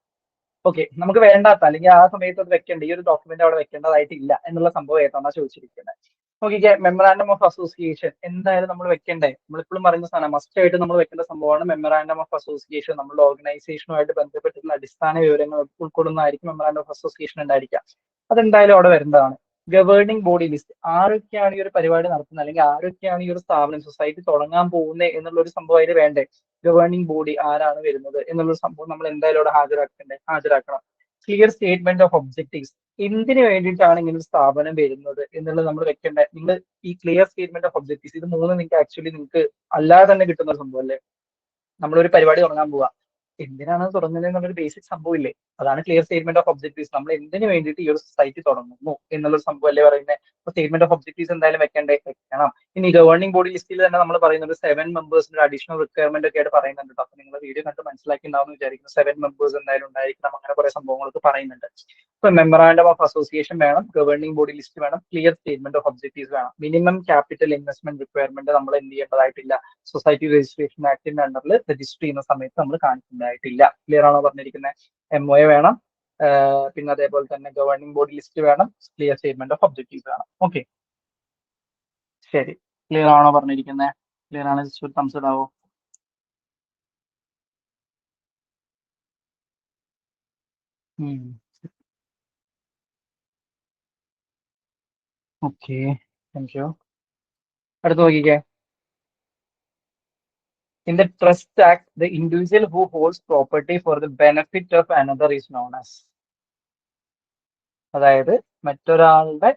ഓക്കെ, നമുക്ക് വേണ്ടാത്ത അല്ലെങ്കിൽ ആ സമയത്ത് അത് വെക്കേണ്ട, ഈ ഒരു ഡോക്യുമെന്റ് അവിടെ വെക്കേണ്ടതായിട്ടില്ല എന്നുള്ള സംഭവം ഏതാണെന്നാ ചോദിച്ചിരിക്കുന്നത്. നോക്കിക്കേ, മെമ്മറാൻഡം ഓഫ് അസോസിയേഷൻ എന്തായാലും നമ്മൾ വെക്കണ്ടേ? നമ്മളിപ്പോഴും പറയുന്ന സാധനം, മസ്റ്റ് ആയിട്ട് നമ്മൾ വെക്കേണ്ട സംഭവമാണ് മെമ്മറാൻഡം ഓഫ് അസോസിയേഷൻ. നമ്മുടെ ഓർഗനൈസേഷനുമായിട്ട് ബന്ധപ്പെട്ടിട്ടുള്ള അടിസ്ഥാന വിവരങ്ങൾ ഉൾക്കൊള്ളുന്നതായിരിക്കും മെമ്മറാൻഡം ഓഫ് അസോസിയേഷൻ ഉണ്ടായിരിക്കുക. അതെന്തായാലും അവിടെ വരേണ്ടതാണ്. ഗവേണിംഗ് ബോഡി ലിസ്റ്റ്, ആരൊക്കെയാണ് ഈ ഒരു പരിപാടി നടത്തുന്നത്, അല്ലെങ്കിൽ ആരൊക്കെയാണ് ഈ ഒരു സ്ഥാപനം സൊസൈറ്റി തുടങ്ങാൻ പോകുന്നത് എന്നുള്ള ഒരു സംഭവം അതിൽ വേണ്ടേ? ഗവേണിംഗ് ബോഡി ആരാണ് വരുന്നത് എന്നുള്ളൊരു സംഭവം നമ്മൾ എന്തായാലും അവിടെ ഹാജരാക്കണം. ക്ലിയർ സ്റ്റേറ്റ്മെന്റ് ഓഫ് ഒബ്ജക്റ്റീവ്സ്, എന്തിനു വേണ്ടിയിട്ടാണ് ഇങ്ങനെ ഒരു സ്ഥാപനം വരുന്നത് എന്നുള്ളത് നമ്മൾ വെക്കേണ്ട. നിങ്ങൾ ഈ ക്ലിയർ സ്റ്റേറ്റ്മെന്റ് ഓഫ് ഒബ്ജക്റ്റീവ്സ്, ഇത് മൂന്ന് നിങ്ങൾക്ക് ആക്ച്വലി നിങ്ങൾക്ക് അല്ലാതെ തന്നെ കിട്ടുന്ന ഒരു സംഭവം അല്ലേ? നമ്മളൊരു പരിപാടി തുടങ്ങാൻ പോവാ, എന്തിനാണ് തുടങ്ങുന്നത് എന്നുള്ളൊരു ബേസിക് സംഭവം ഇല്ലേ? അതാണ് ക്ലിയർ സ്റ്റേറ്റ്മെന്റ് ഓഫ് ഒബ്ജക്റ്റീവ്സ്. നമ്മൾ എന്തിനു വേണ്ടിയിട്ട് ഈ ഒരു സൊസൈറ്റി തുടങ്ങുന്നു എന്നുള്ളൊരു സംഭവം അല്ലേ പറയുന്നത്. അപ്പൊ സ്റ്റേറ്റ്മെന്റ് ഓഫ് ഒബ്ജക്റ്റീവ്സ് എന്തായാലും വെക്കണം. ഇനി ഗവേണിംഗ് ബോഡി ലിസ്റ്റിൽ തന്നെ നമ്മൾ പറയുന്നത് 7 മെമ്പേഴ്സിന്റെ അഡീഷണൽ റിക്വയർമെന്റ് ഒക്കെ ആയിട്ട് പറയുന്നുണ്ട്. അപ്പൊ നിങ്ങൾ വീഡിയോ കണ്ട് മനസ്സിലാക്കിയിട്ടുണ്ടാവും വിചാരിക്കുന്നു. 7 മെമ്പേഴ്സ് എന്തായാലും ഉണ്ടായിരിക്കണം, അങ്ങനെ കുറെ സംഭവങ്ങളൊക്കെ പറയുന്നുണ്ട്. ഇപ്പൊ മെമ്മറാണ്ടം ഓഫ് അസോസിയേഷൻ വേണം, ഗവേണിംഗ് ബോഡി ലിസ്റ്റ് വേണം, ക്ലിയർ സ്റ്റേറ്റ്മെന്റ് ഓഫ് ഒബ്ജക്റ്റീവ്സ് വേണം. മിനിമം ക്യാപിറ്റൽ ഇൻവെസ്റ്റ്മെന്റ് റിക്വയർമെന്റ് നമ്മൾ എന്ത് ചെയ്യേണ്ടതായിട്ടില്ല, സൊസൈറ്റി രജിസ്ട്രേഷൻ ആക്ടിന്റെ അണ്ടറിൽ രജിസ്റ്റർ ചെയ്യുന്ന സമയത്ത് നമ്മൾ കാണിക്കേണ്ടതായിട്ടില്ല. ക്ലിയർ ആണോ പറഞ്ഞിരിക്കുന്നത്? MOA വേണം, പിന്നെ അതേപോലെ തന്നെ ഗവേണിംഗ് ബോഡി ലിസ്റ്റ് വേണം, ക്ലിയർ സ്റ്റേറ്റ്മെന്റ് ഓഫ് ഒബ്ജക്റ്റീവ്സ് വേണം. ഓക്കെ, ശരി. ക്ലിയർ ആണോ പറഞ്ഞിരിക്കുന്നത്? ക്ലിയർ ആണ്, തംസ് ഇടാവോ? Okay, thank you. അടുത്ത് നോക്കിക്കേ. In the Trust Act, the individual who holds property for the benefit of another is known as. അതായത് മറ്റൊരാളുടെ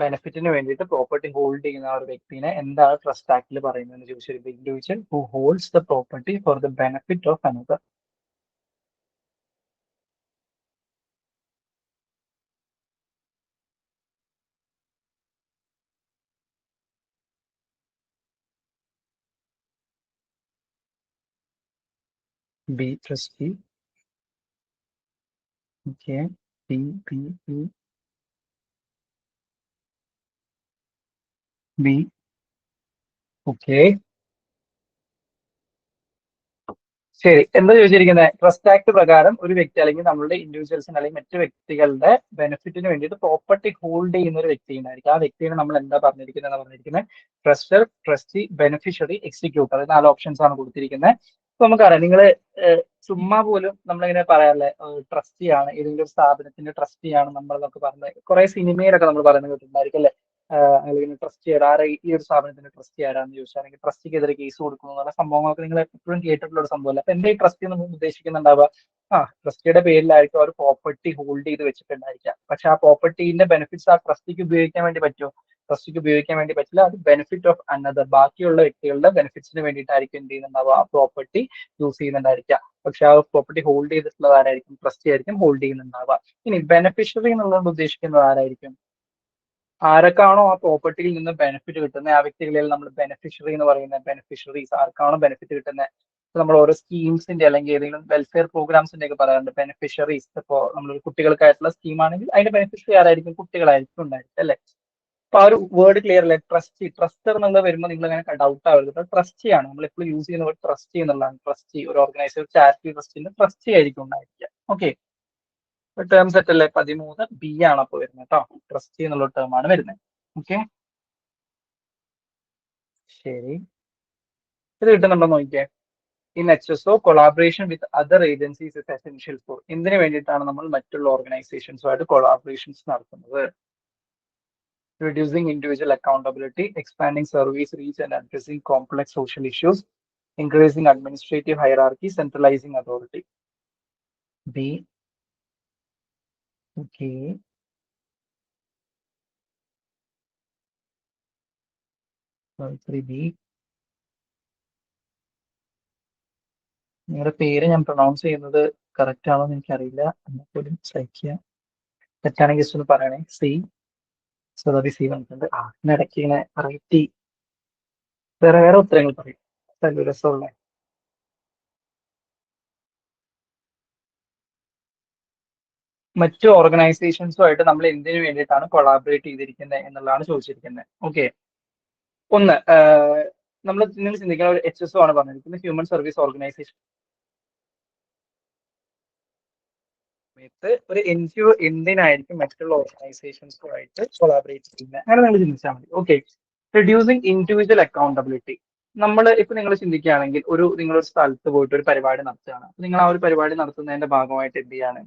ബെനിഫിറ്റിന് വേണ്ടിയിട്ട് പ്രോപ്പർട്ടി ഹോൾഡ് ചെയ്യുന്ന ആ ഒരു വ്യക്തിനെ എന്താണ് ട്രസ്റ്റ് ആക്ടിൽ പറയുന്നത് ചോദിച്ചത്? Individual who holds the property for the benefit of another. B trustee. Okay, B B B B. Okay, ശരി. എന്താ ചോദിച്ചിരിക്കുന്നത്? ട്രസ്റ്റ് ആക്ട് പ്രകാരം ഒരു വ്യക്തി അല്ലെങ്കിൽ നമ്മളുടെ ഇൻഡിവിജ്വൽസിന് അല്ലെങ്കിൽ മറ്റു വ്യക്തികളുടെ ബെനിഫിറ്റിന് വേണ്ടിയിട്ട് പ്രോപ്പർട്ടി ഹോൾഡ് ചെയ്യുന്ന ഒരു വ്യക്തി ഉണ്ടായിരിക്കും. ആ വ്യക്തിയെ നമ്മൾ എന്താ പറഞ്ഞിരിക്കുന്നത്? ട്രസ്റ്റർ, ട്രസ്റ്റി, ബെനിഫിഷ്യറി, എക്സിക്യൂട്ടർ. അത് 4 ഓപ്ഷൻസ് ആണ് കൊടുത്തിരിക്കുന്നത്. അപ്പൊ നമുക്കറിയാം, നിങ്ങൾ ചുമ്മാ പോലും നമ്മളിങ്ങനെ പറയാറില്ലേ, ട്രസ്റ്റിയാണ്, ഏതെങ്കിലും ഒരു സ്ഥാപനത്തിന്റെ ട്രസ്റ്റിയാണ് നമ്മൾ എന്നൊക്കെ പറഞ്ഞ് കുറെ സിനിമയിലൊക്കെ നമ്മൾ പറയുന്നത് കേട്ടിട്ടുണ്ടായിരിക്കും അല്ലെ? അല്ലെങ്കിൽ ട്രസ്റ്റ് ആരാ, ഈ ഒരു സ്ഥാപനത്തിന്റെ ട്രസ്റ്റ് ആരാന്ന് ചോദിച്ചാൽ, അല്ലെങ്കിൽ ട്രസ്റ്റിക്കെതിരെ കേസ് കൊടുക്കുന്നു എന്നുള്ള സംഭവങ്ങളൊക്കെ നിങ്ങൾ എപ്പോഴും കേട്ടിട്ടുള്ള ഒരു സംഭവമല്ല. അപ്പൊ എന്താ ഈ ട്രസ്റ്റ് നമ്മൾ ഉദ്ദേശിക്കുന്നുണ്ടാവുക? ട്രസ്റ്റിയുടെ പേരിലായിരിക്കും അവർ പ്രോപ്പർട്ടി ഹോൾഡ് ചെയ്ത് വെച്ചിട്ടുണ്ടായിരിക്കാം. പക്ഷെ ആ പ്രോപ്പർട്ടീന്റെ ബെനിഫിറ്റ്സ് ആ ട്രസ്റ്റിക്ക് ഉപയോഗിക്കാൻ വേണ്ടി പറ്റുമോ? ട്രസ്റ്റിക്ക് ഉപയോഗിക്കാൻ വേണ്ടി പറ്റില്ല. അത് ബെനിഫിറ്റ് ഓഫ് അനദർ, ബാക്കിയുള്ള വ്യക്തികളുടെ ബെനിഫിറ്റ്സിന് വേണ്ടിയിട്ടായിരിക്കും എന്ത് ചെയ്യുന്നുണ്ടാവുക, ആ പ്രോപ്പർട്ടി യൂസ് ചെയ്യുന്നുണ്ടായിരിക്കാം. പക്ഷെ ആ പ്രോപ്പർട്ടി ഹോൾഡ് ചെയ്തിട്ടുള്ളത് ആരായിരിക്കും? ട്രസ്റ്റി ആയിരിക്കും ഹോൾഡ് ചെയ്യുന്നുണ്ടാവുക. ഇനി ബെനിഫിഷ്യറി എന്നുള്ളത് ഉദ്ദേശിക്കുന്നത് ആരായിരിക്കും? ആരൊക്കെയാണോ ആ പ്രോപ്പർട്ടിയിൽ നിന്ന് ബെനിഫിറ്റ് കിട്ടുന്നത് ആ വ്യക്തികളിൽ നമ്മൾ ബെനിഫിഷ്യറി എന്ന് പറയുന്നത്. ബെനിഫിഷ്യറീസ് ആർക്കാണോ ബെനിഫിറ്റ് കിട്ടുന്നത്? നമ്മൾ ഓരോ സ്കീംസിന്റെ അല്ലെങ്കിൽ ഏതെങ്കിലും വെൽഫെയർ പ്രോഗ്രാംസിന്റെ ഒക്കെ പറയാറുണ്ട് ബെനിഫിഷ്യറീസ്. ഇപ്പോൾ നമ്മൾ കുട്ടികൾക്കായിട്ടുള്ള സ്കീം ആണെങ്കിൽ അതിന്റെ ബെനിഫിഷ്യറി ആരായിരിക്കും? കുട്ടികളായിരിക്കും ഉണ്ടായിരിക്കും അല്ലെ? അപ്പൊ ആ ഒരു വേർഡ് ക്ലിയർ അല്ലേ? ട്രസ്റ്റി, ട്രസ്റ്റർ എന്നുള്ളത് വരുമ്പോൾ നിങ്ങൾ അങ്ങനെ ഡൗട്ട് ആവരുത്. ട്രസ്റ്റി ആണ് നമ്മൾ എപ്പോഴും യൂസ് ചെയ്യുന്ന വേർഡ്. ട്രസ്റ്റി എന്നുള്ളതാണ്. ട്രസ്റ്റി ഒരു ഓർഗനൈസേഷൻ, ചാരിറ്റി ട്രസ്റ്റിന്റെ ട്രസ്റ്റി ആയിരിക്കും ഉണ്ടായിരിക്കുക. ഓക്കെ, ടേം സെറ്റ് അല്ലേ? 13 ബി ആണ് അപ്പൊ വരുന്നത് കേട്ടോ. ട്രസ്റ്റി എന്നുള്ള ടേം ആണ് വരുന്നത്. ഓക്കെ, ശരി. ഇത് കിട്ടുന്നുണ്ടോ നോക്കിയേ. In HSO collaboration with other agencies is essential for. എന്തിനു വേണ്ടിയിട്ടാണ് നമ്മൾ മറ്റുള്ള ഓർഗനൈസേഷൻസുമായിട്ട് കൊളാബറേഷൻസ് നടത്തുന്നത്? Reducing individual accountability, expanding service reach and addressing complex social issues, increasing administrative hierarchy, centralizing authority. B. Okay. B. നിങ്ങളുടെ പേര് ഞാൻ പ്രൊണൗൺസ് ചെയ്യുന്നത് കറക്റ്റ് ആണോ എന്ന് എനിക്കറിയില്ല, എന്നാൽ പോലും സഹിക്കുക. തെറ്റാണെങ്കിൽ ജസ്റ്റ് ഒന്ന് പറയണേ. സി. സ്വതാബി സി വന്നിട്ടുണ്ട്. ഇടയ്ക്ക് ഇങ്ങനെ വെറൈറ്റി വേറെ വേറെ ഉത്തരങ്ങൾ പറയും. രസമുള്ള മറ്റു ഓർഗനൈസേഷൻസുമായിട്ട് നമ്മൾ എന്തിനു വേണ്ടിയിട്ടാണ് കൊളാബറേറ്റ് ചെയ്തിരിക്കുന്നത് എന്നുള്ളതാണ് ചോദിച്ചിരിക്കുന്നത്. ഓക്കെ, ഒന്ന് നമ്മൾ നിങ്ങൾ ചിന്തിക്കുന്ന ഒരു HSO ആണ് പറഞ്ഞിരിക്കുന്നത്, ഹ്യൂമൻ സർവീസ് ഓർഗനൈസേഷൻ. സമയത്ത് ഒരു NGO എന്തിനായിരിക്കും മറ്റുള്ള ഓർഗനൈസേഷൻസുമായിട്ട് കൊളാബറേറ്റ് ചെയ്യുന്നത്? അങ്ങനെ നിങ്ങൾ ചിന്തിച്ചാൽ മതി. Okay, reducing individual accountability. നമ്മൾ ഇപ്പൊ നിങ്ങൾ ചിന്തിക്കുകയാണെങ്കിൽ നിങ്ങളൊരു സ്ഥലത്ത് പോയിട്ട് ഒരു പരിപാടി നടത്തുകയാണ്. നിങ്ങൾ ആ ഒരു പരിപാടി നടത്തുന്നതിന്റെ ഭാഗമായിട്ട് എന്ത് ചെയ്യാണ്?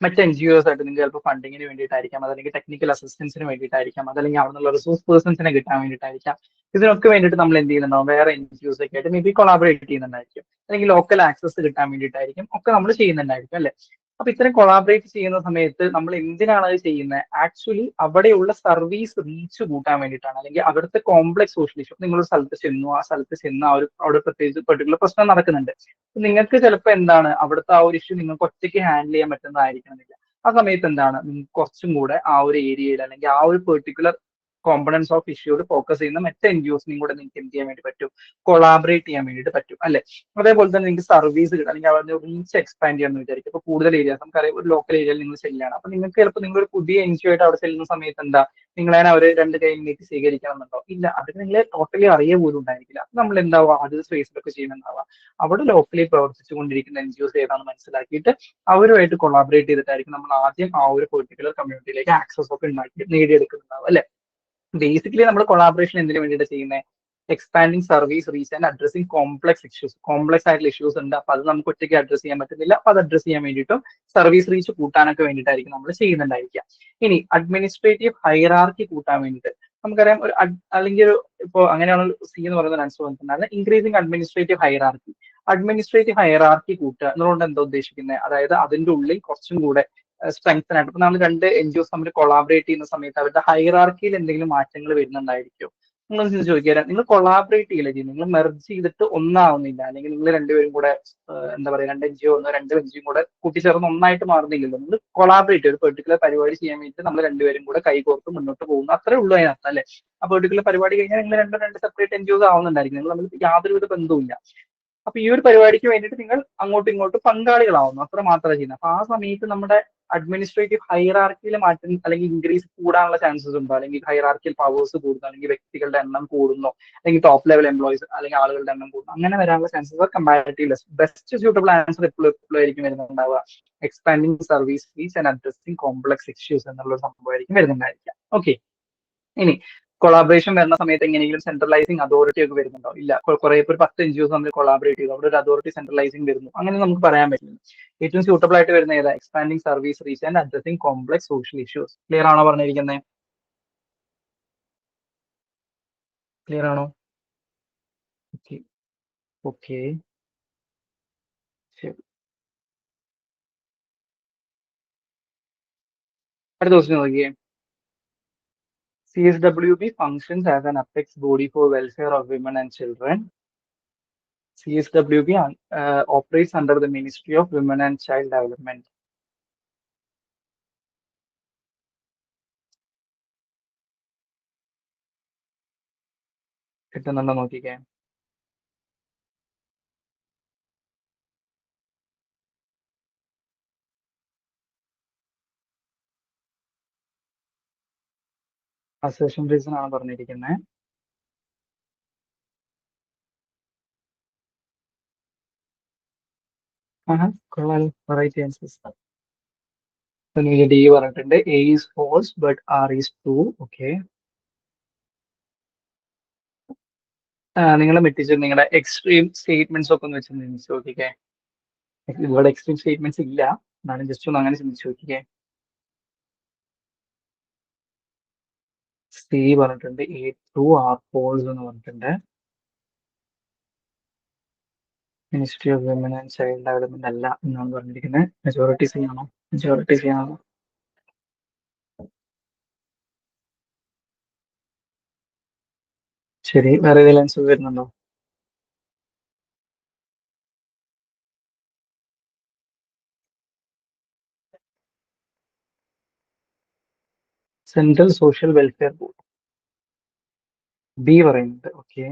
മറ്റ് NGOs ആയിട്ട് നിങ്ങൾക്ക് ചിലപ്പോൾ ഫണ്ടിങ്ങിന് വേണ്ടിയിട്ടായിരിക്കാം, അതല്ലെങ്കിൽ ടെക്നിക്കൽ അസിസ്റ്റൻസിന് വേണ്ടിയിട്ടായിരിക്കാം, അതല്ലെങ്കിൽ അവിടെ നിന്നുള്ള റിസോഴ്സ് പേഴ്സൺസിനെ കിട്ടാൻ വേണ്ടിയിട്ടായിരിക്കാം. ഇതിനൊക്കെ വേണ്ടിയിട്ട് നമ്മൾ എന്ത് ചെയ്യുന്നുണ്ടാവും? വേറെ NGOs ഒക്കെ ആയിട്ട് മേ ബി കൊളാബറേറ്റ് ചെയ്യുന്നുണ്ടായിരിക്കും, അല്ലെങ്കിൽ ലോക്കൽ ആക്സസ് കിട്ടാൻ വേണ്ടിയിട്ടായിരിക്കും ഒക്കെ നമ്മൾ ചെയ്യുന്നുണ്ടായിരിക്കും അല്ലെ? അപ്പൊ ഇത്തരം കൊളാബറേറ്റ് ചെയ്യുന്ന സമയത്ത് നമ്മൾ എന്തിനാണ് അത് ചെയ്യുന്നത്? ആക്ച്വലി അവിടെയുള്ള സർവീസ് റീച്ച് കൂട്ടാൻ വേണ്ടിയിട്ടാണ്, അല്ലെങ്കിൽ അവിടുത്തെ കോംപ്ലക്സ് സോഷ്യൽ ഇഷ്യൂ. നിങ്ങളൊരു സ്ഥലത്ത് ചെന്നു, ആ സ്ഥലത്ത് ചെന്ന് ആ ഒരു അവിടെ പ്രത്യേകിച്ച് പെർട്ടിക്കുലർ പ്രശ്നം നടക്കുന്നുണ്ട്. നിങ്ങൾക്ക് ചിലപ്പോൾ എന്താണ് അവിടുത്തെ ആ ഒരു ഇഷ്യൂ നിങ്ങൾക്ക് ഒറ്റയ്ക്ക് ഹാൻഡിൽ ചെയ്യാൻ പറ്റുന്നതായിരിക്കണമെന്നില്ല. ആ സമയത്ത് എന്താണ് നിങ്ങൾക്ക് കുറച്ചും കൂടെ ആ ഒരു ഏരിയയിൽ അല്ലെങ്കിൽ ആ ഒരു പെർട്ടിക്കുലർ കോമ്പണൻസ് ഓഫ് ഇഷ്യൂട് ഫോക്കസ് ചെയ്യുന്ന മറ്റ് എൻ ജി ഒസിനെയും കൂടെ നിങ്ങൾക്ക് എന്ത് ചെയ്യാൻ വേണ്ടി പറ്റും? കൊളാബറേറ്റ് ചെയ്യാൻ വേണ്ടിയിട്ട് പറ്റും അല്ലെ? അതേപോലെ തന്നെ നിങ്ങൾക്ക് സർവീസ് കിട്ടും, അല്ലെങ്കിൽ അവരുടെ റീച്ച് എക്സ്പാൻഡ് ചെയ്യാന്ന് വിചാരിക്കും. ഇപ്പൊ കൂടുതൽ ഏരിയാസ് നമുക്കറിയാം, ഒരു ലോക്കൽ ഏരിയയിൽ നിങ്ങൾ സെല്ലാണ്. അപ്പൊ നിങ്ങൾക്ക് ചിലപ്പോൾ നിങ്ങളൊരു പുതിയ എൻ ജി ഒ ആയിട്ട് അവിടെ ചെല്ലുന്ന സമയത്ത് എന്താ നിങ്ങളെ അവർ രണ്ട് കൈയിലേക്ക് സ്വീകരിക്കണം എന്നുണ്ടോ? ഇല്ല, അത് നിങ്ങളെ ടോട്ടലി അറിയ പോലും ഉണ്ടായിരിക്കില്ല. അപ്പൊ നമ്മൾ എന്താവുക, ആദ്യത്തെ സ്പേസിലൊക്കെ ചെയ്യുന്നുണ്ടാവുക അവിടെ ലോക്കലി പ്രവർത്തിച്ചുകൊണ്ടിരിക്കുന്ന എൻ ജി ഒസ് ഏതാണെന്ന് മനസ്സിലാക്കിയിട്ട് അവരുമായിട്ട് കൊളാബറേറ്റ് ചെയ്തിട്ടായിരിക്കും നമ്മൾ ആദ്യം ആ ഒരു പെർട്ടിക്കുലർ കമ്മ്യൂണിറ്റിയിലേക്ക് ആക്സസ് ഒക്കെ ഉണ്ടാക്കി നേടിയെടുക്കുന്നുണ്ടാവും അല്ലെ? ബേസിക്കലി നമ്മൾ കൊളാബറേഷൻ എന്തിനു വേണ്ടിയിട്ട് ചെയ്യുന്നത്? Expanding service reach and addressing complex issues. Complex ആയിട്ടുള്ള ഇഷ്യൂസ് ഉണ്ട്, അപ്പൊ അത് നമുക്ക് ഒറ്റയ്ക്ക് അഡ്രസ് ചെയ്യാൻ പറ്റുന്നില്ല. അപ്പൊ അത് അഡ്രസ് ചെയ്യാൻ വേണ്ടിയിട്ടും സർവീസ് റീച്ച് കൂട്ടാനൊക്കെ വേണ്ടിയിട്ടായിരിക്കും നമ്മൾ ചെയ്യുന്നുണ്ടായിരിക്കുക. ഇനി അഡ്മിനിസ്ട്രേറ്റീവ് ഹൈറാർക്കി കൂട്ടാൻ വേണ്ടിയിട്ട് നമുക്കറിയാം, ഒരു അല്ലെങ്കിൽ ഒരു ഇപ്പോ അങ്ങനെയാണ് സി എന്ന് പറയുന്ന ആൻസർ വന്നിട്ടുണ്ടായിരുന്നത്. Increasing administrative hierarchy. Administrative hierarchy കൂട്ടുക എന്നുകൊണ്ട് എന്താ ഉദ്ദേശിക്കുന്നത്? അതായത് അതിന്റെ ഉള്ളിൽ കുറച്ചും കൂടെ സ്ട്രെങ്തൻ ആയിട്ട്, ഇപ്പൊ നമ്മൾ രണ്ട് എൻ ജി ഒസ് തമ്മിൽ കൊളാബറേറ്റ് ചെയ്യുന്ന സമയത്ത് അവരുടെ ഹൈറാർക്കിയിൽ എന്തെങ്കിലും മാറ്റങ്ങൾ വരുന്നുണ്ടായിരിക്കും. നിങ്ങൾ ചോദിക്കുക, നിങ്ങൾ കൊളാബറേറ്റ് ചെയ്യില്ല ചെയ്യുന്നത്, നിങ്ങൾ മെർജ് ചെയ്തിട്ട് ഒന്നാവുന്നില്ല, അല്ലെങ്കിൽ നിങ്ങൾ രണ്ടുപേരും കൂടെ എന്താ പറയുക, രണ്ട് എൻ ജി ഒ രണ്ട് എൻ ജി ഒ കൂടെ കൂട്ടിച്ചേർന്ന് ഒന്നായിട്ട് മാറുന്നില്ലല്ലോ. നിങ്ങൾ കൊളാബറേറ്റ് ഒരു പെർട്ടിക്കുലർ പരിപാടി ചെയ്യാൻ വേണ്ടിയിട്ട് നമ്മൾ രണ്ടുപേരും കൂടെ കൈകോർത്ത് മുന്നോട്ട് പോകുന്നു, അത്രേ ഉള്ളൂ അതിനകത്ത് അല്ലെ? ആ പെർട്ടിക്കുലർ പരിപാടി കഴിഞ്ഞാൽ നിങ്ങൾ രണ്ട് സെപ്പറേറ്റ് എൻ ജി ഒസ് ആവുന്നുണ്ടായിരിക്കും, നിങ്ങൾ തമ്മിൽ യാതൊരുവിധ ബന്ധവുമില്ല. അപ്പൊ ഈ ഒരു പരിപാടിക്ക് വേണ്ടിയിട്ട് നിങ്ങൾ അങ്ങോട്ടും ഇങ്ങോട്ടും പങ്കാളികളാവുന്നു, അത്ര മാത്രമേ ചെയ്യുന്നത്. അപ്പൊ ആ സമയത്ത് നമ്മുടെ അഡ്മിനിസ്ട്രേറ്റീവ് ഹൈറാർക്കിയിൽ മാറ്റം അല്ലെങ്കിൽ ഇൻക്രീസ് കൂടാനുള്ള ചാൻസസ് ഉണ്ടോ? അല്ലെങ്കിൽ ഹൈറാർക്കിയൽ പവേഴ്സ് കൂടുന്നു, അല്ലെങ്കിൽ വ്യക്തികളുടെ എണ്ണം കൂടുന്നോ, അല്ലെങ്കിൽ ടോപ്പ് ലെവൽ എംപ്ലോയീസ് അല്ലെങ്കിൽ ആളുകളുടെ എണ്ണം കൂടുന്നു, അങ്ങനെ വരാനുള്ള chances comparative less. Best suitable answer എപ്പോഴും ആയിരിക്കും വരുന്നുണ്ടാവുക expanding service reach and addressing complex issues എന്നുള്ള സംഭവമായിരിക്കും വരുന്നുണ്ടായിരിക്കാം. ഓക്കെ, ഇനി കൊളാബറേഷൻ വരുന്ന സമയത്ത് എങ്ങനെയെങ്കിലും സെൻട്രലൈസിങ് അതോറിറ്റി ഒക്കെ വരുന്നുണ്ടോ? ഇല്ല. കുറെ ഇപ്പോൾ ഒരു 10 എൻ ജി ഒസ് തമ്മിൽ കൊളാബറേറ്റ് ചെയ്തു, അവിടെ ഒരു അതോറിറ്റി സെൻട്രലൈസിങ് വരുന്നു, അങ്ങനെ നമുക്ക് പറയാൻ പറ്റില്ല. ഏറ്റവും സ്യൂട്ടബിൾ ആയിട്ട് വരുന്ന ഏതാ? Expanding service reach and addressing complex social issues. Clear ആണോ പറഞ്ഞിരിക്കുന്നത്? ക്ലിയർ ആണോ? ഓക്കെ, ഓക്കെ, ശരി. അടുത്ത ക്വസ്റ്റ്യൻ നോക്കിയേ. CSWB functions as an apex body for welfare of women and children. CSWB operates under the Ministry of Women and Child Development. കിട്ടുന്നുണ്ടോ നോക്കിക്കേ. അസേഷൻ റീസൺ ആണ് പറഞ്ഞിരിക്കുന്നത്. കൊള്ളാലോ, വെറൈറ്റി ആൻസേഴ്സ്. ഡി പറഞ്ഞിട്ടുണ്ട്. A is false but R is true. Okay, നിങ്ങൾ മെറ്റിച്ച് നിങ്ങളുടെ എക്സ്ട്രീം സ്റ്റേറ്റ്മെന്റ്സ് ഒക്കെ ഒന്ന് വെച്ച് ചിന്തിച്ച് നോക്കിക്കേ. ഇവിടെ എക്സ്ട്രീം സ്റ്റേറ്റ്മെന്റ്സ് ഇല്ല, എന്നാലും ജസ്റ്റ് ഒന്ന് അങ്ങനെ ചിന്തിച്ച് നോക്കിക്കേ. സി പറഞ്ഞിട്ടുണ്ട്, എ ട്രൂ, ആർ ഫോൾസ് എന്ന് പറഞ്ഞിട്ടുണ്ട്. Ministry of women and child development അല്ല എന്നാണ് പറഞ്ഞിരിക്കുന്നത്. മെജോറിറ്റി സി ആണോ? മെജോറിറ്റി സി ആണോ? ശരി, വേറെ ഏതെങ്കിലും ആൻസർ വരുന്നുണ്ടോ? Central social welfare board. B പറയുന്നുണ്ട്. Okay,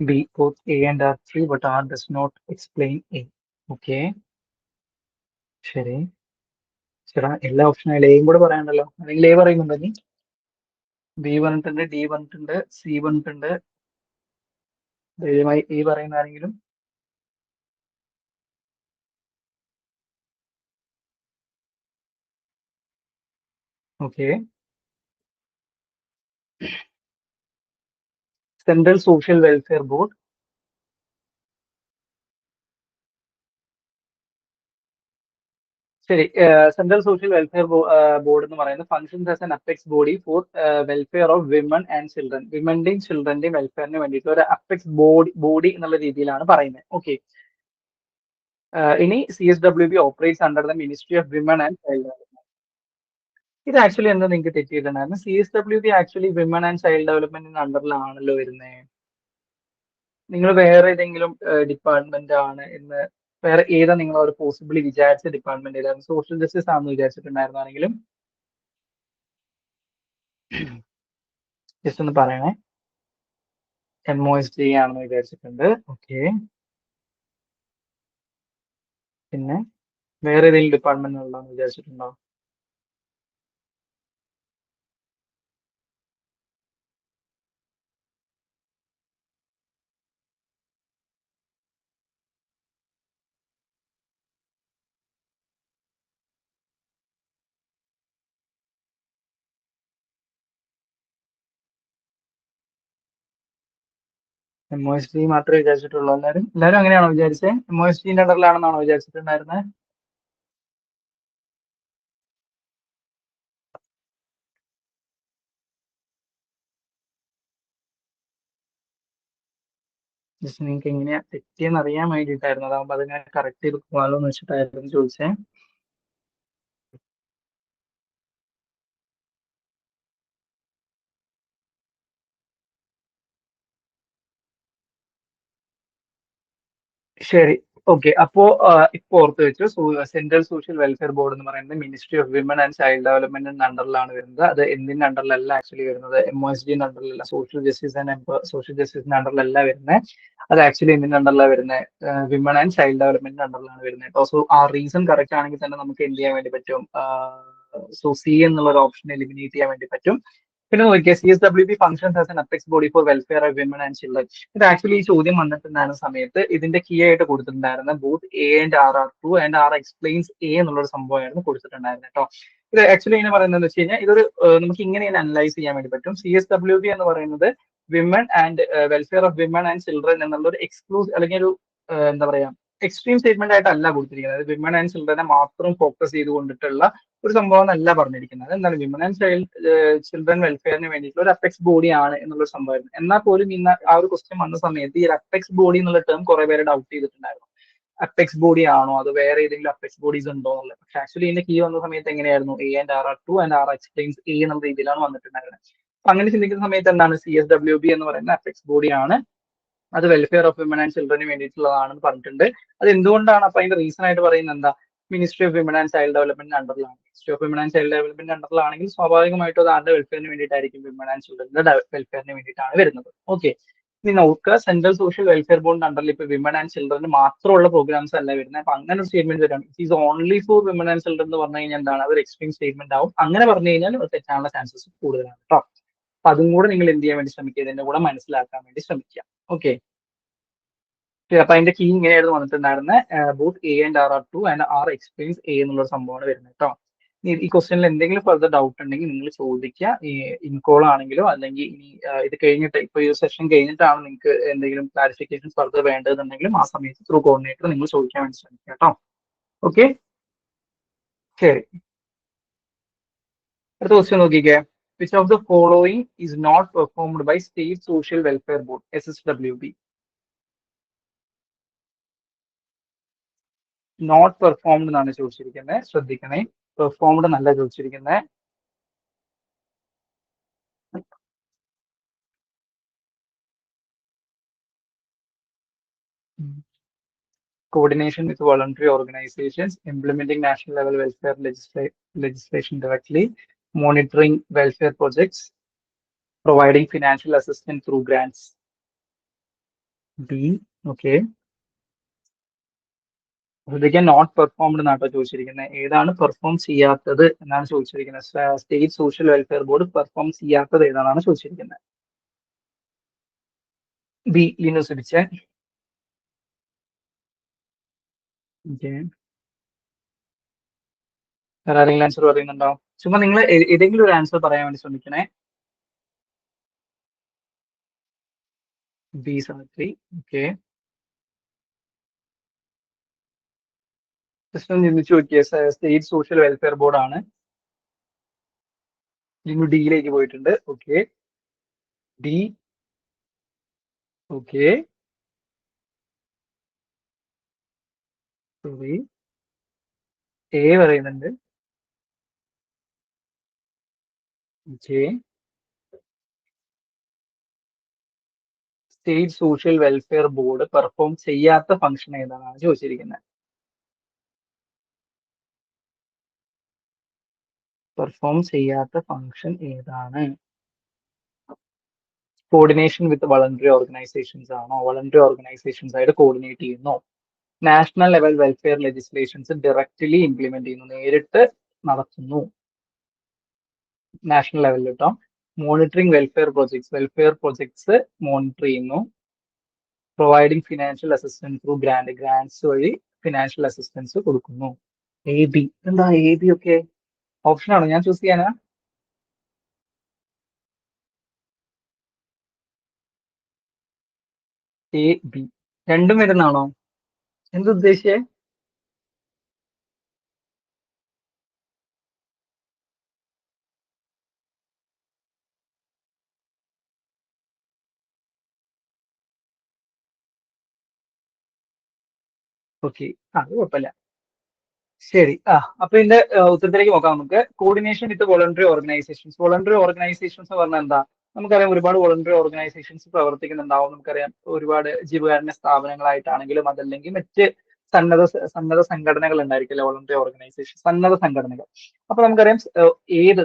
B both A and R true but R does not explain A. Okay, ശരി. ചേട്ടാ എല്ലാ ഓപ്ഷനും എയും കൂടെ പറയാനുണ്ടല്ലോ, അല്ലെങ്കിൽ എ പറയുന്നുണ്ടോ നീ? ബി പറഞ്ഞിട്ടുണ്ട്, ഡി പറഞ്ഞിട്ടുണ്ട്, സി പറഞ്ഞിട്ടുണ്ട്. ധൈര്യമായി എ പറയുന്ന ആരെങ്കിലും? Okay, central social welfare board. ശരി, സെൻട്രൽ സോഷ്യൽ വെൽഫെയർ ബോർഡ് എന്ന് പറയുന്നത് functions as an apex body for welfare of women and children. വിമന്റെയും ചിൽഡ്രന്റെയും വെൽഫെയറിന് വേണ്ടിയിട്ട് ഒരു അപ്പെക്സ് ബോഡി എന്നുള്ള രീതിയിലാണ് പറയുന്നത്. ഓക്കെ, ഇനി CSWB operates under the ministry of women and child development. ഇത് ആക്ച്വലി എന്താ നിങ്ങൾക്ക് തെറ്റിയിട്ടുണ്ടായിരുന്നു? CSWB actually women and child ഡെവലപ്മെന്റിന്റെ അണ്ടറിലാണല്ലോ വരുന്നത്. നിങ്ങൾ വേറെ ഏതെങ്കിലും ഡിപ്പാർട്ട്മെന്റ് ആണ് എന്ന്, വേറെ ഏതാ നിങ്ങൾ ഒരു പോസിബിളി വിചാരിച്ച ഡിപ്പാർട്ട്മെന്റ് ഏതായിരുന്നു? സോഷ്യൽ ജസ്റ്റിസ് ആണെന്ന് വിചാരിച്ചിട്ടുണ്ടായിരുന്നാണെങ്കിലും ജസ്റ്റ് ഒന്ന് പറയണേ. MOSD ആണെന്ന് വിചാരിച്ചിട്ടുണ്ട്. ഓക്കെ. പിന്നെ വേറെ ഏതെങ്കിലും ഡിപ്പാർട്ട്മെന്റ് ഉള്ളതെന്ന് വിചാരിച്ചിട്ടുണ്ടോ? MOSD മാത്രമേ വിചാരിച്ചിട്ടുള്ളൂ എല്ലാവരും? എല്ലാവരും അങ്ങനെയാണോ വിചാരിച്ചത്? MOSDന്റെ അണ്ടറിലാണെന്നാണോ വിചാരിച്ചിട്ടുണ്ടായിരുന്നത്? ജസ്റ്റ് നിങ്ങൾക്ക് എങ്ങനെയാ തെറ്റിയെന്ന് അറിയാൻ വേണ്ടിയിട്ടായിരുന്നു. അതാകുമ്പോൾ അതിങ്ങനെ കറക്റ്റ് ചെയ്ത് പോകാമല്ലോ എന്ന് വെച്ചിട്ടായിരുന്നു ചോദിച്ചത്. ശരി. ഓക്കെ. അപ്പോ ഇപ്പൊ ഓർത്ത് വെച്ചു, സെൻട്രൽ സോഷ്യൽ വെൽഫെയർ ബോർഡ് എന്ന് പറയുന്നത് ministry of women and child ഡെവലപ്മെന്റിന്റെ അണ്ടറിലാണ് വരുന്നത്. അത് എന്തിന്റെ അണ്ടറിലല്ല ആക്ച്വലി വരുന്നത്? MOSDന്റെ അണ്ടറിലല്ല, സോഷ്യൽ ജസ്റ്റിസ് ആൻഡ് സോഷ്യൽ ജസ്റ്റിസിന്റെ അണ്ടറിലല്ല വരുന്നത്. അത് ആക്ച്വലി എന്തിന്റെ അണ്ടറിലാണ് വരുന്നത്? വിമൻ ആൻഡ് ചൈൽഡ് ഡെവലപ്മെന്റിന്റെ അണ്ടറിലാണ് വരുന്നത് കേട്ടോ. സോ ആ റീസൺ കറക്റ്റ് ആണെങ്കിൽ തന്നെ നമുക്ക് എന്ത് ചെയ്യാൻ വേണ്ടി പറ്റും? സോ സി എന്നുള്ള ഒരു ഓപ്ഷൻ എലിമിനേറ്റ് ചെയ്യാൻ വേണ്ടി പറ്റും. പിന്നെ നോക്കിയാൽ CSWB functions as an apex body for welfare of women and children. ഇത് ആക്ച്വലി ഈ ചോദ്യം വന്നിട്ടുണ്ടായിരുന്ന സമയത്ത് ഇതിന്റെ കീ ആയിട്ട് കൊടുത്തിട്ടുണ്ടായിരുന്ന booth A and R are true and R explains A എന്നുള്ളൊരു സംഭവമായിരുന്നു കൊടുത്തിട്ടുണ്ടായിരുന്നത് കേട്ടോ. ഇത് ആക്ച്വലി ഇങ്ങനെ പറയുന്നത് വെച്ച് കഴിഞ്ഞാൽ ഇതൊരു നമുക്ക് ഇങ്ങനെ അനലൈസ് ചെയ്യാൻ വേണ്ടി പറ്റും. CSWB എന്ന് പറയുന്നത് women and welfare of women and children എന്നുള്ള ഒരു എക്സ്ക്ലൂസീവ് അല്ലെങ്കിൽ ഒരു എന്താ പറയാ എക്സ്ട്രീം സ്റ്റേറ്റ്മെന്റ് ആയിട്ടല്ല കൊടുത്തിരിക്കുന്നത്. വിമൻ ആൻഡ് ചിൽഡ്രനെ മാത്രം ഫോക്കസ് ചെയ്തുകൊണ്ടിട്ടുള്ള ഒരു സംഭവം എന്നല്ല പറഞ്ഞിരിക്കുന്നത്. എന്താണ് വിമൻ ആൻഡ് ചിൽഡ്രൻ വെൽഫെയറിന് വേണ്ടിയിട്ടുള്ള ഒരു അപ്പെക്സ് ബോഡി ആണ് എന്നുള്ള സംഭവമായിരുന്നു. എന്നാൽ പോലും ഇന്ന് ആ ഒരു ക്വസ്റ്റ്യൻ വന്ന സമയത്ത് ഈ അപ്പെക്സ് ബോഡി എന്നുള്ള ടേം കുറെ പേര് ഡൗട്ട് ചെയ്തിട്ടുണ്ടായിരുന്നു. അപ്പെക്സ് ബോഡി ആണോ, അത് വേറെ ഏതെങ്കിലും അപ്പെക്സ് ബോഡീസ് ഉണ്ടോ എന്നുള്ളത്. പക്ഷെ ആക്ച്വലി ഇതിന്റെ കീ വന്ന സമയത്ത് എങ്ങനെയായിരുന്നു? A and R are true and R explains A എന്നുള്ള രീതിയിലാണ് വന്നിട്ടുണ്ടായിരുന്നത്. അപ്പൊ അങ്ങനെ ചിന്തിക്കുന്ന സമയത്ത് എന്താണ്? CSWB എന്ന് പറയുന്ന അപ്പെക്സ് ബോഡി ആണ്, അത് വെൽഫെയർ ഓഫ് വിമൻ ആൻഡ് ചിൽഡ്രന് വേണ്ടിയിട്ടുള്ളതാണെന്ന് പറഞ്ഞിട്ടുണ്ട്. അത് എന്തുകൊണ്ടാണ്? അപ്പൊ അതിന്റെ റീസൺ ആയിട്ട് പറയുന്നത് എന്താ? Ministry of women and child development അണ്ടറിലാണ്. Ministry of women and child development അണ്ടറിലാണെങ്കിൽ സ്വാഭാവികമായിട്ടും അത് ആരുടെ വെൽഫെയറിന് വേണ്ടിയിട്ടായിരിക്കും? വിമൻ ആൻഡ് ചിൽഡ്രന്റെ വെൽഫെയറിന് വേണ്ടിയിട്ടാണ് വരുന്നത്. ഓക്കെ. ഇനി നോക്കുക, സെൻട്രൽ സോഷ്യൽ വെൽഫെയർ ബോർഡിന്റെ അണ്ടറിൽ ഇപ്പൊ വിമൻ ആൻഡ് ചിൽഡ്രന് മാത്രമുള്ള പ്രോഗ്രാംസ് അല്ല വരുന്നത്. അപ്പൊ അങ്ങനെ ഒരു സ്റ്റേറ്റ്മെന്റ് വരാം, it is only for women and children എന്ന് പറഞ്ഞു കഴിഞ്ഞാൽ എന്താണ്? അത് ഒരു എക്സ്ട്രീം സ്റ്റേറ്റ്മെന്റ് ആവും. അങ്ങനെ പറഞ്ഞു കഴിഞ്ഞാൽ അത് തെറ്റാനുള്ള ചാൻസസ് കൂടുതലാണ് കേട്ടോ. അപ്പൊ അതും കൂടെ നിങ്ങൾ എന്ത് ചെയ്യാൻ വേണ്ടി ശ്രമിക്കുക? ഇതിന്റെ കൂടെ മനസ്സിലാക്കാൻ വേണ്ടി ശ്രമിക്കുക. ഓക്കെ. അപ്പൊ അതിന്റെ കീ ഇങ്ങനെയായിരുന്നു വന്നിട്ടുണ്ടായിരുന്നത്. Both A and R are true and R explains A എന്നുള്ള സംഭവമാണ് വരുന്നത് കേട്ടോ. ഈ ക്വസ്റ്റ്യനിൽ എന്തെങ്കിലും ഫർദർ ഡൗട്ട് ഉണ്ടെങ്കിൽ നിങ്ങൾ ചോദിക്കുക. ഈ ഇൻകോൾ ആണെങ്കിലോ അല്ലെങ്കിൽ ഇനി ഇത് കഴിഞ്ഞിട്ട് ഇപ്പൊ ഈ സെഷൻ കഴിഞ്ഞിട്ടാണ് നിങ്ങൾക്ക് എന്തെങ്കിലും ക്ലാരിഫിക്കേഷൻ ഫർദർ വേണ്ടതെന്നുണ്ടെങ്കിലും ആ സമയത്ത് ത്രൂ കോർഡിനേറ്റർ നിങ്ങൾ ചോദിക്കാൻ വേണ്ടി ശ്രമിക്കുക കേട്ടോ. ഓക്കെ. ശരി. അടുത്ത ക്വസ്റ്റ്യൻ നോക്കിക്കേ. Which of the following is not performed by state social welfare board SSWB? Not performed എന്നാണ് ചോദിച്ചിരിക്കുന്നത്. ശ്രദ്ധിക്കണേ, പെർഫോംഡ് എന്നല്ല ചോദിച്ചിരിക്കുന്നത്. Coordination with voluntary organizations, implementing national level welfare legislation directly, monitoring welfare projects, providing financial assistance through grants. B. Okay. ശ്രദ്ധിക്കാൻ, നോട്ട് പെർഫോംഡ് എന്നാട്ടോ ചോദിച്ചിരിക്കുന്നത്. ഏതാണ് പെർഫോം ചെയ്യാത്തത് എന്നാണ് ചോദിച്ചിരിക്കുന്നത്. State social welfare board perform ചെയ്യാത്തത് ഏതാണെന്നാണ് ചോദിച്ചിരിക്കുന്നത്. ബി. ലിനു സുബിച്ചൻ. ഓക്കെ. വേറെ ആരെങ്കിലും ആൻസർ പറയുന്നുണ്ടോ? ചുമ്മാ നിങ്ങൾ ഏതെങ്കിലും ഒരു ആൻസർ പറയാൻ വേണ്ടി ശ്രമിക്കണേ. ബി. സാവിത്രി. ഓക്കെ. ജസ്റ്റ് ഒന്ന് ചിന്തിച്ചു നോക്കിയ, സ്റ്റേറ്റ് സോഷ്യൽ വെൽഫെയർ ബോർഡ് ആണ്. ലിനു ഡിയിലേക്ക് പോയിട്ടുണ്ട്. ഓക്കെ. ഡി. ഓക്കെ. ശരി. എ പറയുന്നുണ്ട്. J. State social welfare board perform ചെയ്യാത്ത ഫംഗ്ഷൻ ഏതാണെന്നാണ് ചോദിച്ചിരിക്കുന്നത്. പെർഫോം ചെയ്യാത്ത ഫംഗ്ഷൻ ഏതാണ്? കോർഡിനേഷൻ വിത്ത് വളണ്ടറി ഓർഗനൈസേഷൻസ് ആണോ? വളണ്ടറി ഓർഗനൈസേഷൻസ് ആയിട്ട് കോർഡിനേറ്റ് ചെയ്യുന്നു. National level welfare legislations directly implement ചെയ്യുന്നു, നേരിട്ട് നടത്തുന്നു. നാഷണൽ ലെവലിൽ കേട്ടോ. മോണിറ്ററിംഗ് വെൽഫെയർ പ്രൊജക്ട്സ് മോണിറ്റർ ചെയ്യുന്നു. Providing financial assistance through grants വഴി ഫിനാൻഷ്യൽ അസിസ്റ്റൻസ് കൊടുക്കുന്നു. A B. എന്താ എ ബി ഒക്കെ? ഓപ്ഷൻ ആണോ ഞാൻ ചൂസ് ചെയ്യാനാ? എ ബി രണ്ടും വരുന്നാണോ? എന്തുദ്ദേശിച്ചേ? ഓക്കെ, അത് കുഴപ്പമില്ല. ശരി. അപ്പൊ ഇതിന്റെ ഉത്തരത്തിലേക്ക് നോക്കാം നമുക്ക്. കോർഡിനേഷൻ വിത്ത് വോളണ്ടറി ഓർഗനൈസേഷൻസ്. വോളണ്ടറി ഓർഗനൈസേഷൻസ് പറഞ്ഞാൽ എന്താ? നമുക്കറിയാം ഒരുപാട് വോളണ്ടറി ഓർഗനൈസേഷൻസ് പ്രവർത്തിക്കുന്നുണ്ടാവും. നമുക്കറിയാം ഒരുപാട് ജീവകാരുണ്യ സ്ഥാപനങ്ങളായിട്ടാണെങ്കിലും അതല്ലെങ്കിൽ മറ്റ് സന്നദ്ധ സന്നദ്ധ സംഘടനകൾ ഉണ്ടായിരിക്കില്ല, വോളണ്ടറി ഓർഗനൈസേഷൻ സന്നദ്ധ സംഘടനകൾ. അപ്പൊ നമുക്കറിയാം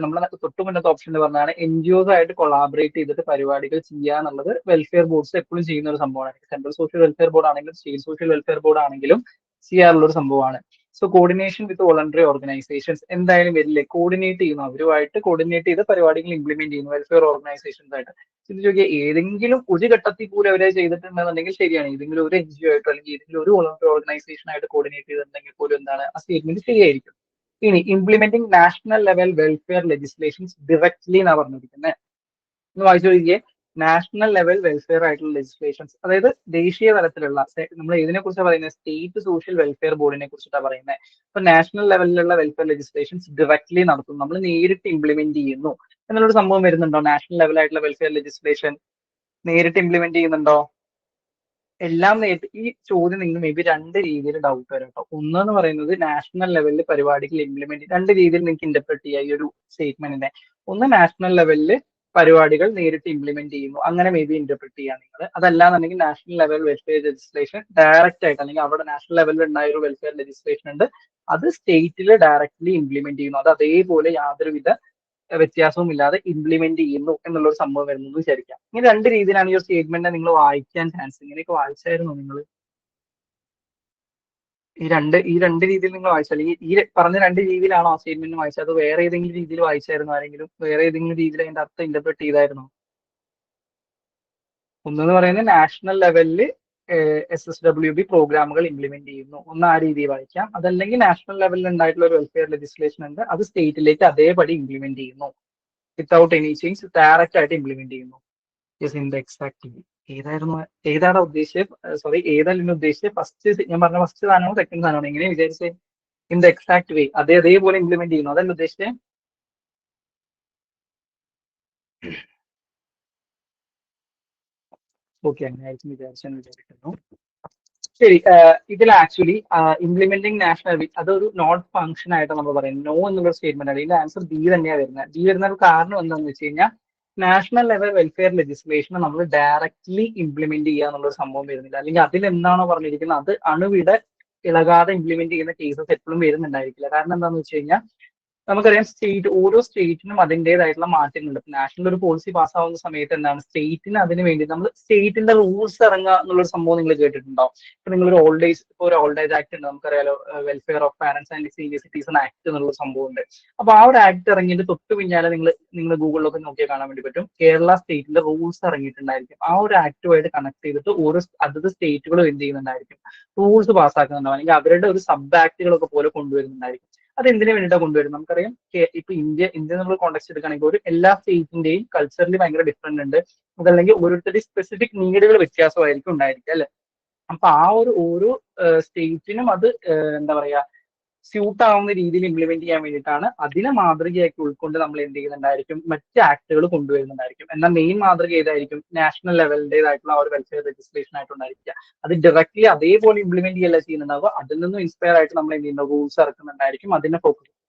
നമ്മുടെ തൊട്ട് മുന്നത്തെ ഓപ്ഷനിൽ പറഞ്ഞാണ് എൻ ജി ഒസ് ആയിട്ട് കൊളാബറേറ്റ് ചെയ്തിട്ട് പരിപാടികൾ ചെയ്യുക എന്നുള്ളത് വെൽഫെയർ ബോർഡ്സ് എപ്പോഴും ചെയ്യുന്ന ഒരു സംഭവമാണ്. സെൻട്രൽ സോഷ്യൽ വെൽഫെയർ ബോർഡ് ആണെങ്കിലും സ്റ്റേറ്റ് സോഷ്യൽ വെൽഫെയർ ബോർഡ് ആണെങ്കിലും ചെയ്യാറുള്ള ഒരു സംഭവമാണ്. സോ കോർഡിനേഷൻ വിത്ത് വോളണ്ടറി ഓർഗനൈസേഷൻസ് എന്തായാലും വരില്ലേ? കോർഡിനേറ്റ് ചെയ്യുന്നു, അവരുമായിട്ട് കോർഡിനേറ്റ് ചെയ്ത് പരിപാടികൾ ഇംപ്ലിമെന്റ് ചെയ്യുന്നു വെൽഫെയർ ഓർഗനൈസേഷൻസ് ആയിട്ട്. ചിന്തിച്ചു നോക്കിയാൽ ഏതെങ്കിലും ഒരു ഘട്ടത്തിൽ പോലും അവരെ ചെയ്തിട്ടുണ്ടെന്നുണ്ടെങ്കിൽ ശരിയാണ്. ഏതെങ്കിലും ഒരു എൻ ജി ഒ ആയിട്ടോ അല്ലെങ്കിൽ ഏതെങ്കിലും ഒരു വോളണ്ടറി ഓർഗനൈസേഷൻ ആയിട്ട് കോർഡിനേറ്റ് ചെയ്തിട്ടുണ്ടെങ്കിൽ പോലും എന്താണ് ആ സ്റ്റേറ്റ്മെന്റ് ശരിയായിരിക്കും. ഇനി implementing national level welfare legislations directly എന്നാണ് പറഞ്ഞിരിക്കുന്നത്. ഒന്ന് വായിച്ചു നോക്കിയേ. നാഷണൽ ലെവൽ വെൽഫെയർ ആയിട്ടുള്ള ലെജിസ്ലേഷൻസ്, അതായത് ദേശീയ തലത്തിലുള്ള നമ്മൾ ഏതിനെ കുറിച്ചാണ് പറയുന്നത്? സ്റ്റേറ്റ് സോഷ്യൽ വെൽഫെയർ ബോർഡിനെ കുറിച്ചിട്ടാണ് പറയുന്നത്. അപ്പൊ നാഷണൽ ലെവലിലുള്ള വെൽഫെയർ ലെജിസ്ലേഷൻസ് ഡയറക്ട്ലി നടത്തുന്നു, നമ്മൾ നേരിട്ട് ഇംപ്ലിമെന്റ് ചെയ്യുന്നു എന്നുള്ളൊരു സംഭവം വരുന്നുണ്ടോ? നാഷണൽ ലെവൽ ആയിട്ടുള്ള വെൽഫെയർ ലെജിസ്ലേഷൻ നേരിട്ട് ഇംപ്ലിമെന്റ് ചെയ്യുന്നുണ്ടോ? എല്ലാം നേരിട്ട്. ഈ ചോദ്യം നിങ്ങൾ മേ ബി രണ്ട് രീതിയിൽ ഡൗട്ട് വരും കേട്ടോ. ഒന്നെന്ന് പറയുന്നത് നാഷണൽ ലെവലിൽ പരിപാടികൾ ഇംപ്ലിമെന്റ്, രണ്ട് രീതിയിൽ നിങ്ങൾക്ക് ഇന്റർപ്രറ്റ് ചെയ്യാം ഈ ഒരു സ്റ്റേറ്റ്മെന്റിനെ. ഒന്ന് നാഷണൽ ലെവലിൽ പരിപാടികൾ നേരിട്ട് ഇംപ്ലിമെന്റ് ചെയ്യുന്നു, അങ്ങനെ മേ ബി ഇന്റർപ്രറ്റ് ചെയ്യാം നിങ്ങൾ. അതല്ലാന്നുണ്ടെങ്കിൽ national level welfare legislation direct ആയിട്ട്, അല്ലെങ്കിൽ അവിടെ നാഷണൽ ലെവലിൽ ഉണ്ടായ ഒരു വെൽഫെയർ ലെജിസ്ലേഷൻ ഉണ്ട്, അത് സ്റ്റേറ്റിൽ ഡയറക്ട്ലി ഇംപ്ലിമെന്റ് ചെയ്യുന്നു, അത് അതേപോലെ യാതൊരുവിധ വ്യത്യാസവും ഇല്ലാതെ ഇംപ്ലിമെന്റ് ചെയ്യുന്നു എന്നുള്ള ഒരു സംഭവം വരുന്നത് വിചാരിക്കാം. ഇങ്ങനെ രണ്ട് രീതിയിലാണ് ഈ ഒരു സ്റ്റേറ്റ്മെന്റ് നിങ്ങൾ വായിക്കാൻ ചാൻസ്. ഇങ്ങനെയൊക്കെ വായിച്ചായിരുന്നു നിങ്ങൾ? ഈ രണ്ട് രീതിയിൽ നിങ്ങൾ വായിച്ചു, അല്ലെങ്കിൽ ഈ പറഞ്ഞ രണ്ട് രീതിയിലാണോ ആ സ്റ്റേറ്റ്മെന്റ് വായിച്ചത്? അത് വേറെ ഏതെങ്കിലും രീതിയിൽ വായിച്ചായിരുന്നു ആരെങ്കിലും? വേറെ ഏതെങ്കിലും രീതിയിൽ അതിന്റെ അർത്ഥം ഇന്റർപ്രറ്റ് ചെയ്തായിരുന്നോ? ഒന്നെന്ന് പറയുന്നത് നാഷണൽ ലെവലിൽ SSWB പ്രോഗ്രാമുകൾ ഇംപ്ലിമെന്റ് ചെയ്യുന്നു, ഒന്ന് ആ രീതിയിൽ വായിക്കാം. അതല്ലെങ്കിൽ നാഷണൽ ലെവലിൽ ഉണ്ടായിട്ടുള്ള ഒരു വെൽഫെയർ ലെജിസ്ലേഷൻ ഉണ്ട്, അത് സ്റ്റേറ്റിലേക്ക് അതേപടി ഇംപ്ലിമെന്റ് ചെയ്യുന്നു വിത്തൗട്ട് എനി ചേഞ്ച്, ഡയറക്റ്റ് ആയിട്ട് ഇംപ്ലിമെന്റ് ചെയ്യുന്നു. യെസ്, ഇൻ ദ എക്സാക്ട് വേ. ഏതായിരുന്നു? ഏതാണ് ഉദ്ദേശിച്ചത്? സോറി, ഏതല്ല ഉദ്ദേശിച്ചത്? ഫസ്റ്റ് ഞാൻ പറഞ്ഞ ഫസ്റ്റ് സാധനമാണോ സെക്കൻഡ് സാധനമാണോ? എങ്ങനെ വിചാരിച്ചേ? ഇൻ ദ എക്സാക്ട് വേ, അതേപോലെ ഇംപ്ലിമെന്റ് ചെയ്യുന്നു, അതല്ല ഉദ്ദേശിച്ചത്? ഓക്കെ, അങ്ങനെ ആയിരിക്കും വിചാരിച്ചെന്ന് വിചാരിക്കുന്നു. ശരി. ഇതിൽ ആക്ച്വലി ഇംപ്ലിമെന്റിംഗ് നാഷണൽ, അതൊരു നോട്ട് ഫംഗ്ഷൻ ആയിട്ട് നമ്മൾ പറയുന്നത് നോ എന്നുള്ള സ്റ്റേറ്റ്മെന്റ് ആണ്. ഇതിന്റെ ആൻസർ ബി തന്നെയാണ് വരുന്നത്. ബി വരുന്ന ഒരു കാരണം എന്താണെന്ന് വെച്ച് കഴിഞ്ഞാൽ നാഷണൽ ലെവൽ വെൽഫെയർ ലെജിസ്ലേഷൻ നമ്മൾ ഡയറക്ട്ലി ഇംപ്ലിമെന്റ് ചെയ്യുക എന്നുള്ള സംഭവം വരുന്നില്ല. അല്ലെങ്കിൽ അതിൽ എന്താണോ പറഞ്ഞിരിക്കുന്നത് അത് അണുവിട ഇളകാതെ ഇംപ്ലിമെന്റ് ചെയ്യുന്ന കേസസ് എപ്പോഴും വരുന്നുണ്ടായിരിക്കില്ല. കാരണം എന്താണെന്ന് വെച്ച് കഴിഞ്ഞാൽ നമുക്കറിയാം ഓരോ സ്റ്റേറ്റിനും അതിൻ്റെതായിട്ടുള്ള മാറ്റങ്ങളുണ്ട്. നാഷണൽ ഒരു പോളിസി പാസ്സാവുന്ന സമയത്ത് എന്താണ് സ്റ്റേറ്റിന് അതിന് വേണ്ടി നമ്മൾ സ്റ്റേറ്റിന്റെ റൂൾസ് ഇറങ്ങുക എന്നുള്ളൊരു സംഭവം നിങ്ങൾ കേട്ടിട്ടുണ്ടാവും. ഇപ്പൊ നിങ്ങളൊരു ഓൾഡ് ഏജ്, ഇപ്പൊ ഒരു ഓൾഡ് ഏജ് ആക്ട് ഉണ്ട്, നമുക്കറിയാലോ, welfare of parents and senior citizen act എന്നുള്ള സംഭവം ഉണ്ട്. അപ്പൊ ആ ഒരു ആക്ട് ഇറങ്ങിയിട്ട് തൊട്ട് പിന്നാലെ നിങ്ങൾ ഗൂഗിളിലൊക്കെ നോക്കിയാൽ കാണാൻ വേണ്ടി പറ്റും, കേരള സ്റ്റേറ്റിന്റെ റൂൾസ് ഇറങ്ങിയിട്ടുണ്ടായിരിക്കും. ആ ഒരു ആക്ടുമായിട്ട് കണക്ട് ചെയ്തിട്ട് ഓരോ അതത് സ്റ്റേറ്റുകളും എന്ത് ചെയ്യുന്നുണ്ടായിരിക്കും? റൂൾസ് പാസ്സാക്കുന്നുണ്ടാവും, അല്ലെങ്കിൽ അവരുടെ ഒരു സബ് ആക്ടുകളൊക്കെ പോലെ കൊണ്ടുവരുന്നുണ്ടായിരിക്കും. അത് എന്തിനു വേണ്ടിയിട്ടാണ് കൊണ്ടുവരുന്നത്? നമുക്കറിയാം ഇപ്പൊ ഇന്ത്യ നമ്മൾ കോൺടാക്ട് എടുക്കുകയാണെങ്കിൽ ഒരു എല്ലാ സ്റ്റേറ്റിന്റെയും കൾച്ചറിൽ ഭയങ്കര ഡിഫറൻറ് ഉണ്ട്. അതല്ലെങ്കിൽ ഓരോരുത്തരുടെയും സ്പെസിഫിക് നീഡുകൾ വ്യത്യാസമായിരിക്കും ഉണ്ടായിരിക്കും, അല്ലെ? അപ്പൊ ആ ഒരു ഓരോ സ്റ്റേറ്റിനും അത് എന്താ പറയാ സ്യൂട്ട് ആവുന്ന രീതിയിൽ ഇംപ്ലിമെന്റ് ചെയ്യാൻ വേണ്ടിയിട്ടാണ് അതിനെ മാതൃകയാക്കി ഉൾക്കൊണ്ട് നമ്മൾ എന്ത് ചെയ്യുന്നുണ്ടായിരിക്കും മറ്റ് ആക്ടുകൾ കൊണ്ടുവരുന്നുണ്ടായിരിക്കും. എന്നാൽ മെയിൻ മാതൃക ഏതായിരിക്കും? നാഷണൽ ലെവലിൻ്റെതായിട്ടുള്ള ആ ഒരു വെൽഫെയർ ലെജിസ്ലേഷൻ ആയിട്ടുണ്ടായിരിക്കുക. അത് ഡയറക്ട്ലി അതേപോലെ ഇംപ്ലിമെന്റ് ചെയ്യല്ല ചെയ്യുന്നുണ്ടാവുക, അതിൽ നിന്നും ഇൻസ്പയർ ആയിട്ട് നമ്മൾ എന്ത് ചെയ്യുന്ന റൂൾസ് ഇറക്കുന്നുണ്ടായിരിക്കും. അതിന്റെ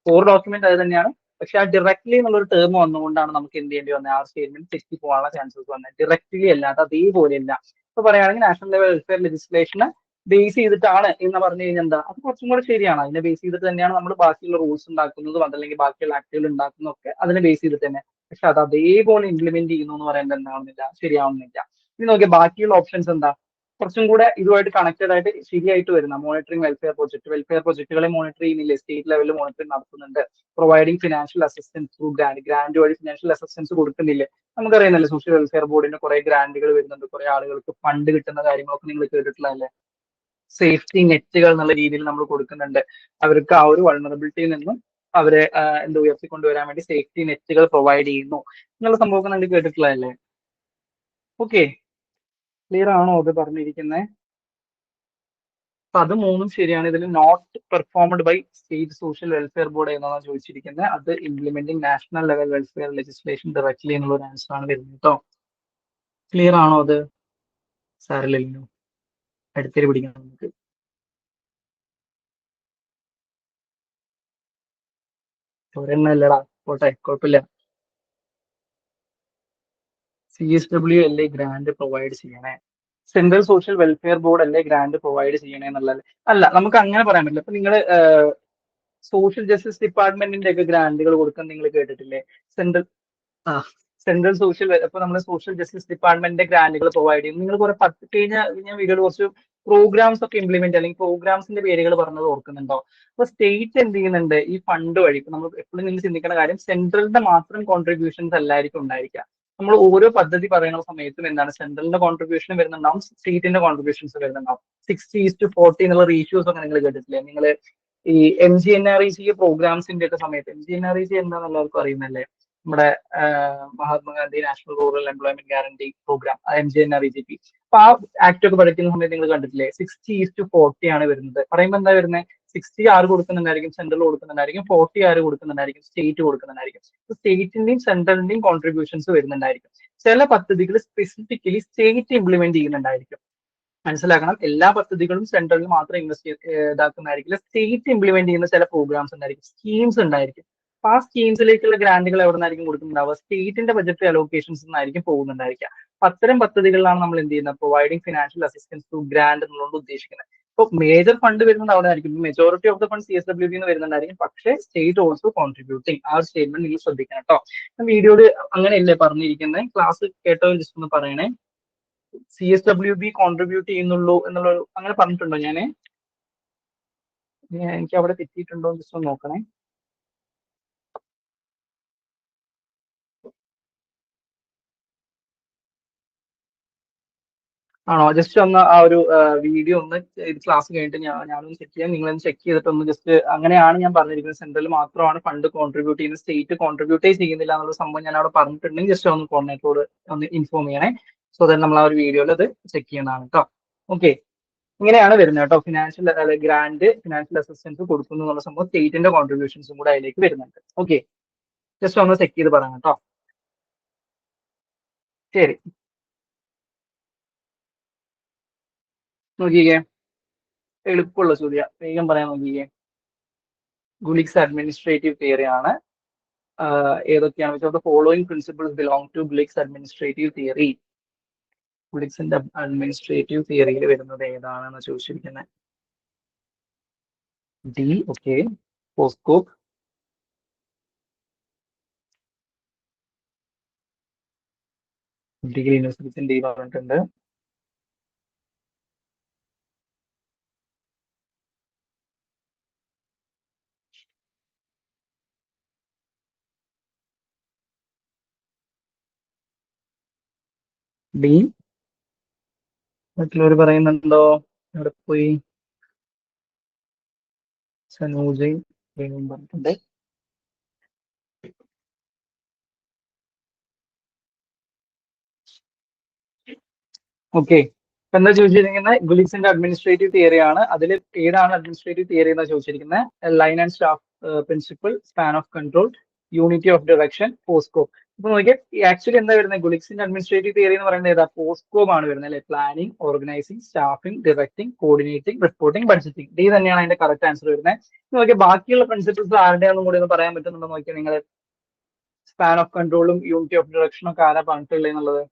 കോർ ഡോക്യുമെന്റ് അത് തന്നെയാണ്. പക്ഷെ ആ ഡയറക്ട്ലി എന്നുള്ളൊരു ടേം വന്നുകൊണ്ടാണ് നമുക്ക് എന്ത് ചെയ്യേണ്ടി വന്നത്? ആ സ്റ്റേറ്റ്മെന്റ് തെറ്റി പോകാനുള്ള ചാൻസസ് വന്നത്. ഡയറക്ട്ലി അല്ലാതെ അതേപോലെയല്ല. ഇപ്പൊ പറയുകയാണെങ്കിൽ നാഷണൽ ലെവൽ വെൽഫെയർ ലെജിസ്ലേഷന് ബേസ് ചെയ്തിട്ടാണ് എന്ന് പറഞ്ഞു കഴിഞ്ഞാൽ എന്താ, അത് കുറച്ചും കൂടെ ശരിയാണ്. അതിനെ ബേസ് ചെയ്തിട്ട് തന്നെയാണ് നമ്മൾ ബാക്കിയുള്ള റൂൾസ് ഉണ്ടാക്കുന്നതും അതല്ലെങ്കിൽ ബാക്കിയുള്ള ആക്ടുകൾ ഉണ്ടാക്കുന്നതും ഒക്കെ അതിനെ ബേസ് ചെയ്തിട്ട് തന്നെ. പക്ഷെ അത് അതേപോലെ ഇംപ്ലിമെന്റ് ചെയ്യുന്നു എന്ന് പറയുന്നത് എന്താവുന്നില്ല, ശരിയാവുന്നില്ല. ഇനി നോക്കിയാൽ ബാക്കിയുള്ള ഓപ്ഷൻസ് എന്താ, കുറച്ചും കൂടെ ഇതുമായിട്ട് കണക്റ്റഡ് ആയിട്ട് ശരിയായിട്ട് വരുന്ന മോണിറ്ററിംഗ് വെൽഫെയർ പ്രൊജക്ടുകളെ മോണിറ്റർ ചെയ്യുന്നില്ലേ, സ്റ്റേറ്റ് ലെവലിൽ മോണിറ്ററിംഗ് നടത്തുന്നുണ്ട്. Providing financial assistance through grant വഴി ഫിനാൻഷ്യൽ അസിസ്റ്റൻസ് കൊടുക്കുന്നില്ലേ. നമുക്കറിയുന്നല്ലേ സോഷ്യൽ വെൽഫെയർ ബോർഡിന്റെ കുറെ ഗ്രാന്റുകൾ വരുന്നുണ്ട്, കുറെ ആളുകൾക്ക് ഫണ്ട് കിട്ടുന്ന കാര്യങ്ങളൊക്കെ നിങ്ങൾ കേട്ടിട്ടുള്ളതല്ലേ. സേഫ്റ്റി നെറ്റുകൾ എന്നുള്ള രീതിയിൽ നമ്മൾ കൊടുക്കുന്നുണ്ട്. അവർക്ക് ആ ഒരു വൾണറബിലിറ്റിയിൽ നിന്നും അവരെ എന്താ ഉയർത്തിക്കൊണ്ടുവരാൻ വേണ്ടി സേഫ്റ്റി നെറ്റുകൾ പ്രൊവൈഡ് ചെയ്യുന്നു എന്നുള്ള സംഭവമൊക്കെ നമ്മൾ കേട്ടിട്ടുള്ളതല്ലേ. ഓക്കെ, ക്ലിയർ ആണോ അത് പറഞ്ഞിരിക്കുന്നത്? അപ്പൊ അത് മൂന്നും ശരിയാണ്. ഇതിൽ not performed by state social welfare board എന്നാണ് ചോദിച്ചിരിക്കുന്നത്. അത് implementing national level welfare legislation directly എന്നുള്ള ഒരു ആൻസർ ആണ് വരുന്നത് കേട്ടോ. ക്ലിയർ ആണോ അത്? സാറില്ലല്ലോ, അടുത്തേക്ക് പിടിക്കണം നമുക്ക്. ഒരെണ്ണം അല്ലടാ, പോട്ടെ, കുഴപ്പമില്ല. CSW അല്ലേ ഗ്രാന്റ് പ്രൊവൈഡ് ചെയ്യണേ? സെൻട്രൽ സോഷ്യൽ വെൽഫെയർ ബോർഡ് അല്ലേ ഗ്രാന്റ് പ്രൊവൈഡ് ചെയ്യണേ എന്നുള്ളത്? അല്ല, നമുക്ക് അങ്ങനെ പറയാൻ പറ്റില്ല. ഇപ്പൊ നിങ്ങൾ സോഷ്യൽ ജസ്റ്റിസ് ഡിപ്പാർട്ട്മെന്റിന്റെ ഒക്കെ ഗ്രാന്റുകൾ കൊടുക്കാൻ നിങ്ങൾ കേട്ടിട്ടില്ലേ? സെൻട്രൽ ആ സെൻട്രൽ സോഷ്യൽ, ഇപ്പൊ നമ്മൾ സോഷ്യൽ ജസ്റ്റിസ് ഡിപ്പാർട്ട്മെന്റിന്റെ ഗ്രാന്റുകൾ പ്രൊവൈഡ് ചെയ്യും. നിങ്ങൾ കുറെ കഴിഞ്ഞ വീഡിയോയിൽ കുറച്ച് പ്രോഗ്രാംസ് ഒക്കെ ഇംപ്ലിമെന്റ് അല്ലെങ്കിൽ പ്രോഗ്രാംസിന്റെ പേരുകൾ പറഞ്ഞത് ഓർക്കുന്നുണ്ടോ? അപ്പൊ സ്റ്റേറ്റ് എന്ത് ചെയ്യുന്നുണ്ട് ഈ ഫണ്ട് വഴി? ഇപ്പൊ നമ്മൾ എപ്പോഴും നിങ്ങൾ ചിന്തിക്കേണ്ട കാര്യം, സെൻട്രലിന്റെ മാത്രം കോൺട്രിബ്യൂഷൻസ് അല്ലായിരിക്കും ഉണ്ടായിരിക്കുക. നമ്മൾ ഓരോ പദ്ധതി പറയുന്ന സമയത്തും എന്താണ് സെൻട്രലിന്റെ കോൺട്രിബ്യൂഷൻ വരുന്നുണ്ടാവും, സ്റ്റേറ്റിന്റെ കോൺട്രിബ്യൂഷൻസ് വരുന്നുണ്ടാവും. 60:40 എന്നുള്ള റേഷ്യോസ് ഒക്കെ നിങ്ങൾ കേട്ടിട്ടില്ലേ? നിങ്ങൾ ഈ MGNREGA പ്രോഗ്രാംസിന്റെ ഒക്കെ സമയത്ത്, MGNREGA എന്താണെന്ന് എല്ലാവർക്കും അറിയുന്നല്ലേ, നമ്മുടെ Mahatma Gandhi national rural employment guarantee programme, MGNREGP. അപ്പൊ ആ ആക്ട് ഒക്കെ പഠിക്കുന്ന സമയത്ത് നിങ്ങൾ കണ്ടിട്ടില്ലേ 60:40 ആണ് വരുന്നത്. പറയുമ്പോൾ എന്താ വരുന്നത്? 60 ആറ് കൊടുക്കുന്നുണ്ടായിരിക്കും, സെൻട്രൽ കൊടുക്കുന്നുണ്ടായിരിക്കും, 40 ആറ് കൊടുക്കുന്നുണ്ടായിരിക്കും, സ്റ്റേറ്റ് കൊടുക്കുന്നുണ്ടായിരിക്കും. സ്റ്റേറ്റിന്റെയും സെൻട്രലിന്റെയും കോൺട്രിബ്യൂഷൻസ് വരുന്നുണ്ടായിരിക്കും. ചില പദ്ധതികൾ സ്പെസിഫിക്കലി സ്റ്റേറ്റ് ഇംപ്ലിമെന്റ് ചെയ്യുന്നുണ്ടായിരിക്കും. മനസ്സിലാക്കണം, എല്ലാ പദ്ധതികളും സെൻട്രലിൽ മാത്രം ഇൻവെസ്റ്റ് ഇതാക്കുന്നതായിരിക്കില്ല. സ്റ്റേറ്റ് ഇംപ്ലിമെന്റ് ചെയ്യുന്ന ചില പ്രോഗ്രാംസ് ഉണ്ടായിരിക്കും, സ്കീംസ് ഉണ്ടായിരിക്കും. അപ്പൊ ആ സ്കീംസിലേക്കുള്ള ഗ്രാന്റുകൾ എവിടെ നിന്നായിരിക്കും കൊടുക്കുന്നുണ്ടാവുക? സ്റ്റേറ്റിന്റെ ബജറ്റ് അലോക്കേഷൻസ് നിന്നായിരിക്കും പോകുന്നുണ്ടായിരിക്കുക. അപ്പൊ അത്തരം പദ്ധതികളിലാണ് നമ്മൾ എന്ത് ചെയ്യുന്നത്? Providing financial assistance to grant എന്നുള്ളത് ഉദ്ദേശിക്കുന്നത്. ഇപ്പൊ മേജർ ഫണ്ട് വരുന്നത് അവിടെ ആയിരിക്കും. Majority of the fund CSW നിന്ന് വരുന്നുണ്ടായിരിക്കും, പക്ഷേ സ്റ്റേറ്റ് ഓൾസോ കോൺട്രിബ്യൂട്ടിങ്. ആ ഒരു സ്റ്റേറ്റ്മെന്റ് നിങ്ങൾ ശ്രദ്ധിക്കണം കേട്ടോ. വീഡിയോയിൽ അങ്ങനെയല്ലേ പറഞ്ഞിരിക്കുന്നത്? ക്ലാസ് കേട്ടോ ജസ്റ്റ് ഒന്ന് പറയണേ. CSWB കോൺട്രിബ്യൂട്ട് ചെയ്യുന്നുള്ളൂ എന്നുള്ള അങ്ങനെ പറഞ്ഞിട്ടുണ്ടോ? എനിക്ക് അവിടെ തെറ്റിയിട്ടുണ്ടോ ജസ്റ്റ് ഒന്ന് നോക്കണേ. ആണോ? ജസ്റ്റ് ഒന്ന് ആ ഒരു വീഡിയോ ഒന്ന് ക്ലാസ് കഴിഞ്ഞിട്ട് ഞാനൊന്ന് ചെക്ക് ചെയ്യാം, നിങ്ങളൊന്ന് ചെക്ക് ചെയ്തിട്ട് ഒന്ന് ജസ്റ്റ്, അങ്ങനെയാണ് ഞാൻ പറഞ്ഞിരിക്കുന്നത്. സെൻട്രൽ മാത്രമാണ് ഫണ്ട് കോൺട്രിബ്യൂട്ട് ചെയ്യുന്നത്, സ്റ്റേറ്റ് കോൺട്രിബ്യൂട്ടേ ചെയ്യുന്നില്ല എന്നുള്ള സംഭവം ഞാൻ അവിടെ പറഞ്ഞിട്ടുണ്ടെങ്കിൽ ജസ്റ്റ് ഒന്ന് കോർഡിനേറ്ററോട് ഒന്ന് ഇൻഫോം ചെയ്യണേ. സോ ദാറ്റ് നമ്മൾ ആ ഒരു വീഡിയോയിൽ അത് ചെക്ക് ചെയ്യുന്നതാണ് കേട്ടോ. ഓക്കെ, ഇങ്ങനെയാണ് വരുന്നത് കേട്ടോ. ഫിനാൻഷ്യൽ ഗ്രാന്റ്, ഫിനാൻഷ്യൽ അസിസ്റ്റൻസ് കൊടുക്കുന്നു എന്നുള്ള സംഭവം, സ്റ്റേറ്റിന്റെ കോൺട്രിബ്യൂഷൻസും കൂടെ അതിലേക്ക് വരുന്നുണ്ട്. ഓക്കെ, ജസ്റ്റ് ഒന്ന് ചെക്ക് ചെയ്ത് പറയാം കേട്ടോ. ശരി, നോക്കിക്കേ, എളുപ്പമുള്ള ചോദ്യ, വേഗം പറയാൻ നോക്കിക്കേ. ഗുലിക്സ് അഡ്മിനിസ്ട്രേറ്റീവ് തിയറി ആണ്. ഏതൊക്കെയാണ് വെച്ചാൽ following principles belong to Gulick's administrative theory. ഗുലിക്സിന്റെ അഡ്മിനിസ്ട്രേറ്റീവ് തിയറിയിൽ വരുന്നത് ഏതാണെന്ന് ചോദിച്ചിരിക്കുന്നത്? D. Okay, POSDCORB. Degree university D പറഞ്ഞിട്ടുണ്ട്. ഡി. മറ്റുള്ളവർ പറയുന്നുണ്ടോ? ഇവിടെ പോയി സനൂജ് പറഞ്ഞിട്ടുണ്ട്. ഓക്കെ, എന്താ ചോദിച്ചിരിക്കുന്നത്? ഗുലിക്സിന്റെ അഡ്മിനിസ്ട്രേറ്റീവ് തിയറി ആണ്. അതിൽ ഏതാണ് അഡ്മിനിസ്ട്രേറ്റീവ് തിയറി എന്നാ ചോദിച്ചിരിക്കുന്നത്? Line and staff principle, span of control, unity of direction, POSDCORB. ഇപ്പൊ നോക്കിയാൽ ആക്ച്വലി എന്താ വരുന്നത്? ഗുലിക്സിന്റെ അഡ്മിനിസ്ട്രേറ്റീവ് തിയറി എന്ന് പറയുന്നത് ഏതാ? പോസ്കോപ്പ് ആണ് വരുന്നത് അല്ലെ? Planning, organising, staffing, directing, coordinating, reporting, budgeting. D തന്നെയാണ് അതിന്റെ കറക്റ്റ് ആൻസർ വരുന്നത്. നോക്കിയാൽ ബാക്കിയുള്ള പ്രിൻസിപ്പിൾസ് ആരുടെയാണെന്നും കൂടി ഒന്ന് പറയാൻ പറ്റുന്നുണ്ടോ നോക്കിയാൽ നിങ്ങൾ? സ്പാൻ ഓഫ് കൺട്രോളും യൂണിറ്റി ഓഫ് ഡയറക്ഷനും ഒക്കെ ആരാ പറഞ്ഞിട്ടുള്ളത് എന്നുള്ളത്?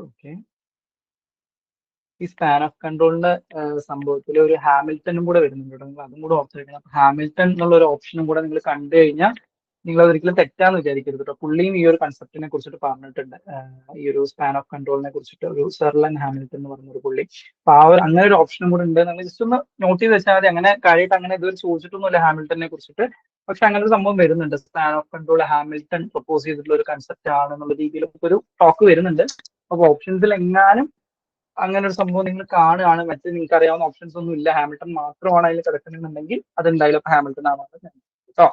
ഓക്കെ. ഈ സ്പാൻ ഓഫ് കൺട്രോളിന്റെ സംഭവത്തിൽ ഒരു ഹാമിൽട്ടനും കൂടെ വരുന്നുണ്ട് കേട്ടോ. നിങ്ങൾ അതും കൂടെ ഓപ്ഷൻ എടുക്കണം. ഹാമിൽട്ടൺ എന്നുള്ള ഒരു ഓപ്ഷനും കൂടെ നിങ്ങൾ കണ്ടു കഴിഞ്ഞാൽ നിങ്ങൾ അതൊരിക്കലും തെറ്റാന്ന് വിചാരിക്കരുത് കേട്ടോ. പുള്ളിയും ഈ ഒരു കൺസെപ്റ്റിനെ കുറിച്ചിട്ട് പറഞ്ഞിട്ടുണ്ട്. ഈ ഒരു സ്പാൻ ഓഫ് കൺട്രോളിനെ കുറിച്ചിട്ട് ഒരു സെർലൻ ഹാമിൽട്ടൺ എന്ന് പറഞ്ഞ ഒരു പുള്ളി. അപ്പൊ ആ ഒരു അങ്ങനെ ഒരു ഓപ്ഷനും കൂടെ ഉണ്ട്. നമ്മൾ ജസ്റ്റ് ഒന്ന് നോട്ട് ചെയ്ത് വെച്ചാൽ മതി. അങ്ങനെ കാര്യമായിട്ട് അങ്ങനെ ഇതുവരെ ചോദിച്ചിട്ടൊന്നുമില്ല ഹാമിൽട്ടനെ കുറിച്ചിട്ട്. പക്ഷെ അങ്ങനെ ഒരു സംഭവം വരുന്നുണ്ട്. Span of control Hamilton propose ചെയ്തിട്ടുള്ള ഒരു കൺസെപ്റ്റ് ആണെന്നുള്ള രീതിയിൽ ഒരു ടോക്ക് വരുന്നുണ്ട്. അപ്പൊ ഓപ്ഷൻസിൽ എങ്ങാനും അങ്ങനെ ഒരു സംഭവം നിങ്ങൾ കാണുകയാണ്, മറ്റേ നിങ്ങൾക്ക് അറിയാവുന്ന ഓപ്ഷൻസ് ഒന്നും ഇല്ല, ഹാമിൽട്ടൺ മാത്രമാണ് അതിൽ കിടക്കുന്നുണ്ടെങ്കിൽ അതെന്തായാലും ഹാമിൽട്ടൺ ആവാതെ കേട്ടോ.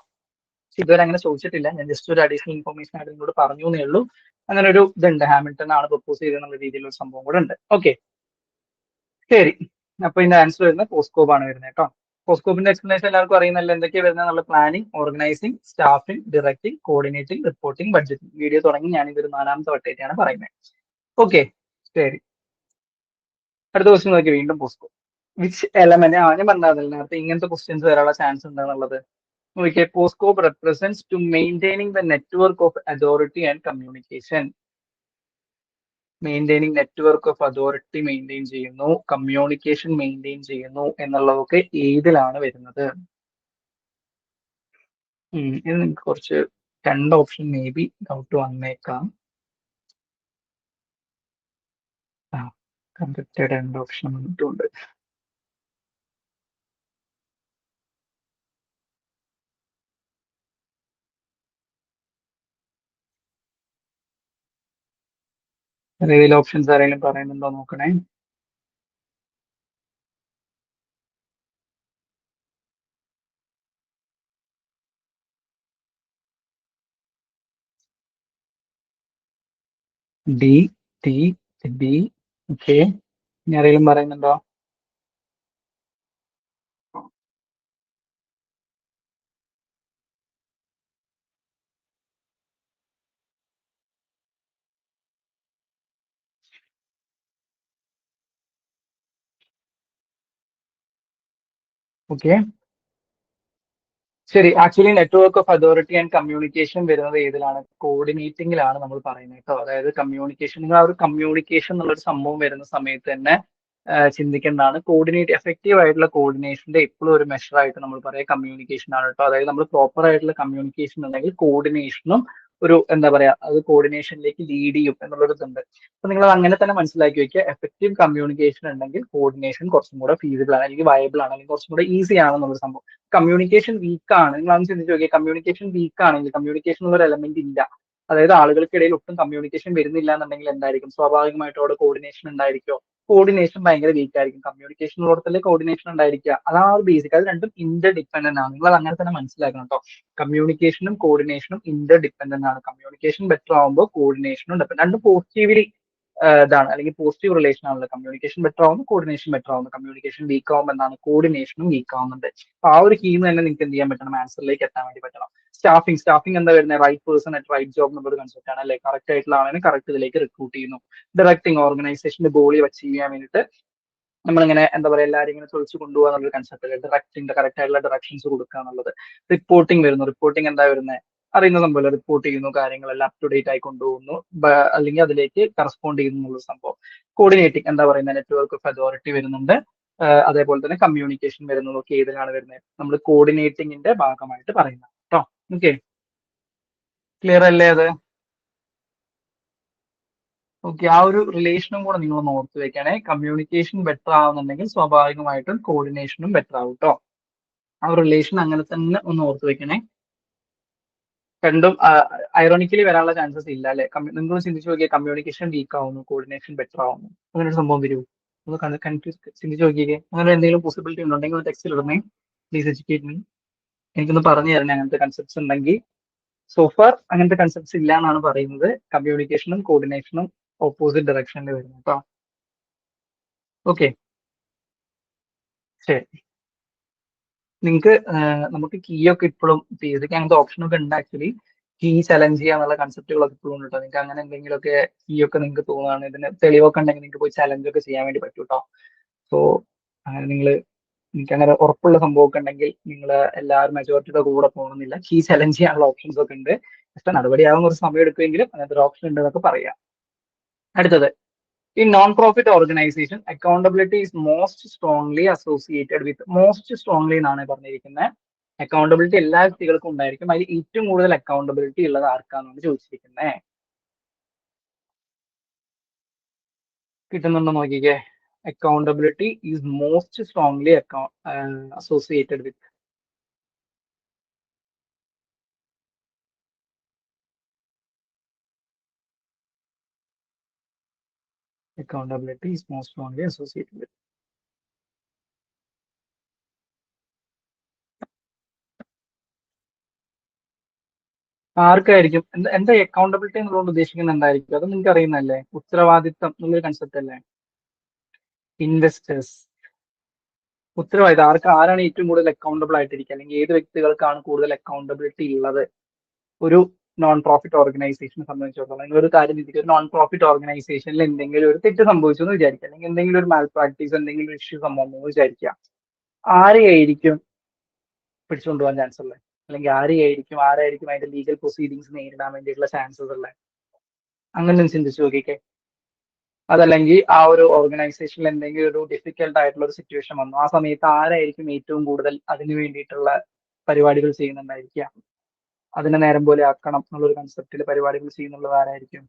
ഇതുവരെ അങ്ങനെ ചോദിച്ചിട്ടില്ല. ഞാൻ ജസ്റ്റ് ഒരു അഡീഷണൽ ഇൻഫർമേഷൻ ആയിട്ട് നിങ്ങളോട് പറഞ്ഞു എന്നേ ഉള്ളൂ. അങ്ങനെ ഒരു ഇതുണ്ട്, ഹാമിൽട്ടൺ ആണ് പ്രപ്പോസ് ചെയ്തെന്നുള്ള രീതിയിലുള്ള ഒരു സംഭവം കൂടെ ഉണ്ട്. ഓക്കെ, ശരി. അപ്പൊ ഇതിന്റെ ആൻസർ വരുന്നത് പോസ്കോപ്പ് ആണ് വരുന്നത് കേട്ടോ. പോസ്കോപ്പിന്റെ എക്സ്പ്ലനേഷൻ എല്ലാവർക്കും അറിയുന്നല്ലോ. എന്തൊക്കെയാണ് വരുന്നത്? നമ്മൾ planning, organising, staffing, directing, coordinating, reporting, budgeting. Video തുടങ്ങി ഞാൻ ഇതൊരു 4ാമത്തെ വട്ടമായിട്ടാണ് പറയുന്നത്. ഓക്കെ, ശരി. അടുത്ത ക്വസ്റ്റ്യൻ നോക്കി, വീണ്ടും പോസ്കോ. വിച്ച് എലമെന്റ്, ഞാൻ പറഞ്ഞാൽ നേരത്തെ ഇങ്ങനത്തെ ക്വസ്റ്റ്യൻസ് വരാനുള്ള ചാൻസ് ഉണ്ടെന്നുള്ളത്. നോക്കിയേ, POSDCORB represents to maintaining the network of authority and communication. Maintaining network of authority maintain ചെയ്യുന്നു, കമ്മ്യൂണിക്കേഷൻ മെയിൻറ്റെയിൻ ചെയ്യുന്നു എന്നുള്ളതൊക്കെ ഏതിലാണ് വരുന്നത്? ഇത് നിങ്ങൾക്ക് കുറച്ച് രണ്ട് ഓപ്ഷൻ മേ ബി ഡൗട്ട് വന്നേക്കാം. കറക്റ്റ് രണ്ട് ഓപ്ഷൻ വന്നിട്ടുണ്ട്. ഏതെങ്കിലും ഓപ്ഷൻസ് ആരെങ്കിലും പറയുന്നുണ്ടോ നോക്കണേ. D, T, B. ഓക്കെ, ഇനി ആരെങ്കിലും പറയുന്നുണ്ടോ? ഓക്കെ, ശരി. Actually network of authority and communication വരുന്നത് ഏതിലാണ്? കോർഡിനേറ്റിംഗിലാണ് നമ്മൾ പറയുന്നത് കേട്ടോ. അതായത് കമ്മ്യൂണിക്കേഷൻ, നിങ്ങൾ ആ ഒരു കമ്മ്യൂണിക്കേഷൻ എന്നുള്ളൊരു സംഭവം വരുന്ന സമയത്ത് തന്നെ ചിന്തിക്കേണ്ടതാണ്. കോർഡിനേറ്റ് എഫക്റ്റീവ് ആയിട്ടുള്ള കോർഡിനേഷന്റെ എപ്പോഴും ഒരു മെഷർ ആയിട്ട് നമ്മൾ പറയാം കമ്മ്യൂണിക്കേഷൻ ആണ് കേട്ടോ. അതായത് നമ്മൾ പ്രോപ്പർ ആയിട്ടുള്ള കമ്മ്യൂണിക്കേഷൻ ഉണ്ടെങ്കിൽ കോർഡിനേഷനും ഒരു എന്താ പറയാ, അത് കോർഡിനേഷനിലേക്ക് ലീഡ് ചെയ്യും എന്നുള്ളൊരു ഇതുണ്ട്. അപ്പൊ നിങ്ങൾ അങ്ങനെ തന്നെ മനസ്സിലാക്കി വെക്കുക. എഫക്റ്റീവ് കമ്മ്യൂണിക്കേഷൻ ഉണ്ടെങ്കിൽ കോർഡിനേഷൻ കുറച്ചും കൂടെ ഫീസിബിൾ ആണ്, അല്ലെങ്കിൽ വയബിൾ ആണ്, അല്ലെങ്കിൽ കുറച്ചും കൂടെ ഈസി ആണെന്നുള്ള സംഭവം. കമ്മ്യൂണിക്കേഷൻ വീക്ക് ആണ്, നിങ്ങൾ അതൊന്ന് ചിന്തിച്ച് നോക്കിയാൽ. കമ്മ്യൂണിക്കേഷൻ വീക്ക് ആണെങ്കിൽ, കമ്മ്യൂണിക്കേഷൻ ഒരു എലമെന്റ് ഇല്ല, അതായത് ആളുകൾക്കിടയിൽ ഒട്ടും കമ്മ്യൂണിക്കേഷൻ വരുന്നില്ല എന്നുണ്ടെങ്കിൽ എന്തായിരിക്കും? സ്വാഭാവികമായിട്ടും അവിടെ കോർഡിനേഷൻ ഉണ്ടായിരിക്കുമോ? കോർഡിനേഷൻ ഭയങ്കര വീക്ക് ആയിരിക്കും. കമ്മ്യൂണിക്കേഷൻ ഉള്ളിടത്തല്ലേ കോർഡിനേഷൻ ഉണ്ടായിരിക്കുക. അതാണ് ഒരു ബേസിക്. അത് രണ്ടും ഇന്റർ ഡിപ്പെൻഡന്റ് ആണ്. നിങ്ങൾ അത് അങ്ങനെ തന്നെ മനസ്സിലാക്കണം കേട്ടോ. കമ്മ്യൂണിക്കേഷനും കോർഡിനേഷനും ഇന്റർ ഡിപ്പെൻഡന്റ് ആണ്. കമ്മ്യൂണിക്കേഷൻ ബെറ്റർ ആകുമ്പോൾ കോർഡിനേഷനും ഡിപ്പെൻഡ്, രണ്ടും പോസിറ്റീവ്ലി ഇതാണ്, അല്ലെങ്കിൽ പോസിറ്റീവ് റിലേഷൻ ആണല്ലോ. കമ്മ്യൂണിക്കേഷൻ ബെറ്റർ ആവുന്നു, കോർഡിനേഷൻ ബെറ്റർ ആവുന്നു. കമ്മ്യൂണിക്കേഷൻ വീക്ക് ആവുമ്പോൾ എന്താണ്? കോർഡിനേഷനും വീക്ക് ആവുന്നുണ്ട്. അപ്പൊ ആ ഒരു കീന്ന് തന്നെ നിങ്ങൾക്ക് എന്ത് ചെയ്യാൻ പറ്റണം? ആൻസറിലേക്ക് എത്താൻ വേണ്ടി പറ്റണം. സ്റ്റാഫിംഗ് എന്താ വരുന്നത്? Right person at right job എന്നുള്ളൊരു കൺസെപ്റ്റ് ആണ് അല്ലെ? കറക്റ്റ് ആയിട്ടുള്ള ആളിനെ കറക്റ്റ് ഇതിലേക്ക് റിക്രൂട്ട് ചെയ്യുന്നു. ഡയറക്ടിങ്, ഓർഗനൈസേഷന്റെ ഗോളി അച്ചീവ് ചെയ്യാൻ വേണ്ടിയിട്ട് നമ്മളിങ്ങനെ എന്താ പറയുക, എല്ലാവരും ഇങ്ങനെ ചോദിച്ചു കൊണ്ടുപോകുക എന്നുള്ള കൺസെപ്റ്റ്. ഡയറക്ടിന്റെ കറക്റ്റ് ആയിട്ടുള്ള ഡയറക്ഷൻസ് കൊടുക്കുക എന്നുള്ളത്. റിപ്പോർട്ടിംഗ് വരുന്നു. റിപ്പോർട്ടിംഗ് എന്താ വരുന്നത്? അറിയുന്ന സംഭവം. റിപ്പോർട്ട് ചെയ്യുന്നു, കാര്യങ്ങളെല്ലാം അപ് ടു ഡേറ്റ് ആയി കൊണ്ടുപോകുന്നു, അല്ലെങ്കിൽ അതിലേക്ക് കറസ്പോണ്ട് ചെയ്യുന്നു എന്നുള്ള സംഭവം. കോർഡിനേറ്റിംഗ് എന്താ പറയുന്നത്? നെറ്റ്വർക്ക് ഓഫ് അതോറിറ്റി വരുന്നുണ്ട്. അതേപോലെ തന്നെ കമ്മ്യൂണിക്കേഷൻ വരുന്നതൊക്കെ ഏതിലാണ് വരുന്നത്? നമ്മൾ കോർഡിനേറ്റിംഗിന്റെ ഭാഗമായിട്ട് പറയുന്നത് കേട്ടോ. ഓക്കെ, ക്ലിയർ അല്ലേ അത്? ഓക്കെ, ആ ഒരു റിലേഷനും കൂടെ നിങ്ങൾ ഒന്ന് ഓർത്ത് വെക്കണേ. കമ്മ്യൂണിക്കേഷൻ ബെറ്റർ ആവുന്നുണ്ടെങ്കിൽ സ്വാഭാവികമായിട്ടും കോർഡിനേഷനും ബെറ്റർ ആവും കേട്ടോ. ആ ഒരു റിലേഷൻ അങ്ങനെ തന്നെ ഒന്ന് ഓർത്ത് വെക്കണേ. രണ്ടും ഐറോണിക്കലി വരാനുള്ള ചാൻസസ് ഇല്ല അല്ലെ. നിങ്ങൾ ചിന്തിച്ചു നോക്കിയാൽ കമ്മ്യൂണിക്കേഷൻ വീക്ക് ആവുന്നു, കോർഡിനേഷൻ ബെറ്റർ ആവുന്നു, അങ്ങനെ ഒരു സംഭവം വരൂ. ഒന്ന് കൺഫ്യൂസ് ചിന്തിച്ചു നോക്കിയേ. അങ്ങനെ എന്തെങ്കിലും പോസിബിലിറ്റി ഉണ്ടെങ്കിൽ ടെക്സ്റ്റിൽ ഇടണേ. Please educate me. എനിക്കൊന്ന് പറഞ്ഞു തരണേ അങ്ങനത്തെ കൺസെപ്റ്റ്സ് ഉണ്ടെങ്കിൽ. സോഫാർ അങ്ങനത്തെ കൺസെപ്റ്റ്സ് ഇല്ല എന്നാണ് പറയുന്നത്. കമ്മ്യൂണിക്കേഷനും കോർഡിനേഷനും ഓപ്പോസിറ്റ് ഡയറക്ഷനിൽ വരുന്നു കേട്ടോ. ഓക്കെ, ശരി. നിങ്ങൾക്ക് നമുക്ക് കീ ഒക്കെ ഇപ്പോഴും ബേസിക് അങ്ങനത്തെ ഓപ്ഷൻ ഒക്കെ ഉണ്ട് ആക്ച്വലി. കീ ചലഞ്ച് ചെയ്യാന്നുള്ള കൺസെപ്റ്റുകളൊക്കെ ഇപ്പോഴും ഉണ്ട് കേട്ടോ. നിങ്ങൾക്ക് അങ്ങനെ എന്തെങ്കിലുമൊക്കെ കീ ഒക്കെ നിങ്ങൾക്ക് തോന്നുകയാണ്, ഇതിന് തെളിവൊക്കെ ഉണ്ടെങ്കിൽ നിങ്ങൾക്ക് പോയി ചലഞ്ച് ഒക്കെ ചെയ്യാൻ വേണ്ടി പറ്റും കേട്ടോ. സോ അങ്ങനെ നിങ്ങൾക്ക് അങ്ങനെ ഉറപ്പുള്ള സംഭവമൊക്കെ ഉണ്ടെങ്കിൽ നിങ്ങൾ എല്ലാവരും മെജോറിറ്റിയുടെ കൂടെ പോകണമെന്നില്ല. കീ ചലഞ്ച് ചെയ്യാനുള്ള ഓപ്ഷൻസ് ഒക്കെ ഉണ്ട്. പക്ഷെ നടപടിയാവാൻ കുറച്ച് സമയം എടുക്കുമെങ്കിലും അങ്ങനത്തെ ഒരു ഓപ്ഷൻ ഉണ്ട് എന്നൊക്കെ പറയാം. അടുത്തത്, in non-profit organization, accountability is most strongly associated with, most strongly എന്നാണ് പറഞ്ഞിരിക്കുന്നത്. അക്കൗണ്ടബിലിറ്റി എല്ലാ വ്യക്തികൾക്കും ഉണ്ടായിരിക്കും. അതിൽ ഏറ്റവും കൂടുതൽ അക്കൗണ്ടബിലിറ്റി ഉള്ളത് ആർക്കാണെന്നാണ് ചോദിച്ചിരിക്കുന്നത്. കിട്ടുന്നുണ്ടോ നോക്കിക്കേ. Accountability is most strongly associated with. Accountability is most strongly associated with. ആർക്കായിരിക്കും എന്താ അക്കൗണ്ടബിലിറ്റി എന്നുള്ളത് ഉദ്ദേശിക്കുന്നത്? എന്തായിരിക്കും അത് നിങ്ങൾക്ക് അറിയുന്നല്ലേ? ഉത്തരവാദിത്തം എന്നുള്ളൊരു കൺസെപ്റ്റ് അല്ലേ? ഇൻവെസ്റ്റേഴ്സ്. ഉത്തരവാദിത്തം ആരാണ് ഏറ്റവും കൂടുതൽ അക്കൗണ്ടബിൾ ആയിട്ടിരിക്കുക, അല്ലെങ്കിൽ ഏത് വ്യക്തികൾക്കാണ് കൂടുതൽ അക്കൗണ്ടബിലിറ്റി ഉള്ളത്? ഒരു നോൺ പ്രോഫിറ്റ് ഓർഗനൈസേഷനെ സംബന്ധിച്ചിടത്തോളം നിങ്ങൾ ഒരു കാര്യം ചിന്തിക്കുക. ഒരു നോൺ പ്രോഫിറ്റ് ഓർഗനൈസേഷനിൽ എന്തെങ്കിലും ഒരു തെറ്റ് സംഭവിച്ചു എന്ന് വിചാരിക്കുക, അല്ലെങ്കിൽ എന്തെങ്കിലും ഒരു മാൽ പ്രാക്ടീസ്, എന്തെങ്കിലും ഒരു ഇഷ്യൂ സംഭവം എന്ന് വിചാരിക്കുക. ആരെയായിരിക്കും പിടിച്ചുകൊണ്ടുപോകാൻ ചാൻസ് ഉള്ളത്? അല്ലെങ്കിൽ ആരായിരിക്കും അതിന്റെ ലീഗൽ പ്രൊസീഡിങ്സ് നേരിടാൻ വേണ്ടിയിട്ടുള്ള ചാൻസസ് ഉള്ളത്? അങ്ങനെ ചിന്തിച്ചു നോക്കിക്കേ. അതല്ലെങ്കിൽ ആ ഒരു ഓർഗനൈസേഷനിൽ എന്തെങ്കിലും ഒരു ഡിഫിക്കൽട്ട് ആയിട്ടുള്ള ഒരു സിറ്റുവേഷൻ വന്നു, ആ സമയത്ത് ആരായിരിക്കും ഏറ്റവും കൂടുതൽ അതിന് വേണ്ടിയിട്ടുള്ള പരിപാടികൾ ചെയ്യുന്നുണ്ടായിരിക്കുക? അതിനെ നേരം പോലെ ആക്കണം എന്നുള്ളൊരു കൺസെപ്റ്റിൽ പരിപാടികൾ ചെയ്യുന്നുള്ളത് ആരായിരിക്കും?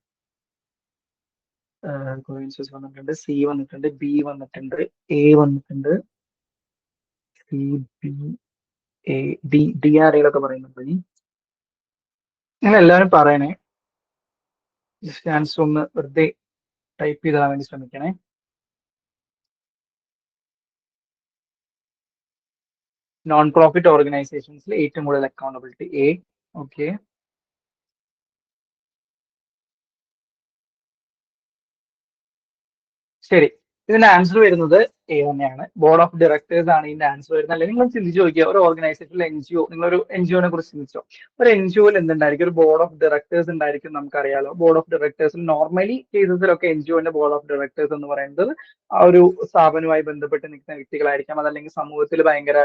കോയിൻസസ് വന്നിട്ടുണ്ട്, സി വന്നിട്ടുണ്ട്, ബി വന്നിട്ടുണ്ട്, എ വന്നിട്ടുണ്ട്, C, B, A, D. D ആരെയൊക്കെ പറയുന്നുണ്ട്? നിങ്ങൾ എല്ലാവരും പറയണേ. ജസ്റ്റ് ആൻസർ ഒന്ന് വെറുതെ ടൈപ്പ് ചെയ്താൽ വേണ്ടി ശ്രമിക്കണേ. നോൺ പ്രോഫിറ്റ് ഓർഗനൈസേഷൻസിൽ ഏറ്റവും കൂടുതൽ അക്കൗണ്ടബിലിറ്റി എ. ഓക്കെ, ശരി. ഇതിന്റെ ആൻസർ വരുന്നത് എ തന്നെയാണ്. ബോർഡ് ഓഫ് ഡയറക്ടേഴ്സ് ആണ് ഇതിന്റെ ആൻസർ വരുന്നത്. അല്ലെങ്കിൽ നിങ്ങൾ ചിന്തിച്ചു നോക്കിയോ, ഒരു ഓർഗനൈസേഷനിൽ എൻജിഒ, നിങ്ങളൊരു എൻജിഒനെ കുറിച്ച് ചിന്തിച്ചോ. ഒരു എൻജിഒയിൽ എന്തുണ്ടായിരിക്കും? ഒരു ബോർഡ് ഓഫ് ഡയറക്ടേഴ്സ് ഉണ്ടായിരിക്കും. നമുക്കറിയാലോ, ബോർഡ് ഓഫ് ഡയറക്ടേഴ്സിൽ നോർമലി കേസസിലൊക്കെ എൻജിഒന്റെ ബോർഡ് ഓഫ് ഡയറക്ടേഴ്സ് എന്ന് പറയുന്നത് ആ ഒരു സ്ഥാപനവുമായി ബന്ധപ്പെട്ട് നിൽക്കുന്ന വ്യക്തികളായിരിക്കാം. അതല്ലെങ്കിൽ സമൂഹത്തിൽ ഭയങ്കര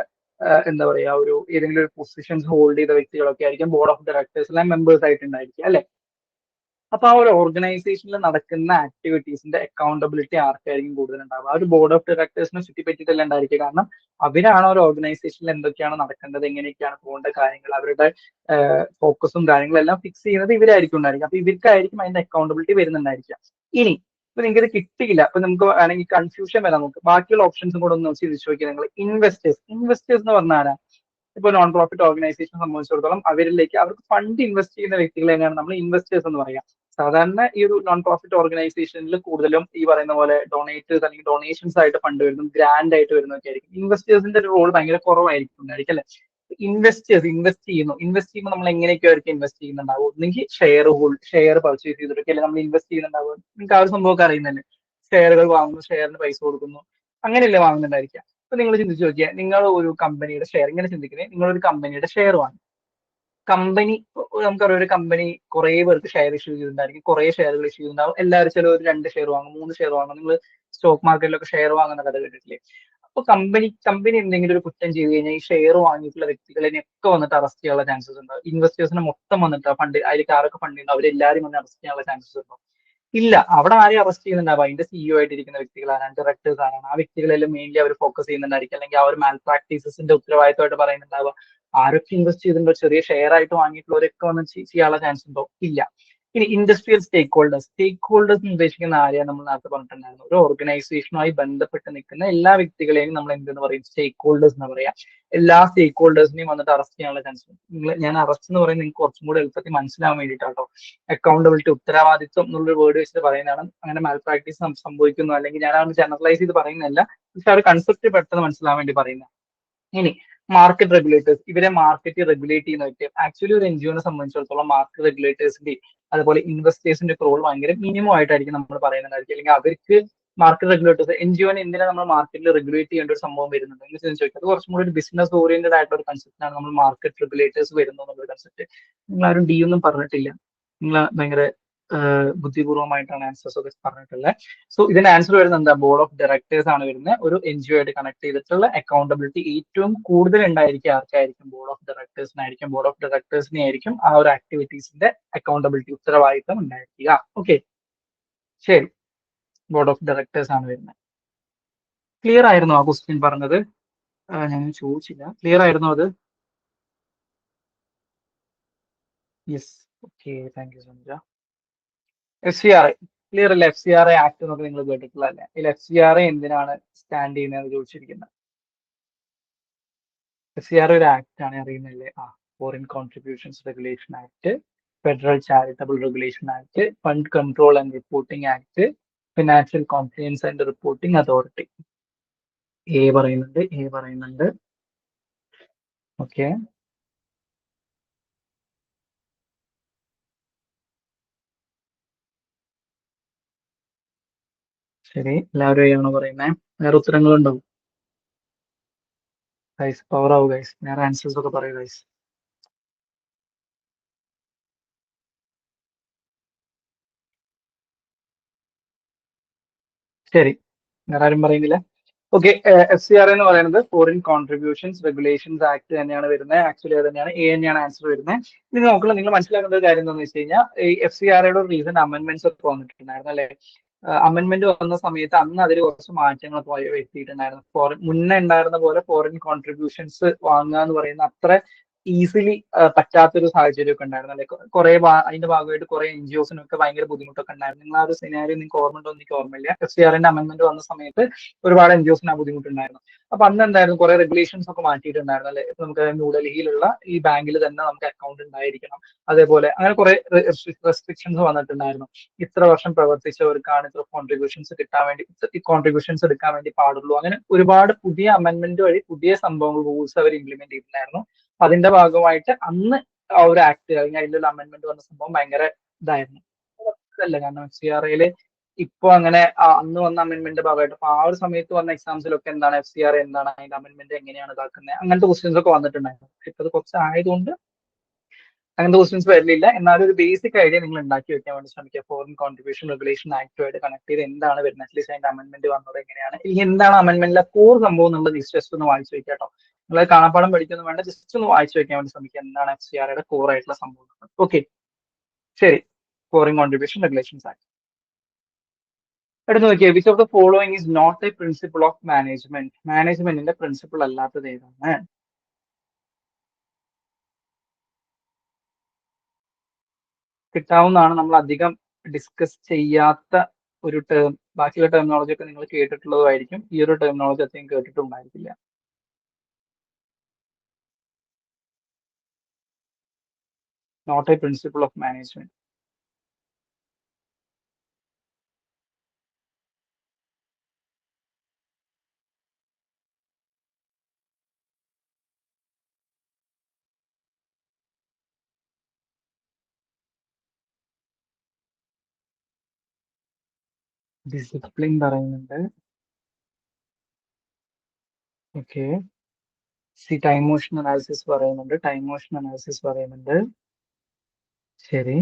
എന്താ പറയാ, ഒരു ഏതെങ്കിലും ഒരു പൊസിഷൻസ് ഹോൾഡ് ചെയ്ത വ്യക്തികളൊക്കെ ആയിരിക്കും ബോർഡ് ഓഫ് ഡയറക്ടേഴ്സിലെ മെമ്പേഴ്സ് ആയിട്ടുണ്ടായിരിക്കും അല്ലെ. അപ്പൊ ആ ഒരു ഓർഗനൈസേഷനിൽ നടക്കുന്ന ആക്ടിവിറ്റീസിന്റെ അക്കൗണ്ടബിലിറ്റി ആർക്കായിരിക്കും കൂടുതൽ ഉണ്ടാവുക? ആ ഒരു ബോർഡ് ഓഫ് ഡയറക്ടേഴ്സിനെ ചുറ്റിപ്പറ്റിയിട്ടല്ല ഉണ്ടായിരിക്കുക. കാരണം അവരാണ് ഒരു ഓർഗനൈസേഷനിൽ എന്തൊക്കെയാണ് നടക്കേണ്ടത്, എങ്ങനെയൊക്കെയാണ് പോകേണ്ട കാര്യങ്ങൾ, അവരുടെ ഫോക്കസും കാര്യങ്ങളും എല്ലാം ഫിക്സ് ചെയ്യുന്നത് ഇവരായിരിക്കും ഉണ്ടായിരിക്കും. അപ്പൊ ഇവർക്കായിരിക്കും അതിന്റെ അക്കൗണ്ടബിലിറ്റി വരുന്നുണ്ടായിരിക്കാം. ഇനി ഇപ്പൊ നിങ്ങൾക്ക് ഇത് കിട്ടിയില്ല, അപ്പൊ നമുക്ക് വേണമെങ്കിൽ കൺഫ്യൂഷൻ വരാം. നമുക്ക് ബാക്കിയുള്ള ഓപ്ഷൻസും കൂടെ ഒന്ന് ചിന്തിച്ചു നോക്കിയാൽ നിങ്ങൾ ഇൻവെസ്റ്റേഴ്സ് എന്ന് പറഞ്ഞാൽ ആരാ? ഇപ്പൊ നോൺ പ്രോഫിറ്റ് ഓർഗനൈസേഷൻ സംബന്ധിച്ചിടത്തോളം അവരിലേക്ക് അവർക്ക് ഫണ്ട് ഇൻവെസ്റ്റ് ചെയ്യുന്ന വ്യക്തികളെയാണ് നമ്മൾ ഇൻവെസ്റ്റേഴ്സ് എന്ന് പറയാം. സാധാരണ ഈ ഒരു നോൺ പ്രോഫിറ്റ് ഓർഗനൈസേഷനിൽ കൂടുതലും ഈ പറയുന്ന പോലെ ഡൊണേറ്റേഴ്സ് അല്ലെങ്കിൽ ഡൊണേഷൻസ് ആയിട്ട് ഫണ്ട് വരുന്നു, ഗ്രാൻഡ് ആയിട്ട് വരുന്നൊക്കെ ആയിരിക്കും. ഇൻവെസ്റ്റേഴ്സിന്റെ ഒരു റോൾ ഭയങ്കര കുറവായിരിക്കും അല്ലെ. ഇൻവെസ്റ്റ് ചെയ്യുമ്പോൾ നമ്മൾ എങ്ങനെയൊക്കെ അവർക്ക് ഇൻവെസ്റ്റ് ചെയ്യുന്നുണ്ടാവും? ഒന്നെങ്കിൽ ഷെയർ പർച്ചേസ് ചെയ്തിട്ടൊക്കെ അല്ലെ നമ്മൾ ഇൻവെസ്റ്റ് ചെയ്യുന്നുണ്ടാവും. നിങ്ങൾക്ക് ആ ഒരു സംഭവമൊക്കെ അറിയുന്നല്ലേ. ഷെയറുകൾ വാങ്ങുന്നു, ഷെയറിന് പൈസ കൊടുക്കുന്നു, അങ്ങനെയല്ലേ വാങ്ങുന്നുണ്ടായിരിക്കാം. അപ്പൊ നിങ്ങൾ ചിന്തിച്ചു നോക്കിയാൽ, നിങ്ങൾ ഒരു കമ്പനിയുടെ ഷെയർ, ഇങ്ങനെ ചിന്തിക്കുന്നത്, നിങ്ങളൊരു കമ്പനിയുടെ ഷെയർ വാങ്ങി. കമ്പനി, നമുക്കറിയാം ഒരു കമ്പനി കുറെ പേർക്ക് ഷെയർ ഇഷ്യൂ ചെയ്തിട്ടുണ്ടായിരിക്കും, കുറെ ഷെയറുകൾ ഇഷ്യൂ ചെയ്തിട്ടുണ്ടാവും. എല്ലാവരും ചില ഒരു 2 ഷെയർ വാങ്ങും, 3 ഷെയർ വാങ്ങും. നിങ്ങൾ സ്റ്റോക്ക് മാർക്കറ്റിലൊക്കെ ഷെയർ വാങ്ങുന്ന കഥ കേട്ടിട്ടില്ലേ? അപ്പൊ കമ്പനി എന്തെങ്കിലും ഒരു കുറ്റം ചെയ്ത് കഴിഞ്ഞാൽ ഈ ഷെയർ വാങ്ങിയിട്ടുള്ള വ്യക്തികളെയൊക്കെ വന്നിട്ട് അറസ്റ്റ് ചെയ്യാനുള്ള ചാൻസസ് ഉണ്ട്. ഇൻവെസ്റ്റേഴ്സിനെ മൊത്തം വന്നിട്ട് ഫണ്ട്, അതിലേക്ക് ആരൊക്കെ ഫണ്ട് ചെയ്യുന്നു അവരെല്ലാവരും വന്ന് അറസ്റ്റ് ചെയ്യാനുള്ള ചാൻസസ് ഉണ്ടോ? ഇല്ല. അവിടെ ആരെയും അറസ്റ്റ് ചെയ്യുന്നുണ്ടാവും? അതിന്റെ സിഇഒ ആയിട്ടിരിക്കുന്ന വ്യക്തികളാണ്, ഡയറക്ടേഴ്സ് ആരാണ്, ആ വ്യക്തികളെല്ലാം മെയിൻലി അവർ ഫോക്കസ് ചെയ്യുന്നുണ്ടായിരിക്കും. അല്ലെങ്കിൽ ആ ഒരു മാൽ പ്രാക്ടീസസിന്റെ ഉത്തരവാദിത്തമായിട്ട് പറയുന്നുണ്ടാവുക. ആരൊക്കെ ഇൻവെസ്റ്റ് ചെയ്തിട്ടുണ്ടോ, ചെറിയ ഷെയർ ആയിട്ട് വാങ്ങിയിട്ടുള്ളവരൊക്കെ വന്ന് ചെയ്യാനുള്ള ചാൻസ് ഉണ്ടോ? ഇല്ല. ഇനി ഇൻഡസ്ട്രിയൽ സ്റ്റേക്ക് ഹോൾഡേഴ്സ് എന്ന് ഉദ്ദേശിക്കുന്ന ആരെയാണ് നമ്മൾ നേരത്തെ പറഞ്ഞിട്ടുണ്ടായിരുന്നു. ഒരു ഓർഗനൈസേഷനുമായി ബന്ധപ്പെട്ട് നിൽക്കുന്ന എല്ലാ വ്യക്തികളെയും നമ്മൾ എന്തെന്ന് പറയും, സ്റ്റേക്ക് ഹോൾഡേഴ്സ് എന്ന് പറയാം. എല്ലാ സ്റ്റേക്ക് ഹോൾഡേഴ്സിനെയും വന്നിട്ട് അറസ്റ്റ് ചെയ്യാനുള്ള ചാൻസ്. ഞാൻ അറസ്റ്റ് എന്ന് പറയുന്നത് നിങ്ങൾക്ക് കുറച്ചും കൂടി എളുപ്പത്തിൽ മനസ്സിലാവാൻ വേണ്ടിയിട്ടാട്ടോ. അക്കൗണ്ടബിലിറ്റി, ഉത്തരവാദിത്വം എന്നുള്ളൊരു വേർഡ് വെച്ചിട്ട് പറയുന്നതാണ്. അങ്ങനെ മാൽ പ്രാക്ടീസ് സംഭവിക്കുന്നു, അല്ലെങ്കിൽ ഞാൻ അത് ജനറലൈസ് ചെയ്ത് പറയുന്നതല്ല, പക്ഷെ ആ ഒരു കൺസെപ്റ്റ് പെട്ടെന്ന് മനസ്സിലാവാൻ വേണ്ടി പറയുന്നത്. ഇനി മാർക്കറ്റ് റെഗുലേറ്റേഴ്സ്, ഇവരെ മാർക്കറ്റ് റെഗുലേറ്റ് ചെയ്യുന്ന വ്യക്തി. ആക്ച്വലി ഒരു എൻജിഒനെ സംബന്ധിച്ചിടത്തോളം മാർക്കറ്റ് റെഗുലേറ്റേഴ്സിന്റെ അതുപോലെ ഇൻവെസ്റ്റേഴ്സിന്റെ റോൾ ഭയങ്കര മിനിമം ആയിട്ടായിരിക്കും നമ്മൾ പറയുന്നുണ്ടായിരിക്കും. അല്ലെങ്കിൽ അവർക്ക് മാർക്കറ്റ് റെഗുലേറ്റേഴ്സ്, എൻജിഒനെ എന്തിനാണ് നമ്മൾ മാർക്കറ്റിൽ റെഗുലേറ്റ് ചെയ്യേണ്ട ഒരു സംഭവം വരുന്നുണ്ട് എന്ന് ചോദിച്ചാൽ അത് കുറച്ചും കൂടി ഒരു ബിസിനസ് ഓറിയന്റഡ് ആയിട്ടുള്ള ഒരു കൺസെപ്റ്റാണ് നമ്മൾ മാർക്കറ്റ് റെഗുലേറ്റേഴ്സ് വരുന്നത് എന്നുള്ള കൺസെപ്റ്റ്. നിങ്ങൾ ആരും ഡി ഒന്നും പറഞ്ഞിട്ടില്ല, നിങ്ങൾ ഭയങ്കര ബുദ്ധിപൂർവ്വമായിട്ടാണ് ആൻസേഴ്സ് ഒക്കെ പറഞ്ഞിട്ടുള്ളത്. സോ ഇതിന്റെ ആൻസർ വരുന്നത് എന്താ, ബോർഡ് ഓഫ് ഡയറക്ടേഴ്സ് ആണ് വരുന്നത്. ഒരു എൻജിഒ ആയിട്ട് കണക്ട് ചെയ്തിട്ടുള്ള അക്കൗണ്ടബിലിറ്റി ഏറ്റവും കൂടുതൽ ഉണ്ടായിരിക്കും ആർക്കായിരിക്കും, ബോർഡ് ഓഫ് ഡയറക്ടേഴ്സിനായിരിക്കും. ബോർഡ് ഓഫ് ഡയറക്ടേഴ്സിനെ ആയിരിക്കും ആ ഒരു ആക്ടിവിറ്റീസിന്റെ അക്കൗണ്ടബിലിറ്റി, ഉത്തരവാദിത്തം ഉണ്ടായിരിക്കുക. ഓക്കെ, ശരി, ബോർഡ് ഓഫ് ഡയറക്ടേഴ്സ് ആണ് വരുന്നത്. ക്ലിയർ ആയിരുന്നു ആ ക്വസ്റ്റ്യൻ പറഞ്ഞത്? ഞാൻ ചോദിച്ചില്ല, ക്ലിയർ ആയിരുന്നു അത്? Yes, okay, thank you Sanja. F C R I clear അല്ലേ? F C R I act എന്നൊക്കെ നിങ്ങൾ കേട്ടിട്ടുള്ളതല്ലേ? ഇതിൽ എഫ് സി ആർ ഐ എന്തിനാണ് സ്റ്റാൻഡ് ചെയ്യുന്നത് ചോദിച്ചിരിക്കുന്നത്. എഫ് സി ആർ ഐ ഒരു ആക്ട് ആണ്, അറിയുന്നില്ലേ? ആ, foreign contributions regulation act, federal charitable regulation act, fund control and reporting act, financial compliance and reporting authority. A പറയുന്നുണ്ട്. ഓക്കെ, ശരി, എല്ലാവരും എ ആണോ പറയുന്നത്? വേറെ ഉത്തരങ്ങളുണ്ടോ ഗൈസ്? പവർ ആവു ഗൈസ്, വേറെ ആൻസേഴ്സ് ഒക്കെ പറയൂ ഗൈസ്. ശരി, വേറെ ആരും പറയുന്നില്ല. ഓക്കെ, എഫ് സി ആർ എന്ന് പറയുന്നത് ഫോറിൻ കോൺട്രിബ്യൂഷൻസ് റെഗുലേഷൻസ് ആക്ട് തന്നെയാണ് വരുന്നത്. ആക്ച്വലി അത് തന്നെയാണ്, എ തന്നെയാണ് ആൻസർ വരുന്നത്. ഇത് നോക്കണം, നിങ്ങൾ മനസ്സിലാക്കേണ്ട ഒരു കാര്യം എന്താണെന്ന് വെച്ച് കഴിഞ്ഞാൽ ഈ എഫ് സി ആർ ഐയുടെ റീസൺ അമെന്റ്മെന്റ്സ് ഒക്കെ വന്നിട്ടുണ്ടായിരുന്നു അല്ലെ? അമെന്റ്മെന്റ് വന്ന സമയത്ത് അന്ന് അതിൽ കുറച്ച് മാറ്റങ്ങൾ വരുത്തിയിട്ടുണ്ടായിരുന്നു. മുന്നേ ഉണ്ടായിരുന്ന പോലെ ഫോറിൻ കോൺട്രിബ്യൂഷൻസ് വാങ്ങുക എന്ന് പറയുന്ന അത്ര ഈസിലി പറ്റാത്തൊരു സാഹചര്യമൊക്കെ ഉണ്ടായിരുന്നു അല്ലെ? കുറെ അതിന്റെ ഭാഗമായിട്ട് കുറെ എൻ ജി ഒസിനൊക്കെ ഭയങ്കര ബുദ്ധിമുട്ടൊക്കെ ഉണ്ടായിരുന്നു. നിങ്ങൾ ആ ഒരു സിനാരിയോ നിങ്ങൾക്ക് ഓർമ്മയുണ്ടോ എന്ന് എനിക്ക് ഓർമ്മയില്ല. എഫ് സി ആറിന്റെ അമെന്റ്മെന്റ് വന്ന സമയത്ത് ഒരുപാട് എൻ ജി ഒസിന് ആ ബുദ്ധിമുട്ടുണ്ടായിരുന്നു. അപ്പൊ അന്ന് എന്തായിരുന്നു, കുറെ റെഗുലേഷൻസ് ഒക്കെ മാറ്റിയിട്ടുണ്ടായിരുന്നു അല്ലെ? ഇപ്പൊ നമുക്ക് ന്യൂഡൽഹിയിലുള്ള ഈ ബാങ്കിൽ തന്നെ നമുക്ക് അക്കൗണ്ട് ഉണ്ടായിരിക്കണം, അതേപോലെ അങ്ങനെ കുറെ റെസ്ട്രിക്ഷൻസ് വന്നിട്ടുണ്ടായിരുന്നു. ഇത്ര വർഷം പ്രവർത്തിച്ചവർക്കാണ് ഇത്ര കോൺട്രിബ്യൂഷൻസ് കിട്ടാൻ വേണ്ടി, കോൺട്രിബ്യൂഷൻസ് എടുക്കാൻ വേണ്ടി പാടുള്ളൂ. അങ്ങനെ ഒരുപാട് പുതിയ അമെന്റ്മെന്റ് വഴി പുതിയ സംഭവങ്ങൾ, റൂൾസ് അവർ ഇംപ്ലിമെന്റ് ചെയ്തിട്ടുണ്ടായിരുന്നു. അതിന്റെ ഭാഗമായിട്ട് അന്ന് ആ ഒരു ആക്ട് അല്ലെങ്കിൽ അതിലുള്ള അമെന്റ്മെന്റ് വന്ന സംഭവം ഭയങ്കര ഇതായിരുന്നു. അല്ല, കാരണം എഫ് സി ആർ ഐയില് ഇപ്പൊ അങ്ങനെ അന്ന് വന്ന അമെന്റ്മെന്റ് ഭാഗമായിട്ട് അപ്പൊ ആ ഒരു സമയത്ത് വന്ന എക്സാംസിലൊക്കെ എന്താണ് എഫ് സി ആർ എന്താണ്, അതിന്റെ അമെന്റ്മെന്റ് എങ്ങനെയാണ് ഇതാക്കുന്നത്, അങ്ങനത്തെ ക്വസ്റ്റ്യൻസ് ഒക്കെ വന്നിട്ടുണ്ടായിരുന്നു. ഇപ്പൊ അത് കുറച്ച് ആയതുകൊണ്ട് അങ്ങനത്തെ ക്വസ്റ്റ്യൻസ് വരില്ല. എന്നാലും ഒരു ബേസിക് ഐഡിയ നിങ്ങൾ ഉണ്ടാക്കി വെക്കാൻ വേണ്ടി ശ്രമിക്കുക. ഫോറിൻ കോൺട്രിബ്യൂഷൻ റെഗുലേഷൻ ആക്ടുമായിട്ട് കണക്ട് ചെയ്ത് എന്താണ് വരുന്നത്, അറ്റ്ലീസ്റ്റ് അതിന്റെ അമെന്റ്മെന്റ് വന്നത് എങ്ങനെയാണ്, ഇനി എന്താണ് അമെന്റ്മെന്റിലെ കോർ സംഭവം എന്നുള്ളത് ജസ്റ്റ് ഒന്ന് വായിച്ചു വെക്കുക കേട്ടോ. നിങ്ങൾ കാണാപ്പാടം പഠിക്കൊന്നും വേണ്ട, ജസ്റ്റ് ഒന്ന് വായിച്ചു വെക്കാൻ വേണ്ടി ശ്രമിക്കുക എന്താണ് എഫ് സി ആറുടെ കോർ ആയിട്ടുള്ള സംഭവം. ഓക്കെ, ശരി, ഫോറിൻ കോൺട്രിബ്യൂഷൻ റെഗുലേഷൻസ് ആക്ട്. എടുത്ത് നോക്കിയേ, which of the following is not a principle of management. മാനേജ്മെന്റിന്റെ പ്രിൻസിപ്പിൾ അല്ലാത്തത് ഏതാണ്? കിട്ടാവുന്നതാണ്, നമ്മൾ അധികം ഡിസ്കസ് ചെയ്യാത്ത ഒരു ടേം. ബാക്കിയുള്ള ടെർമിനോളജി ഒക്കെ നിങ്ങൾ കേട്ടിട്ടുള്ളതായിരിക്കും, ഈ ഒരു ടെർമിനോളജി അധികം കേട്ടിട്ടുണ്ടായിരിക്കില്ല. Not a principle of management. Discipline പറയുന്നുണ്ട്. ഓക്കെ, ടൈം മോഷൻ അനാലിസിസ് പറയുന്നുണ്ട്. ശരി,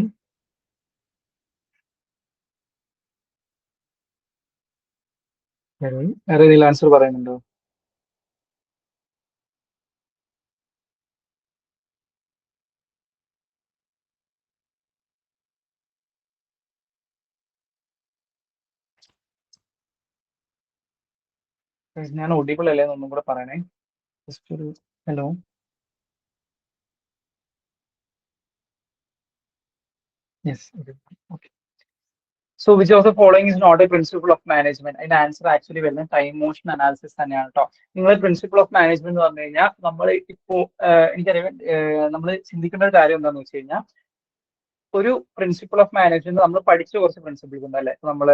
ശരി, വേറെ ഏതെങ്കിലും ആൻസർ പറയുന്നുണ്ടോ? ഞാൻ ഓഡിബിൾ അല്ലേ എന്നൊന്നും കൂടെ പറയണേ. ജസ്റ്റ് ഒരു hello. Yes. Okay. So which of the following is not a principle of management? അതിന്റെ ആൻസർ ആക്ച്വലി വരുന്നത് ടൈം മോഷൻ അനാലിസിസ് തന്നെയാണ് കേട്ടോ. നിങ്ങൾ പ്രിൻസിപ്പിൾ ഓഫ് മാനേജ്മെന്റ് എന്ന് പറഞ്ഞു കഴിഞ്ഞാൽ നമ്മൾ ഇപ്പോ എനിക്കറിയാം, നമ്മൾ ചിന്തിക്കേണ്ട ഒരു കാര്യം എന്താണെന്ന് വെച്ച് കഴിഞ്ഞാൽ ഒരു പ്രിൻസിപ്പിൾ ഓഫ് മാനേജ്മെന്റ് നമ്മൾ പഠിച്ച കുറച്ച് പ്രിൻസിപ്പിൾസ് ഉണ്ട് അല്ലെ. നമ്മൾ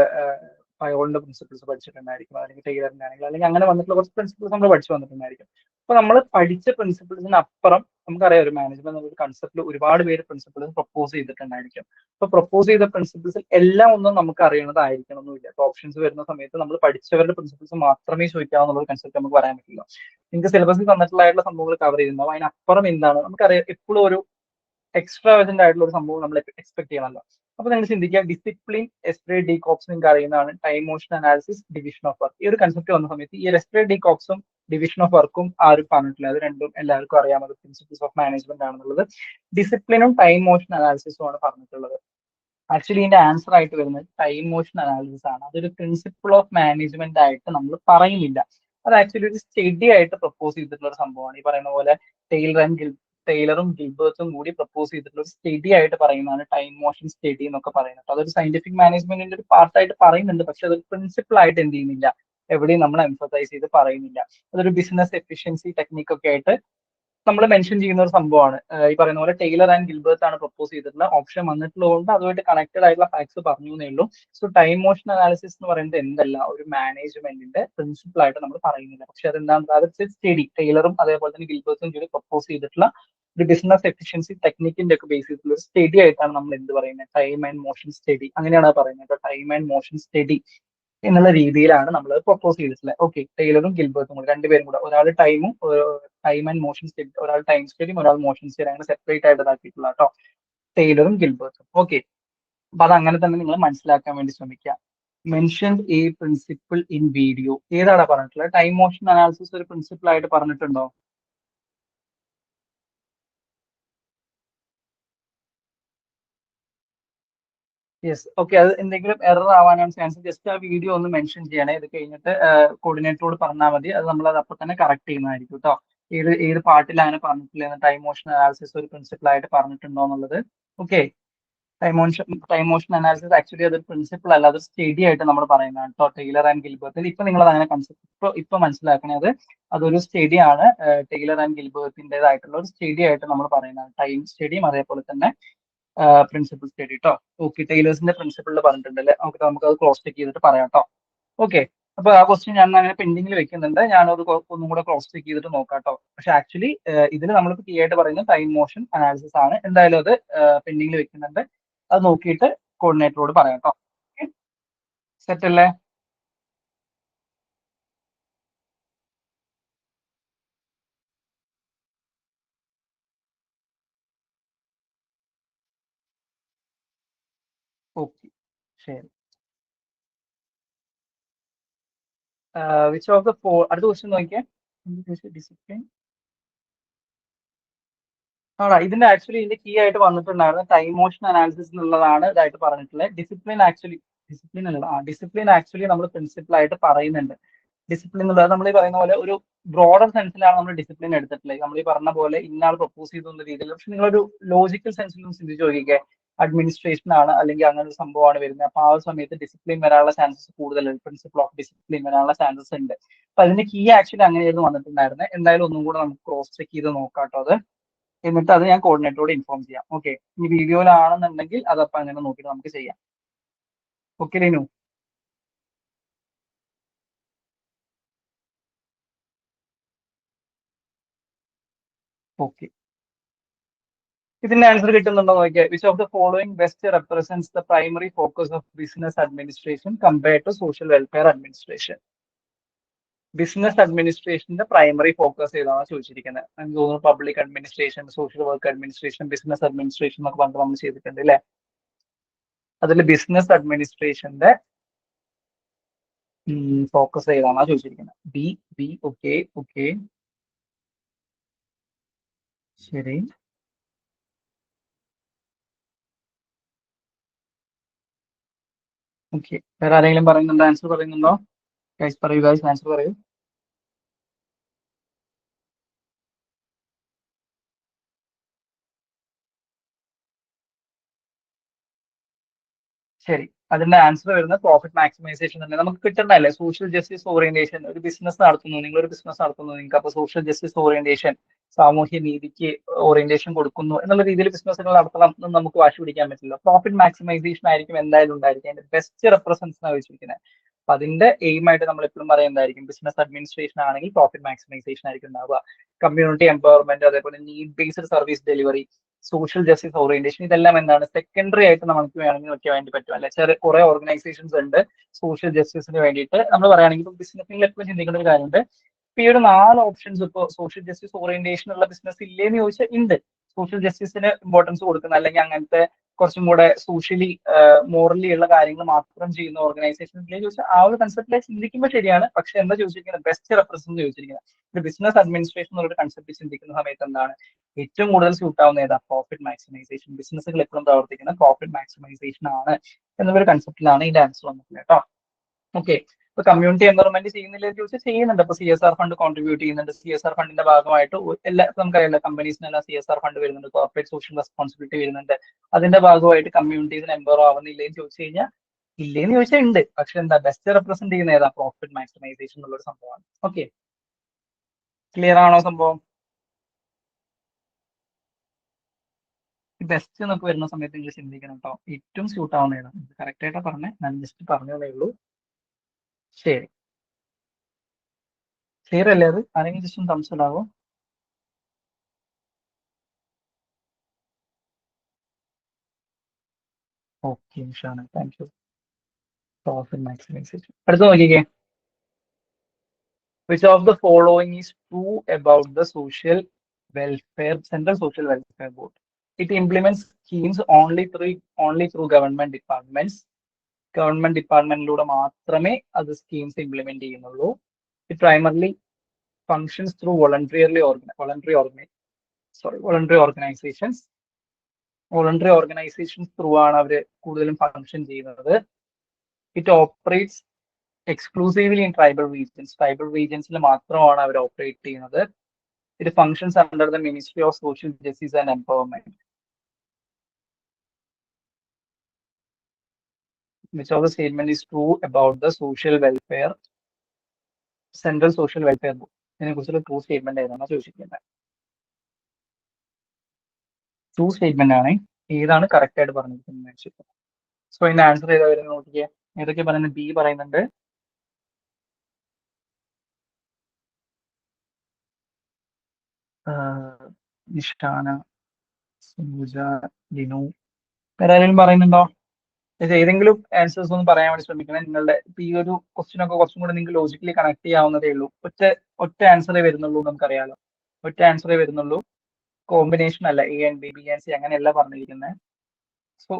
പയോളിന്റെ പ്രിൻസിപ്പിൾസ് പഠിച്ചിട്ടുണ്ടായിരിക്കും, അല്ലെങ്കിൽ ടൈലറിന്റെ ആണെങ്കിൽ, അല്ലെങ്കിൽ അങ്ങനെ വന്നിട്ടുള്ള കുറച്ച് പ്രിൻസിപ്പിൾസ് നമ്മൾ പഠിച്ചു വന്നിട്ടുണ്ടായിരിക്കും. അപ്പൊ നമ്മൾ പഠിച്ച പ്രിൻസിപ്പിൾസിന് അപ്പുറം നമുക്കറിയാം ഒരു മാനേജ്മെന്റ് എന്നുള്ള കൺസെപ്റ്റിൽ ഒരുപാട് പേര് പ്രിൻസിപ്പിൾസ് പ്രപ്പോസ് ചെയ്തിട്ടുണ്ടായിരിക്കും. അപ്പൊ പ്രപ്പോസ് ചെയ്ത പ്രിൻസിപ്പിൾസിൽ എല്ലാം ഒന്നും നമുക്ക് അറിയണതായിരിക്കണം എന്നില്ല. ഇപ്പൊ ഓപ്ഷൻസ് വരുന്ന സമയത്ത് നമ്മൾ പഠിച്ചവരുടെ പ്രിൻസിപ്പിൾസ് മാത്രമേ ചോദിക്കാവുന്ന കൺസെപ്റ്റ് നമുക്ക് പറയാൻ പറ്റില്ല. നിങ്ങൾക്ക് സിലബസിൽ തന്നിട്ടുള്ള സംഭവങ്ങൾ കവർ ചെയ്യുന്നു, അതിനപ്പുറം എന്താണ് നമുക്കറിയാം. എപ്പോഴും ഒരു എക്സ്ട്രാവജന്റ് ആയിട്ടുള്ള ഒരു സംഭവം നമ്മൾ എക്സ്പെക്ട് ചെയ്യണമല്ലോ. അപ്പൊ നിങ്ങൾ ചിന്തിക്കുക, ഡിസിപ്ലിൻ, എസ്പ്രേ, ഡീകോപ്സ് നിങ്ങൾക്ക് അറിയുന്നതാണ്. Time motion analysis, division of work. ഈ ഒരു കൺസെപ്റ്റ് വന്ന സമയത്ത് ഈ എസ്പ്രേ ഡീകോപ്സും ഡിവിഷൻ ഓഫ് വർക്കും ആരും പറഞ്ഞിട്ടില്ല. അത് രണ്ടും എല്ലാവർക്കും അറിയാമത് പ്രിൻസിപ്പിൾസ് ഓഫ് മാനേജ്മെന്റ് ആണെന്നുള്ളത്. ഡിസിപ്ലിനും ടൈം മോഷൻ അനാലിസിസും ആണ് പറഞ്ഞിട്ടുള്ളത്. ആക്ച്വലി ഇതിന്റെ ആൻസർ ആയിട്ട് വരുന്നത് ടൈം മോഷൻ അനാലിസിസ് ആണ്. അതൊരു പ്രിൻസിപ്പിൾ ഓഫ് മാനേജ്മെന്റ് ആയിട്ട് നമ്മൾ പറയുന്നില്ല. അത് ആക്ച്വലി ഒരു സ്റ്റഡി ആയിട്ട് പ്രപ്പോസ് ചെയ്തിട്ടുള്ള ഒരു സംഭവമാണ്. ഈ പറയുന്ന പോലെ ടൈലർ ആൻഡ് ടൈലറും ഗിൽബർട്ടും കൂടി പ്രപ്പോസ് ചെയ്തിട്ടുള്ള ഒരു സ്റ്റഡി ആയിട്ട് പറയുന്നതാണ് ടൈം മോഷൻ സ്റ്റഡി എന്നൊക്കെ പറയുന്നത്. അതൊരു സയന്റിഫിക് മാനേജ്മെന്റിന്റെ ഒരു പാർട്ടായിട്ട് പറയുന്നുണ്ട്, പക്ഷെ അതൊരു പ്രിൻസിപ്പിൾ ആയിട്ട് എന്ത് ചെയ്യുന്നില്ല, എവിടെയും നമ്മൾ എംഫസൈസ് ചെയ്ത് പറയുന്നില്ല. അതൊരു ബിസിനസ് എഫിഷ്യൻസി ടെക്നിക് ഒക്കെ ആയിട്ട് നമ്മൾ മെൻഷൻ ചെയ്യുന്ന ഒരു സംഭവമാണ്. ഈ പറയുന്ന പോലെ ടൈലർ ആൻഡ് ഗിൽബർട്ട് ആണ് പ്രപ്പോസ് ചെയ്തിട്ടുള്ള ഓപ്ഷൻ വന്നിട്ടുള്ളതുകൊണ്ട് അതുമായിട്ട് കണക്റ്റഡ് ആയിട്ടുള്ള ഫാക്ട്സ് പറഞ്ഞു എന്നേ ഉള്ളൂ. സോ ടൈം മോഷൻ അനാലിസിസ് എന്ന് പറയുന്നത് എന്തല്ല, ഒരു മാനേജ്മെന്റിന്റെ പ്രിൻസിപ്പിൾ ആയിട്ട് നമ്മൾ പറയുന്നില്ല. പക്ഷെ അതെന്താണ്, അത് സ്റ്റഡി ടൈലറും അതേപോലെ തന്നെ ഗിൽബർട്ടും കൂടി പ്രപ്പോസ് ചെയ്തിട്ടുള്ള ഒരു ബിസിനസ് എഫിഷ്യൻസി ടെക്നിക്കിന്റെ ഒക്കെ ബേസ് ചെയ്തിട്ടുള്ള ഒരു സ്റ്റഡി ആയിട്ടാണ് നമ്മൾ എന്ത് പറയുന്നത്, ടൈം ആൻഡ് മോഷൻ സ്റ്റഡി, അങ്ങനെയാണ് പറയുന്നത്. ടൈം ആൻഡ് മോഷൻ സ്റ്റഡി എന്നുള്ള രീതിയിലാണ് നമ്മൾ പ്രപ്പോസ് ചെയ്തിട്ടുള്ളത്. ഓക്കെ, ടൈലറും ഗിൽബർട്ടും കൂടി രണ്ടുപേരും കൂടെ, ഒരാൾ ടൈമും ടൈം ആൻഡ് മോഷൻ സ്റ്റഡി, ഒരാൾ ടൈം സ്റ്റഡിയും ഒരാൾ മോഷൻ സ്റ്റഡി, അങ്ങനെ സെപ്പറേറ്റ് ആയിട്ട് ഇതാക്കിയിട്ടുള്ള കേട്ടോ, ടൈലറും ഗിൽബർട്ടും. ഓക്കെ, അപ്പൊ അത് അങ്ങനെ തന്നെ നിങ്ങൾ മനസ്സിലാക്കാൻ വേണ്ടി ശ്രമിക്കുക. Mention A principle in video, ഏതാണ് പറഞ്ഞിട്ടുള്ളത്? ടൈം മോഷൻ അനാലിസിസ് ഒരു പ്രിൻസിപ്പിൾ ആയിട്ട് പറഞ്ഞിട്ടുണ്ടോ? യെസ്. ഓക്കെ, അത് എന്തെങ്കിലും എറർ ആവാനാണ് ചാൻസ്. ജസ്റ്റ് ആ വീഡിയോ ഒന്ന് മെൻഷൻ ചെയ്യണേ. ഇത് കഴിഞ്ഞിട്ട് കോർഡിനേറ്ററോട് പറഞ്ഞാൽ മതി. അത് നമ്മൾ അത് അപ്പൊ തന്നെ കറക്റ്റ് ചെയ്യുന്നതായിരിക്കും കേട്ടോ. ഏത് ഏത് പാർട്ടിലാണ് പറഞ്ഞിട്ടില്ല, ടൈം മോഷൻ അനാലിസിസ് ഒരു പ്രിൻസിപ്പിൾ ആയിട്ട് പറഞ്ഞിട്ടുണ്ടോ എന്നുള്ളത്. Okay, time motion analysis actually അതൊരു പ്രിൻസിപ്പിൾ അല്ല, അത് സ്റ്റഡി ആയിട്ട് നമ്മൾ പറയുന്നതാണ് കേട്ടോ. ടൈലർ ആൻഡ് ഗിൽബർട്ടിൽ ഇപ്പൊ നിങ്ങൾ അങ്ങനെ കൺസെപ്റ്റ് ഇപ്പൊ മനസ്സിലാക്കണേ. അതൊരു സ്റ്റഡി ആണ്. ടൈലർ ആൻഡ് ഗിൽബർട്ടിൻ്റെതായിട്ടുള്ള ഒരു സ്റ്റഡി ആയിട്ട് നമ്മൾ പറയുന്നതാണ്. ടൈം സ്റ്റഡിയും അതേപോലെ തന്നെ പ്രിൻസിപ്പിൾ സ്റ്റഡി കേട്ടോ. ഓക്കെ, ടൈലേഴ്സിന്റെ പ്രിൻസിപ്പിളിൽ പറഞ്ഞിട്ടുണ്ടല്ലേ. നമുക്ക് അത് ക്രോസ് ചെക്ക് ചെയ്തിട്ട് പറയാം കേട്ടോ. ഓക്കെ, അപ്പൊ ആ ക്വസ്റ്റ്യൻ ഞാൻ അങ്ങനെ പെൻഡിങ്ങിൽ വെക്കുന്നുണ്ട്. ഞാനത് ഒന്നും കൂടെ ക്രോസ് ചെക്ക് ചെയ്തിട്ട് നോക്കാം കേട്ടോ. പക്ഷെ ആക്ച്വലി ഇതിൽ നമ്മളിപ്പോൾ കീ ആയിട്ട് പറയുന്നത് ടൈം മോഷൻ അനാലിസിസ് ആണ്. എന്തായാലും അത് പെൻഡിങ്ങിൽ വെക്കുന്നുണ്ട്. അത് നോക്കിയിട്ട് കോർഡിനേറ്ററോട് പറയാം കേട്ടോ. സെറ്റ് അല്ലേ? ഓക്കെ, ശരി. വിച്ച് ഓഫ് ദ ഫോർ, അടുത്ത ക്വസ്റ്റ്യൻ നോക്കിയേ. ഡിസിപ്ലിൻ ആണോ? ഇതിന്റെ ആക്ച്വലി ഇതിന്റെ കീ ആയിട്ട് വന്നിട്ടുണ്ടായിരുന്നത് ടൈം മോഷൻ അനാലിസിസ് എന്നുള്ളതാണ് ഇതായിട്ട് പറഞ്ഞിട്ടുള്ളത്. ഡിസിപ്ലിൻ അല്ല, ഡിസിപ്ലിൻ ആക്ച്വലി നമ്മൾ പ്രിൻസിപ്പിൾ ആയിട്ട് പറയുന്നുണ്ട്. ഡിസിപ്ലിൻ എന്നുള്ളത് നമ്മൾ ഈ പറയുന്ന പോലെ ഒരു ബ്രോഡർ സെൻസിലാണ് നമ്മൾ ഡിസിപ്ലിൻ എടുത്തിട്ടുള്ളത്. നമ്മൾ ഈ പറഞ്ഞ പോലെ ഇന്നാൾ പ്രപ്പോസ് ചെയ്തു എന്ന രീതിയിൽ. പക്ഷെ നിങ്ങളൊരു ലോജിക്കൽ സെൻസിൽ ഒന്ന് ചിന്തിച്ച് നോക്കിക്കേ, അഡ്മിനിസ്ട്രേഷൻ ആണ് അല്ലെങ്കിൽ അങ്ങനെ ഒരു സംഭവമാണ് വരുന്നത്. അപ്പൊ ആ ഒരു സമയത്ത് ഡിസിപ്ലിൻ വരാനുള്ള ചാൻസസ് കൂടുതലുണ്ട്. പ്രിൻസിപ്പിൾ ഓഫ് ഡിസിപ്ലിൻ വരാനുള്ള ചാൻസസ് ഉണ്ട്. അപ്പൊ അതിന്റെ കീ ആക്ച്വലി അങ്ങനെയായിരുന്നു വന്നിട്ടുണ്ടായിരുന്നത്. എന്തായാലും ഒന്നും കൂടെ നമുക്ക് ക്രോസ് ചെക്ക് ചെയ്ത് നോക്കാം കേട്ടോ അത്. എന്നിട്ട് അത് ഞാൻ കോർഡിനേറ്ററോട് ഇൻഫോം ചെയ്യാം. ഓക്കെ, ഈ വീഡിയോയിലാണെന്നുണ്ടെങ്കിൽ അതപ്പം അങ്ങനെ നോക്കിയിട്ട് നമുക്ക് ചെയ്യാം. ഓക്കെ ലിനു? ഓക്കെ, ഇതിന്റെ ആൻസർ കിട്ടുന്നുണ്ടോ നോക്കിയാൽ. Which of the following best represents the primary focus of business administration compared to social welfare administration? Business അഡ്മിനിസ്ട്രേഷന്റെ പ്രൈമറി ഫോക്കസ് ഏതാണ് ചോദിച്ചിരിക്കുന്നത്. എനിക്ക് തോന്നുന്നു public administration, social work administration, business administration എന്നൊക്കെ പറഞ്ഞിട്ട് നമ്മൾ ചെയ്തിട്ടുണ്ട് അല്ലേ. അതിൽ ബിസിനസ് അഡ്മിനിസ്ട്രേഷന്റെ ഫോക്കസ് ഏതാണെന്നാ ചോദിച്ചിരിക്കുന്നത്. ബി. ബി. ഓക്കെ. ഓക്കെ, ശരി. ഓക്കെ, വേറെ ആരെങ്കിലും പറയുന്നുണ്ടോ, ആൻസർ പറയുന്നുണ്ടോ? ഗൈസ് പറയൂ, ഗൈസ് ആൻസർ പറയൂ. ശരി, അതിന്റെ ആൻസർ വരുന്നത് പ്രോഫിറ്റ് മാക്സിമൈസേഷൻ തന്നെ. നമുക്ക് കിട്ടുന്നതല്ലേ സോഷ്യൽ ജസ്റ്റിസ് ഓറിയന്റേഷൻ. ഒരു ബിസിനസ് നടത്തുന്നു, നിങ്ങളൊരു ബിസിനസ് നടത്തുന്നു, നിങ്ങൾക്ക് അപ്പൊ സോഷ്യൽ ജസ്റ്റിസ് ഓറിയന്റേഷൻ, സാമൂഹ്യ നീതിക്ക് ഓറിയന്റേഷൻ കൊടുക്കുന്നു എന്നുള്ള രീതിയിൽ ബിസിനസ്സുകൾ നടത്തണം എന്ന് നമുക്ക് വാശി പിടിക്കാൻ പറ്റില്ല. പ്രോഫിറ്റ് മാക്സിമൈസേഷൻ ആയിരിക്കും എന്തായാലും ഉണ്ടായിരിക്കും, അതിന്റെ ബെസ്റ്റ് റെപ്രസെൻസ് ആണ് വെച്ചിരിക്കുന്നത്. അപ്പൊ അതിന്റെ എയിം ആയിട്ട് നമ്മൾ എപ്പോഴും പറയുന്നതായിരിക്കും ബിസിനസ് അഡ്മിനിസ്ട്രേഷൻ ആണെങ്കിൽ പ്രോഫിറ്റ് മാക്സിമൈസേഷൻ ആയിരിക്കും ഉണ്ടാവുക. കമ്മ്യൂണിറ്റി എംപവർമെന്റ്, അതേപോലെ need based service delivery, social justice orientation, ഇതെല്ലാം എന്താണ് സെക്കൻഡറി ആയിട്ട് നമുക്ക് വേണമെങ്കിൽ വെക്കാൻ വേണ്ടി പറ്റും. അല്ലെ, ചെറിയ കുറെ ഓർഗനൈസേഷൻസ് ഉണ്ട് സോഷ്യൽ ജസ്റ്റിസിന് വേണ്ടിയിട്ട്. നമ്മൾ പറയുകയാണെങ്കിൽ ബിസിനസ്സിൽ എപ്പോഴും ചിന്തിക്കേണ്ട ഒരു കാര്യമുണ്ട്. ഇപ്പൊ ഈ ഒരു 4 ഓപ്ഷൻസ് ഇപ്പോൾ സോഷ്യൽ ജസ്റ്റിസ് ഓറിയന്റേഷൻ ഉള്ള ബിസിനസ് ഇല്ലേന്ന് ചോദിച്ചാൽ ഉണ്ട്. സോഷ്യൽ ജസ്റ്റിസിന് ഇമ്പോർട്ടൻസ് കൊടുക്കുന്ന, അല്ലെങ്കിൽ അങ്ങനത്തെ കുറച്ചും കൂടെ സോഷ്യലി മോറലി ഉള്ള കാര്യങ്ങൾ മാത്രം ചെയ്യുന്ന ഓർഗനൈസേഷൻ ഇല്ലേ ചോദിച്ചാൽ ആ ഒരു കൺസെപ്റ്റിലേക്ക് ചിന്തിക്കുമ്പോൾ ശരിയാണ്. പക്ഷെ എന്താ ചോദിച്ചിരിക്കുന്നത്, ബെസ്റ്റ് റെപ്രസെന്റ് ചോദിച്ചിരിക്കുന്നത്. ഒരു ബിസിനസ് അഡ്മിനിസ്ട്രേഷൻ എന്നുള്ള കൺസെപ്റ്റ് ചിന്തിക്കുന്ന സമയത്ത് എന്താണ് ഏറ്റവും കൂടുതൽ സ്യൂട്ട് ആവുന്ന ഏതാ? Profit maximisation. ബിസിനസ്സുകൾ എപ്പോഴും പ്രവർത്തിക്കുന്ന പ്രോഫിറ്റ് മാക്സിമൈസേഷൻ ആണ് എന്നുള്ള ഒരു കൺസെപ്റ്റിലാണ് ഇതിന്റെ ആൻസർ വന്നിട്ടുള്ളത് കേട്ടോ. ഓക്കെ, ഇപ്പൊ കമ്മ്യൂണിറ്റി എൻവയറമെന്റ് ചെയ്യുന്നില്ലെന്ന് ചോദിച്ചാൽ ചെയ്യുന്നുണ്ട്. ഇപ്പൊ CSR ഫണ്ട് കോൺട്രിബ്യൂട്ട് ചെയ്യുന്നുണ്ട്. CSR ഫണ്ടിന്റെ ഭാഗമായിട്ട് എല്ലാ നമുക്കറിയാം കമ്പനീസിനെല്ലാം CSR ഫണ്ട് വരുന്നുണ്ട്, കോർപ്പറേറ്റ് സോഷ്യൽ റെസ്പോൺസിബിലിറ്റി വരുന്നുണ്ട്. അതിന്റെ ഭാഗമായിട്ട് കമ്മ്യൂണിറ്റീസിന് എംപവർ ആവുന്നില്ലേന്ന് ചോദിച്ചു കഴിഞ്ഞാൽ ഇല്ലേന്ന് ചോദിച്ചാൽ ഉണ്ട്. പക്ഷെ എന്താ ബെസ്റ്റ് റെപ്രസെന്റ് ചെയ്യുന്ന ഏതാ? പ്രോഫിറ്റ് മാക്സിമൈസേഷൻ എന്നുള്ള ഒരു സംഭവമാണ്. ഓക്കെ, ക്ലിയർ ആണോ സംഭവം? ബെസ്റ്റ് എന്നൊക്കെ വരുന്ന സമയത്ത് നിങ്ങൾ ചിന്തിക്കണം കേട്ടോ, ഏറ്റവും സ്യൂട്ട് ആവുന്ന ഏതാണ്. കറക്റ്റ് ആയിട്ടാ പറഞ്ഞേ, ഞാൻ ജസ്റ്റ് പറഞ്ഞതേ ഉള്ളൂ. ശരി, ക്ലിയർ അല്ലേ? അത് ആരെങ്കിലും ജസ്റ്റ് ഒന്ന് സംശയമാവോ? Okay Shan, thank you. Profit maximisation. അടുത്ത് നോക്കിക്കേ. Which of the following is true about the social welfare central social welfare board? It implements schemes only through government departments. Government ഡിപ്പാർട്ട്മെന്റിലൂടെ മാത്രമേ അത് സ്കീംസ് ഇംപ്ലിമെന്റ് ചെയ്യുന്നുള്ളൂ. It primarily functions through voluntary organizations. Voluntary organisations through ആണ് അവർ കൂടുതലും ഫങ്ഷൻ ചെയ്യുന്നത്. It operates exclusively in tribal റീജിയൻസിൽ മാത്രമാണ് അവർ ഓപ്പറേറ്റ് ചെയ്യുന്നത്. It functions under the ministry of social justice and empowerment. Which of the statement is true about the social welfare central social welfare board? ഇതിനെ കുറിച്ചുള്ള ട്രൂ സ്റ്റേറ്റ്മെന്റ് ഏതാണ് ചോദിച്ചിരിക്കുന്നത്. ട്രൂ സ്റ്റേറ്റ്മെന്റ് ആണ്. ഏതാണ് കറക്റ്റ് ആയിട്ട് പറഞ്ഞിരിക്കുന്നത്? സോ ഇതിന്റെ ആൻസർ ഏതാ വരുന്നത് നോക്കിയേ. ഏതൊക്കെ പറയുന്നത്? ബി പറയുന്നുണ്ട്, നിഷാന, സൂജ, ലിനു, വേറെ ആരെങ്കിലും പറയുന്നുണ്ടോ? ഇത് ഏതെങ്കിലും ആൻസേഴ്സ് ഒന്ന് പറയാൻ വേണ്ടി ശ്രമിക്കണം. നിങ്ങളുടെ ഇപ്പൊ ഈ ഒരു ക്വസ്റ്റ്യൻ ഒക്കെ കുറച്ചും കൂടെ നിങ്ങൾക്ക് ലോജിക്കലി കണക്ട് ചെയ്യാവുന്നതേ ഉള്ളൂ. ഒറ്റ ആൻസറേ വരുന്നുള്ളൂ, നമുക്കറിയാലോ. ഒറ്റ ആൻസറേ വരുന്നുള്ളൂ, കോമ്പിനേഷൻ അല്ല. A and B, B and C അങ്ങനെയല്ല പറഞ്ഞിരിക്കുന്നത്. സോ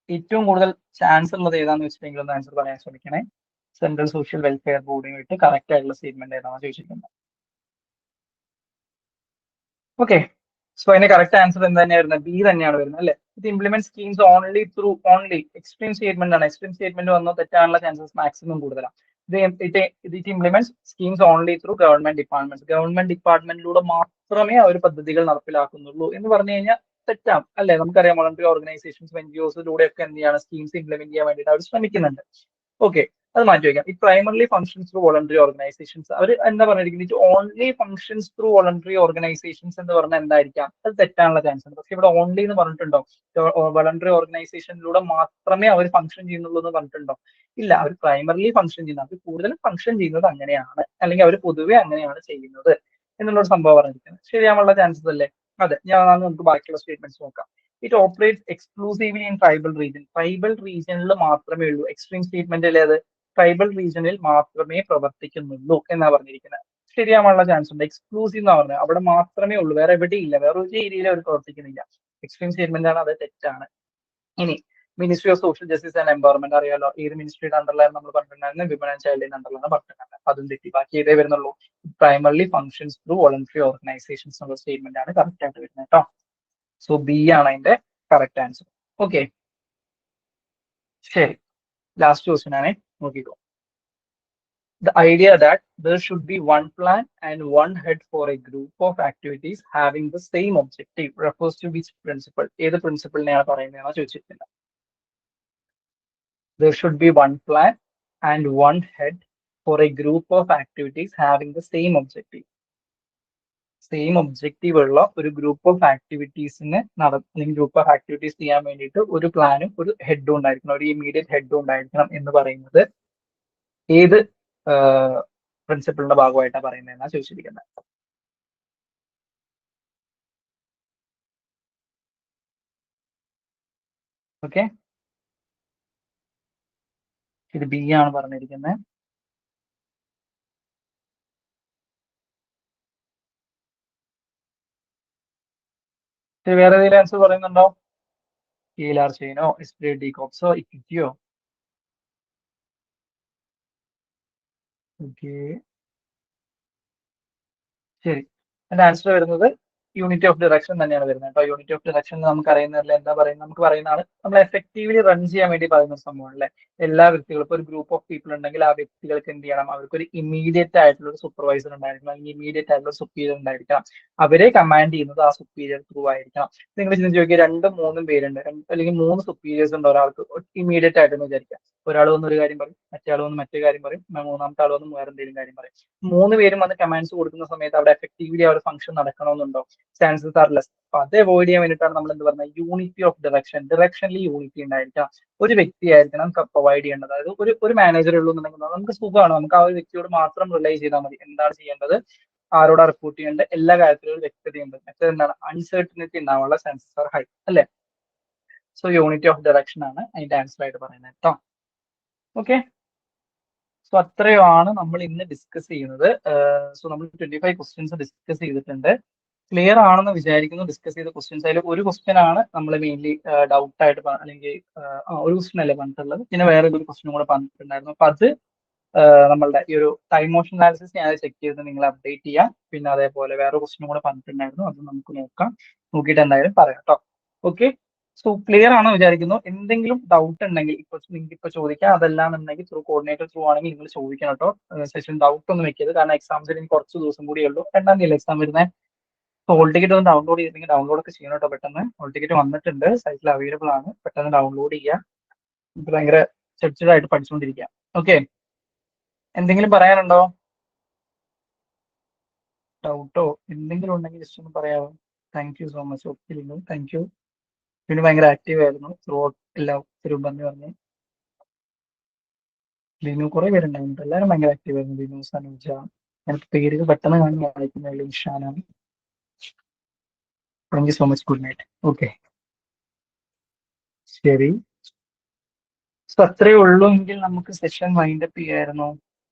ഏറ്റവും കൂടുതൽ ചാൻസ് ഉള്ളത് ഏതാന്ന് വെച്ചിട്ടുണ്ടെങ്കിൽ ഒന്ന് ആൻസർ പറയാൻ ശ്രമിക്കണേ. സെൻട്രൽ സോഷ്യൽ വെൽഫെയർ ബോർഡിനായിട്ട് കറക്റ്റ് ആയിട്ടുള്ള സ്റ്റേറ്റ്മെന്റ് ഏതാണെന്ന് ചോദിച്ചിരിക്കുന്നത്. ഓക്കെ, സോ അതിന്റെ കറക്റ്റ് ആൻസർ എന്താ തന്നെയാണ് വരുന്നത്? ബി തന്നെയാണ് വരുന്നത് അല്ലെ. ഇത് implement schemes only extreme statement ആണ്. എക്സ്ട്രീം സ്റ്റേറ്റ്മെന്റ് വന്നോ തെറ്റാനുള്ള ചാൻസസ് മാക്സിമം കൂടുതലാണ്. ഇത് implement schemes only through government department. Government ഡിപ്പാർട്ട്മെന്റിലൂടെ മാത്രമേ അവർ പദ്ധതികൾ നടപ്പിലാക്കുന്നുള്ളൂ എന്ന് പറഞ്ഞു കഴിഞ്ഞാൽ തെറ്റാം അല്ലെ. നമുക്കറിയാം വോളണ്ടറി ഓർഗനൈസേഷൻസ് NGOസിലൂടെ ഒക്കെ എന്ത് ചെയ്യാണ് സ്കീംസ് ഇംപ്ലിമെന്റ് ചെയ്യാൻ വേണ്ടിയിട്ട് അവർ ശ്രമിക്കുന്നുണ്ട്. ഓക്കെ, അത് മാറ്റി വയ്ക്കാം. ഈ primarily functions through voluntary organisations, അവർ എന്താ പറഞ്ഞിരിക്കുന്നത്? Only functions through voluntary organisations എന്ന് പറഞ്ഞാൽ എന്തായിരിക്കാം? അത് തെറ്റാനുള്ള ചാൻസ് ഉണ്ട്. പക്ഷെ ഇവിടെ ഓൺലി എന്ന് പറഞ്ഞിട്ടുണ്ടോ? വോളണ്ടറി ഓർഗനൈസേഷനിലൂടെ മാത്രമേ അവർ ഫങ്ഷൻ ചെയ്യുന്നുള്ളൂ എന്ന് പറഞ്ഞിട്ടുണ്ടോ? ഇല്ല, അവർ പ്രൈമർലി ഫങ്ഷൻ ചെയ്യുന്നത്, അവർ കൂടുതലും ഫങ്ഷൻ ചെയ്യുന്നത് അങ്ങനെയാണ്, അല്ലെങ്കിൽ അവർ പൊതുവെ അങ്ങനെയാണ് ചെയ്യുന്നത് എന്നുള്ളൊരു സംഭവം പറഞ്ഞിരിക്കുന്നത്. ശരിയാവാനുള്ള ചാൻസസ് അല്ലേ? അതെ, നമുക്ക് ബാക്കിയുള്ള സ്റ്റേറ്റ്മെന്റ്സ് നോക്കാം. It operates exclusively in tribal region. Tribal റീജിയനിൽ മാത്രമേ ഉള്ളൂ. എക്സ്ട്രീം സ്റ്റേറ്റ്മെന്റിൽ അത് ട്രൈബൽ റീജിയനിൽ മാത്രമേ പ്രവർത്തിക്കുന്നുള്ളൂ എന്നാ പറഞ്ഞിരിക്കുന്നത്. ശരിയാവാനുള്ള ചാൻസ് ഉണ്ട്. എക്സ്ക്ലൂസീവ് എന്ന് പറഞ്ഞാൽ അവിടെ മാത്രമേ ഉള്ളൂ, വേറെ എവിടെയില്ല, വേറെ ഒരു ഏരിയയിൽ അവർ പ്രവർത്തിക്കുന്നില്ല. എക്സ്ട്രീം സ്റ്റേറ്റ്മെന്റ് ആണ്, അത് തെറ്റാണ്. ഇനി ministry of social justice and empowerment അറിയാലോ, ഏത് മിനിസ്ട്രിയുടെ അണ്ടറിലാണ് നമ്മൾ പറഞ്ഞിട്ടുണ്ടായിരുന്നു? വിമൻ ആൻഡ് ചൈൽഡിന്റെ അണ്ടറിലാണ് പറഞ്ഞിട്ടുണ്ടായിരുന്നത്. അതും തെറ്റി. ബാക്കി ഏതേ വരുന്നുള്ളൂ? Primarily functions through voluntary organisations എന്നുള്ള സ്റ്റേറ്റ്മെന്റ് ആണ് കറക്റ്റ് ആയിട്ട് വരുന്നത് കേട്ടോ. സോ ബി ആണ് അതിന്റെ കറക്റ്റ് ആൻസർ. ഓക്കെ, ശരി, ലാസ്റ്റ് ക്വസ്റ്റ്യൻ ആണ്, നോക്കിക്കോ. The idea that there should be one plan and one head for a group of activities having the same objective refers to which principle? ഏത് പ്രിൻസിപ്പിളിനെയാണ് പറയുന്നതെന്ന് ചോദിച്ചിട്ടില്ല. there should be one plan and one head for a group of activities having the same objective. Same objective ഉള്ള ഒരു ഗ്രൂപ്പ് ഓഫ് ആക്ടിവിറ്റീസിന് അല്ലെങ്കിൽ ഗ്രൂപ്പ് ഓഫ് ആക്ടിവിറ്റീസ് ചെയ്യാൻ വേണ്ടിയിട്ട് ഒരു പ്ലാനും ഒരു ഹെഡും ഉണ്ടായിരിക്കണം, ഒരു ഇമീഡിയറ്റ് ഹെഡും ഉണ്ടായിരിക്കണം എന്ന് പറയുന്നത് ഏത് പ്രിൻസിപ്പിളിന്റെ ഭാഗമായിട്ടാണ് പറയുന്നതെന്നാണ് ചോദിച്ചിരിക്കുന്നത്. ഓക്കെ, ഇത് ബി ആണ് പറഞ്ഞിരിക്കുന്നത്. വേറെ ഏതെങ്കിലും ആൻസർ പറയുന്നുണ്ടോ? സ്കെയിലാർ ചെയിനോ, എസ്പ്ലിറ്റ് ഡീകോപ്സോ, ഇക്വിറ്റിയോ? ഓക്കെ, ശരി. അതിന്റെ ആൻസർ വരുന്നത് യൂണിറ്റി ഓഫ് ഡിറക്ഷൻ തന്നെയാണ് വരുന്നത് കേട്ടോ. യൂണിറ്റി ഓഫ് ഡിറക്ഷൻ നമുക്ക് അറിയുന്നതല്ല, എന്താ പറയുന്നത്, നമുക്ക് പറയുന്നതാണ് നമ്മൾ എഫക്റ്റീവ്ലി റൺ ചെയ്യാൻ വേണ്ടി പറയുന്ന സംഭവം അല്ലേ. എല്ലാ വ്യക്തികളും, ഇപ്പോൾ ഒരു ഗ്രൂപ്പ് ഓഫ് പീപ്പിൾ ഉണ്ടെങ്കിൽ ആ വ്യക്തികൾക്ക് എന്ത് ചെയ്യണം, അവർക്ക് ഒരു ഇമീഡിയറ്റ് ആയിട്ടുള്ള ഒരു സൂപ്പർവൈസർ ഉണ്ടായിരിക്കണം, അല്ലെങ്കിൽ ഇമീഡിയറ്റ് ആയിട്ടുള്ള സുപ്പീരിയർ ഉണ്ടായിരിക്കണം. അവരെ കമാൻഡ് ചെയ്യുന്നത് ആ സുപ്പീരിയർ ത്രൂ ആയിരിക്കണം. നിങ്ങൾ ചിന്തിച്ച് നോക്കിയാൽ 2-3 പേരുണ്ട്, അല്ലെങ്കിൽ 3 സുപ്പീരിയേഴ്സ് ഉണ്ട് ഒരാൾക്ക് ഇമീഡിയറ്റ് ആയിട്ട് വിചാരിക്കാം. ഒരാൾ വന്ന് ഒരു കാര്യം പറയും, മറ്റേ ആൾ വന്ന് മറ്റേ കാര്യം പറയും, മൂന്നാമത്തെ ആൾ വന്ന് വേറെ എന്തെങ്കിലും കാര്യം പറയും. 3 പേരും വന്ന് കമാൻഡ്സ് കൊടുക്കുന്ന സമയത്ത് അവിടെ എഫക്റ്റീവ്ലി ആ ഒരു ഫംഗ്ഷൻ നടക്കണമെന്നുണ്ടോ? Chances are less. അപ്പൊ അത് അവോയ്ഡ് ചെയ്യാൻ വേണ്ടിയിട്ടാണ് നമ്മൾ എന്ത് പറയുന്നത്, യൂണിറ്റി ഓഫ് ഡിറക്ഷൻ. ഡിറക്ഷനിൽ യൂണിറ്റി ഉണ്ടായിരിക്കാം. ഒരു വ്യക്തിയായിരിക്കണം പ്രൊവൈഡ് ചെയ്യേണ്ടത്. അതായത് ഒരു മാനേജർ ഉള്ളൂ എന്നുണ്ടെങ്കിൽ നമുക്ക് സുഖമാണ്, നമുക്ക് ആ ഒരു വ്യക്തിയോട് മാത്രം റിലൈ ചെയ്താൽ മതി. എന്താണ് ചെയ്യേണ്ടത്, ആരോടാ റിപ്പോർട്ട് ചെയ്യേണ്ടത്, എല്ലാ കാര്യത്തിലും ഒരു വ്യക്തതയുണ്ട്. മറ്റേത് എന്താണ്, അൺസർട്ടനിറ്റി ഉണ്ടാവാനുള്ള ചാൻസസ് ആർ ഹൈ അല്ലേ. സോ യൂണിറ്റി ഓഫ് ഡിറക്ഷൻ ആണ് അതിന്റെ ആൻസർ ആയിട്ട് പറയുന്നത് കേട്ടോ. ഓക്കെ, സോ അത്രയുമാണ് നമ്മൾ ഇന്ന് ഡിസ്കസ് ചെയ്യുന്നത്. സോ നമ്മൾ 25 ക്വസ്റ്റ്യൻസ് ഡിസ്കസ് ചെയ്തിട്ടുണ്ട്. ക്ലിയർ ആണെന്ന് വിചാരിക്കുന്നു ഡിസ്കസ് ചെയ്ത ക്വസ്റ്റ്യൻസ്. അതിൽ ഒരു ക്വസ്റ്റ്യൻ ആണ് നമ്മൾ മെയിൻലി ഡൗട്ട് ആയിട്ട് അല്ലെങ്കിൽ ഒരു ക്വസ്റ്റ്യൻ അല്ലേ പറഞ്ഞിട്ടുള്ളത്, പിന്നെ വേറെ ഒരു ക്വസ്റ്റ്യൻ കൂടെ പറഞ്ഞിട്ടുണ്ടായിരുന്നു. അപ്പൊ അത് നമ്മളുടെ ഈ ഒരു ടൈം മോഷൻ അനാലിസിസ് ഞാൻ ചെക്ക് ചെയ്ത് നിങ്ങൾ അപ്ഡേറ്റ് ചെയ്യാം. പിന്നെ അതേപോലെ വേറെ ക്വസ്റ്റ്യൻ കൂടെ പറഞ്ഞിട്ടുണ്ടായിരുന്നു, അത് നമുക്ക് നോക്കാം. നോക്കിയിട്ട് എന്തായാലും പറയാം കേട്ടോ. ഓക്കെ, സോ ക്ലിയർ ആണോ വിചാരിക്കുന്നു. എന്തെങ്കിലും ഡൗട്ട് ഉണ്ടെങ്കിൽ നിങ്ങൾക്ക് ഇപ്പൊ ചോദിക്കാം. അതല്ലാ എന്നുണ്ടെങ്കിൽ ത്രൂ കോർഡിനേറ്റർ ത്രൂ ആണെങ്കിൽ നിങ്ങൾ ചോദിക്കണം കേട്ടോ. സെഷൻ ഡൗട്ട് ഒന്നും വെക്കരുത്, കാരണം എക്സാംസിന് ഇനി കുറച്ച് ദിവസം കൂടിയേ ഉള്ളൂ. 2-ാം തീയതി എക്സാം വരുന്നത്. ഹോൾ ടിക്കറ്റ് ഒന്ന് ഡൗൺലോഡ് ചെയ്തിട്ടുണ്ടെങ്കിൽ ഡൗൺലോഡ് ഒക്കെ ചെയ്യണം കേട്ടോ പെട്ടെന്ന്. ഹോൾ ടിക്കറ്റ് വന്നിട്ടുണ്ട്, സൈറ്റിൽ അവൈലബിൾ ആണ്, പെട്ടെന്ന് ഡൗൺലോഡ് ചെയ്യാം. ഇത് ഭയങ്കര ആയിട്ട് പഠിച്ചുകൊണ്ടിരിക്കാം. ഓക്കെ, എന്തെങ്കിലും പറയാനുണ്ടോ, ഡൗട്ടോ എന്തെങ്കിലും ഉണ്ടെങ്കിൽ ജസ്റ്റ് ഒന്ന് പറയാമോ? Thank you so much. Okay Linu, thank you. പിന്നെ ഭയങ്കര ആക്റ്റീവ് ആയിരുന്നു ത്രൂ ഔട്ട്. എല്ലാവരും പറഞ്ഞു. ലിനു കുറെ പേരുണ്ടായിരുന്നു, എല്ലാവരും ഭയങ്കര ആക്റ്റീവ് ആയിരുന്നു. ലിനു, സനുജ, എനിക്ക് പേരുകൾ പെട്ടെന്ന് കാണി വായിക്കുന്നുള്ളൂ. Ishana, thank you so much. Good night. Okay, ശരി. സോ അത്രേ ഉള്ളൂ എങ്കിൽ നമുക്ക് സെഷൻ വൈൻഡപ്പ് ചെയ്യായിരുന്നു.